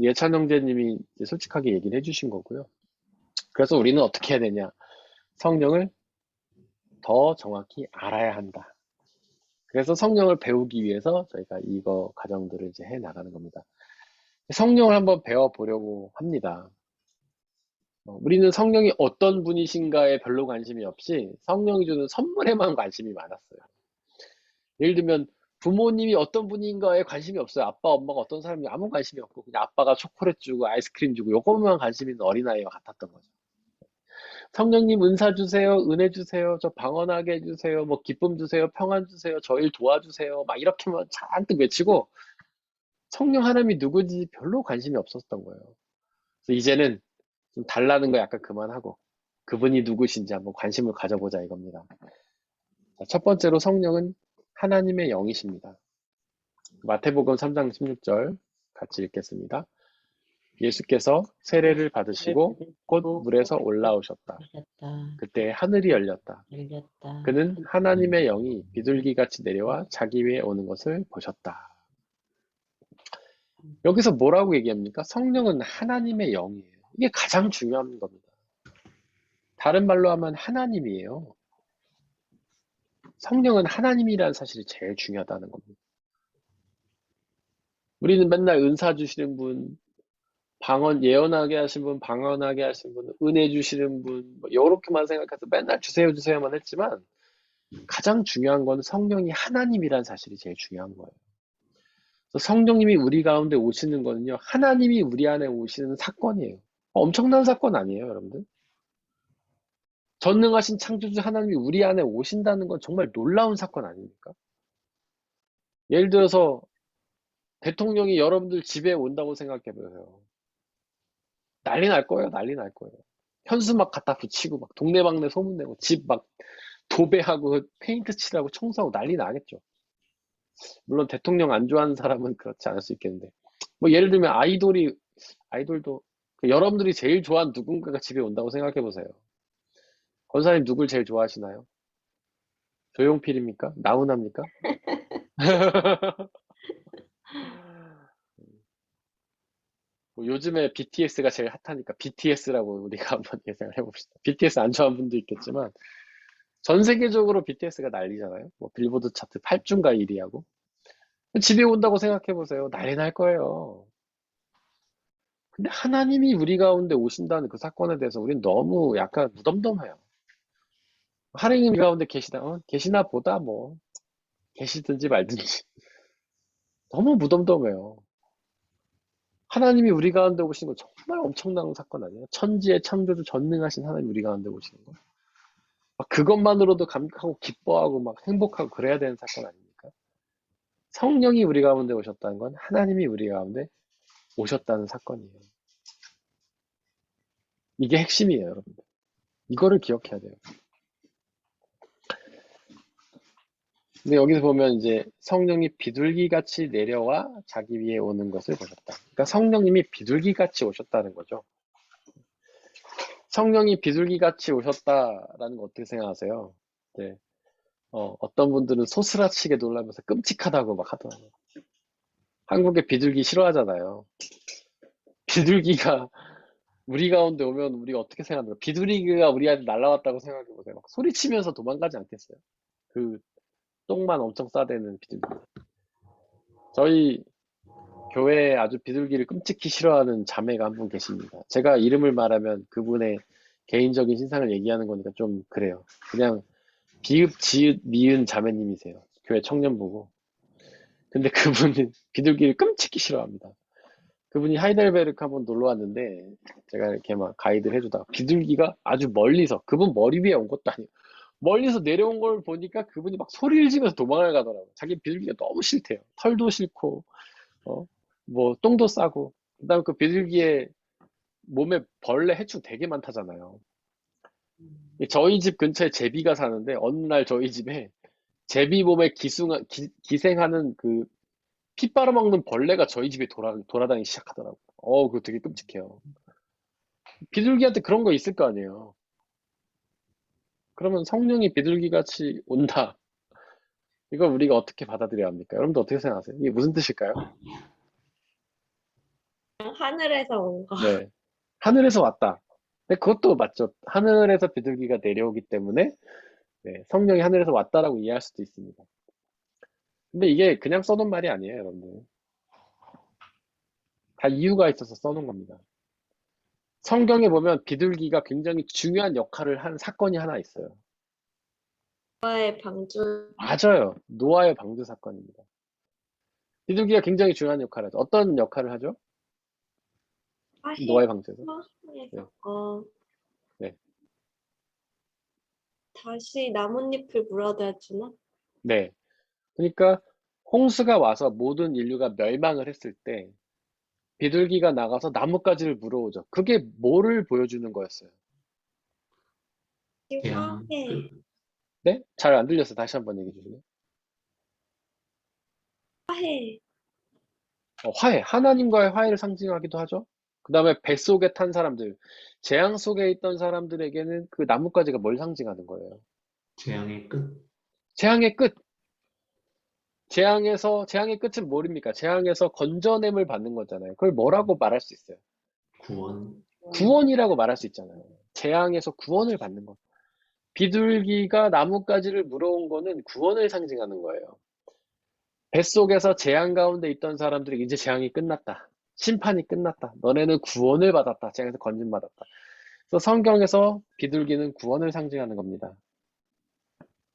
예찬 형제님이 이제 솔직하게 얘기를 해주신 거고요. 그래서 우리는 어떻게 해야 되냐? 성령을 더 정확히 알아야 한다. 그래서 성령을 배우기 위해서 저희가 이거 과정들을 이제 해 나가는 겁니다. 성령을 한번 배워보려고 합니다. 우리는 성령이 어떤 분이신가에 별로 관심이 없이 성령이 주는 선물에만 관심이 많았어요. 예를 들면 부모님이 어떤 분인가에 관심이 없어요. 아빠, 엄마가 어떤 사람인지 아무 관심이 없고 그냥 아빠가 초콜릿 주고 아이스크림 주고 요것만 관심 있는 어린아이와 같았던 거죠. 성령님 은사 주세요, 은혜 주세요, 저 방언하게 해주세요, 뭐 기쁨 주세요, 평안 주세요, 저 일 도와주세요, 막 이렇게만 잔뜩 외치고 성령 하나님이 누구인지 별로 관심이 없었던 거예요. 그래서 이제는 좀 달라는 거 약간 그만하고 그분이 누구신지 한번 관심을 가져보자 이겁니다. 자, 첫 번째로 성령은 하나님의 영이십니다. 마태복음 3장 16절 같이 읽겠습니다. 예수께서 세례를 받으시고 곧 물에서 올라오셨다. 오셨다. 그때 하늘이 열렸다. 열렸다. 그는 하나님의 영이 비둘기같이 내려와 자기 위에 오는 것을 보셨다. 여기서 뭐라고 얘기합니까? 성령은 하나님의 영이에요. 이게 가장 중요한 겁니다. 다른 말로 하면 하나님이에요. 성령은 하나님이라는 사실이 제일 중요하다는 겁니다. 우리는 맨날 은사 주시는 분, 방언 예언하게 하신 분, 방언하게 하신 분, 은혜 주시는 분, 뭐 이렇게만 생각해서 맨날 주세요 주세요만 했지만 가장 중요한 건 성령이 하나님이라는 사실이 제일 중요한 거예요. 그래서 성령님이 우리 가운데 오시는 거는요, 하나님이 우리 안에 오시는 사건이에요. 엄청난 사건 아니에요, 여러분들? 전능하신 창조주 하나님이 우리 안에 오신다는 건 정말 놀라운 사건 아닙니까? 예를 들어서 대통령이 여러분들 집에 온다고 생각해 보세요. 난리 날 거예요, 난리 날 거예요. 현수 막 갖다 붙이고 막 동네방네 소문내고 집 막 도배하고 페인트 칠하고 청소하고 난리 나겠죠. 물론 대통령 안 좋아하는 사람은 그렇지 않을 수 있겠는데 뭐 예를 들면 아이돌도 여러분들이 제일 좋아하는 누군가가 집에 온다고 생각해 보세요. 권사님 누굴 제일 좋아하시나요? 조용필입니까? 나훈아입니까? 뭐 요즘에 BTS가 제일 핫하니까 BTS라고 우리가 한번 예상을 해봅시다. BTS 안 좋아하는 분도 있겠지만 전 세계적으로 BTS가 난리잖아요. 뭐 빌보드 차트 8주인가 1위 하고. 집에 온다고 생각해 보세요. 난리 날 거예요. 근데 하나님이 우리 가운데 오신다는 그 사건에 대해서 우리는 너무 약간 무덤덤해요. 하나님 우리 가운데 계시나 보다 뭐 계시든지 말든지 너무 무덤덤해요. 하나님이 우리 가운데 오신 건 정말 엄청난 사건 아니에요? 천지의 창조주 전능하신 하나님 우리 가운데 오시는 거. 막 그것만으로도 감격하고 기뻐하고 막 행복하고 그래야 되는 사건 아닙니까? 성령이 우리 가운데 오셨다는 건 하나님이 우리 가운데 오셨다는 사건이에요. 이게 핵심이에요, 여러분들. 이거를 기억해야 돼요. 근데 여기서 보면 이제 성령이 비둘기 같이 내려와 자기 위에 오는 것을 보셨다. 그러니까 성령님이 비둘기 같이 오셨다는 거죠. 성령이 비둘기 같이 오셨다라는 거 어떻게 생각하세요? 네. 어떤 분들은 소스라치게 놀라면서 끔찍하다고 막 하더라고요. 한국에 비둘기 싫어하잖아요. 비둘기가 우리 가운데 오면 우리가 어떻게 생각합니까? 비둘기가 우리한테 날라왔다고 생각해보세요. 막 소리치면서 도망가지 않겠어요? 그 똥만 엄청 싸대는 비둘기. 저희 교회에 아주 비둘기를 끔찍히 싫어하는 자매가 한 분 계십니다. 제가 이름을 말하면 그분의 개인적인 신상을 얘기하는 거니까 좀 그래요. 그냥 비읍, 지읒, 미은 자매님이세요. 교회 청년부고. 근데 그분은 비둘기를 끔찍히 싫어합니다. 그분이 하이델베르크 한번 놀러 왔는데 제가 이렇게 막 가이드를 해주다가 비둘기가 아주 멀리서 그분 머리 위에 온 것도 아니에요. 멀리서 내려온 걸 보니까 그분이 막 소리를 지면서 도망을 가더라고요. 자기 비둘기가 너무 싫대요. 털도 싫고 뭐 똥도 싸고 그다음에 그 비둘기의 몸에 벌레 해충 되게 많다잖아요. 저희 집 근처에 제비가 사는데 어느 날 저희 집에 제비 몸에 기생하는 그 피 빨아먹는 벌레가 저희 집에 돌아다니기 시작하더라고요. 그거 되게 끔찍해요. 비둘기한테 그런 거 있을 거 아니에요. 그러면 성령이 비둘기 같이 온다. 이걸 우리가 어떻게 받아들여야 합니까? 여러분도 어떻게 생각하세요? 이게 무슨 뜻일까요? 하늘에서 온 거. 네. 하늘에서 왔다. 근데 그것도 맞죠. 하늘에서 비둘기가 내려오기 때문에 네, 성령이 하늘에서 왔다라고 이해할 수도 있습니다. 근데 이게 그냥 써놓은 말이 아니에요, 여러분들. 다 이유가 있어서 써놓은 겁니다. 성경에 보면 비둘기가 굉장히 중요한 역할을 한 사건이 하나 있어요. 노아의 방주. 맞아요. 노아의 방주 사건입니다. 비둘기가 굉장히 중요한 역할을 하죠. 어떤 역할을 하죠? 노아의 방주에서. 네. 네. 다시 나뭇잎을 물어다 주나? 네. 그러니까 홍수가 와서 모든 인류가 멸망을 했을 때 비둘기가 나가서 나뭇가지를 물어오죠. 그게 뭐를 보여주는 거였어요? 태양 화해. 끝. 네? 잘 안 들렸어요. 다시 한번 얘기해 주실래요? 화해. 화해. 하나님과의 화해를 상징하기도 하죠. 그 다음에 뱃속에 탄 사람들, 재앙 속에 있던 사람들에게는 그 나뭇가지가 뭘 상징하는 거예요? 재앙의 끝. 재앙의 끝. 재앙의 끝은 뭐입니까? 재앙에서 건져냄을 받는 거잖아요. 그걸 뭐라고 말할 수 있어요? 구원. 구원이라고 말할 수 있잖아요. 재앙에서 구원을 받는 거. 비둘기가 나뭇가지를 물어온 거는 구원을 상징하는 거예요. 뱃속에서 재앙 가운데 있던 사람들이 이제 재앙이 끝났다. 심판이 끝났다. 너네는 구원을 받았다. 재앙에서 건진받았다. 그래서 성경에서 비둘기는 구원을 상징하는 겁니다.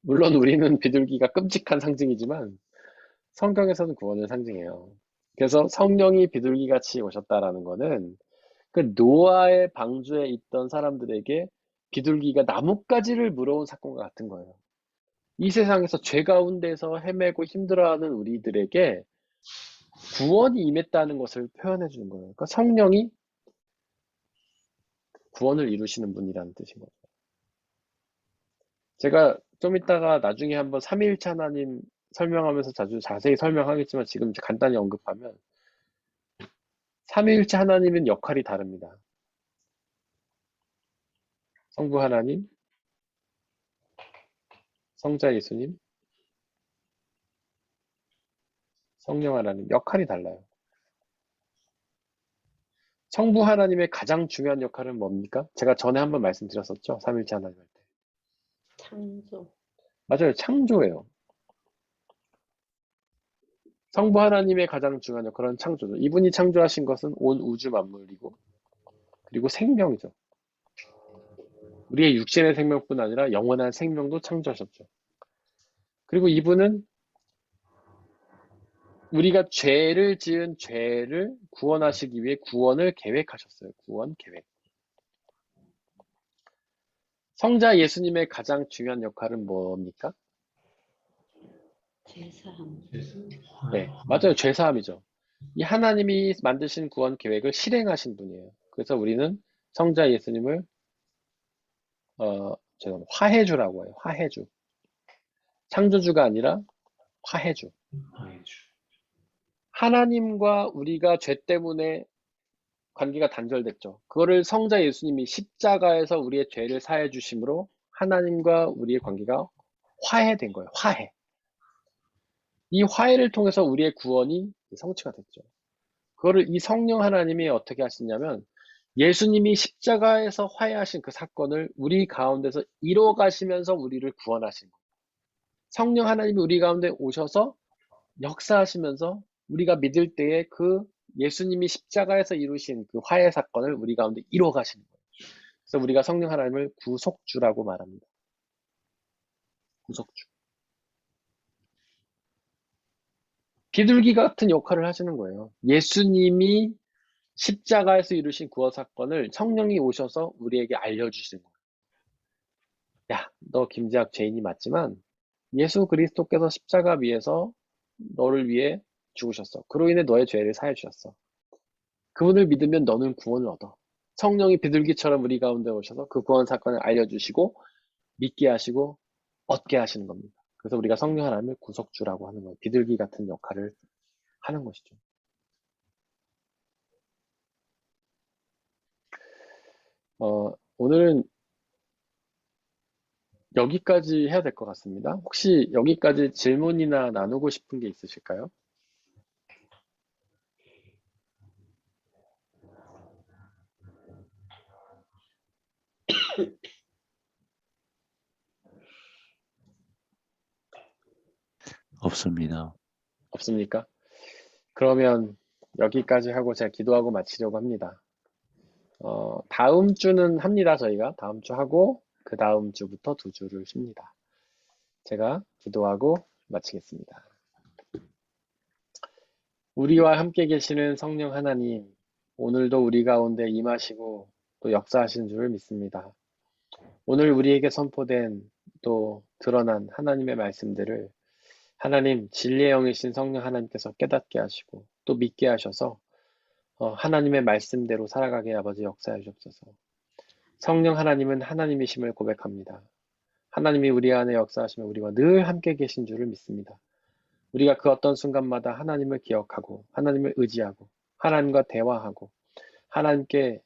물론 우리는 비둘기가 끔찍한 상징이지만 성경에서는 구원을 상징해요. 그래서 성령이 비둘기 같이 오셨다라는 거는 그 노아의 방주에 있던 사람들에게 비둘기가 나뭇가지를 물어온 사건과 같은 거예요. 이 세상에서 죄 가운데서 헤매고 힘들어하는 우리들에게 구원이 임했다는 것을 표현해 주는 거예요. 그러니까 성령이 구원을 이루시는 분이라는 뜻인 거죠. 제가 좀 이따가 나중에 한번 삼위일체 하나님 설명하면서 자세히 설명하겠지만 지금 간단히 언급하면 삼위일체 하나님은 역할이 다릅니다. 성부 하나님, 성자 예수님, 성령 하나님 역할이 달라요. 성부 하나님의 가장 중요한 역할은 뭡니까? 제가 전에 한번 말씀드렸었죠. 삼일째 하나님 할 때. 창조. 맞아요. 창조예요. 성부 하나님의 가장 중요한 역할은 창조죠. 이분이 창조하신 것은 온 우주 만물이고 그리고 생명이죠. 우리의 육신의 생명뿐 아니라 영원한 생명도 창조하셨죠. 그리고 이분은 우리가 죄를 지은 죄를 구원하시기 위해 구원을 계획하셨어요. 구원 계획. 성자 예수님의 가장 중요한 역할은 뭡니까? 제사함. 네, 맞아요. 죄사함이죠. 이 하나님이 만드신 구원 계획을 실행하신 분이에요. 그래서 우리는 성자 예수님을 제가 화해주라고 해요. 화해주. 창조주가 아니라 화해주. 하나님과 우리가 죄 때문에 관계가 단절됐죠. 그거를 성자 예수님이 십자가에서 우리의 죄를 사해 주심으로 하나님과 우리의 관계가 화해된 거예요. 화해. 이 화해를 통해서 우리의 구원이 성취가 됐죠. 그거를 이 성령 하나님이 어떻게 하시냐면 예수님이 십자가에서 화해하신 그 사건을 우리 가운데서 이뤄가시면서 우리를 구원하신 거예요. 성령 하나님이 우리 가운데 오셔서 역사하시면서 우리가 믿을 때에 그 예수님이 십자가에서 이루신 그 화해 사건을 우리 가운데 이뤄가시는 거예요. 그래서 우리가 성령 하나님을 구속주라고 말합니다. 구속주. 비둘기 같은 역할을 하시는 거예요. 예수님이 십자가에서 이루신 구원 사건을 성령이 오셔서 우리에게 알려주시는 거예요. 야, 너 김재학 죄인이 맞지만 예수 그리스도께서 십자가 위에서 너를 위해 죽으셨어. 그로 인해 너의 죄를 사해 주셨어. 그분을 믿으면 너는 구원을 얻어. 성령이 비둘기처럼 우리 가운데 오셔서 그 구원 사건을 알려주시고 믿게 하시고 얻게 하시는 겁니다. 그래서 우리가 성령 하나님을 구속주라고 하는 거예요. 비둘기 같은 역할을 하는 것이죠. 오늘은 여기까지 해야 될 것 같습니다. 혹시 여기까지 질문이나 나누고 싶은 게 있으실까요? 없습니다. 없습니까? 그러면 여기까지 하고 제가 기도하고 마치려고 합니다. 다음 주는 합니다. 저희가 다음 주 하고 그 다음 주부터 2주를 쉽니다. 제가 기도하고 마치겠습니다. 우리와 함께 계시는 성령 하나님, 오늘도 우리 가운데 임하시고 또 역사하시는 줄을 믿습니다. 오늘 우리에게 선포된 또 드러난 하나님의 말씀들을 하나님 진리의 영이신 성령 하나님께서 깨닫게 하시고 또 믿게 하셔서 하나님의 말씀대로 살아가게 아버지 역사해 주옵소서. 성령 하나님은 하나님이심을 고백합니다. 하나님이 우리 안에 역사하시며 우리와 늘 함께 계신 줄을 믿습니다. 우리가 그 어떤 순간마다 하나님을 기억하고 하나님을 의지하고 하나님과 대화하고 하나님께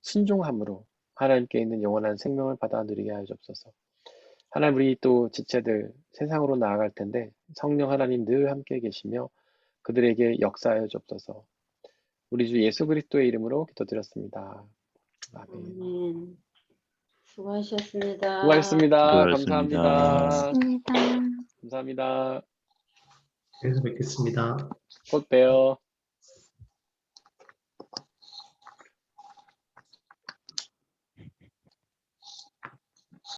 순종함으로 하나님께 있는 영원한 생명을 받아 누리게 하여 주옵소서. 하나님, 우리 또 지체들 세상으로 나아갈 텐데 성령 하나님 늘 함께 계시며 그들에게 역사하여 주옵소서. 우리 주 예수 그리스도의 이름으로 기도드렸습니다. 아멘. 아멘. 수고하셨습니다. 수고하셨습니다. 수고하셨습니다. 감사합니다. 맞습니다. 감사합니다. 그래서 뵙겠습니다. 곧 봬요.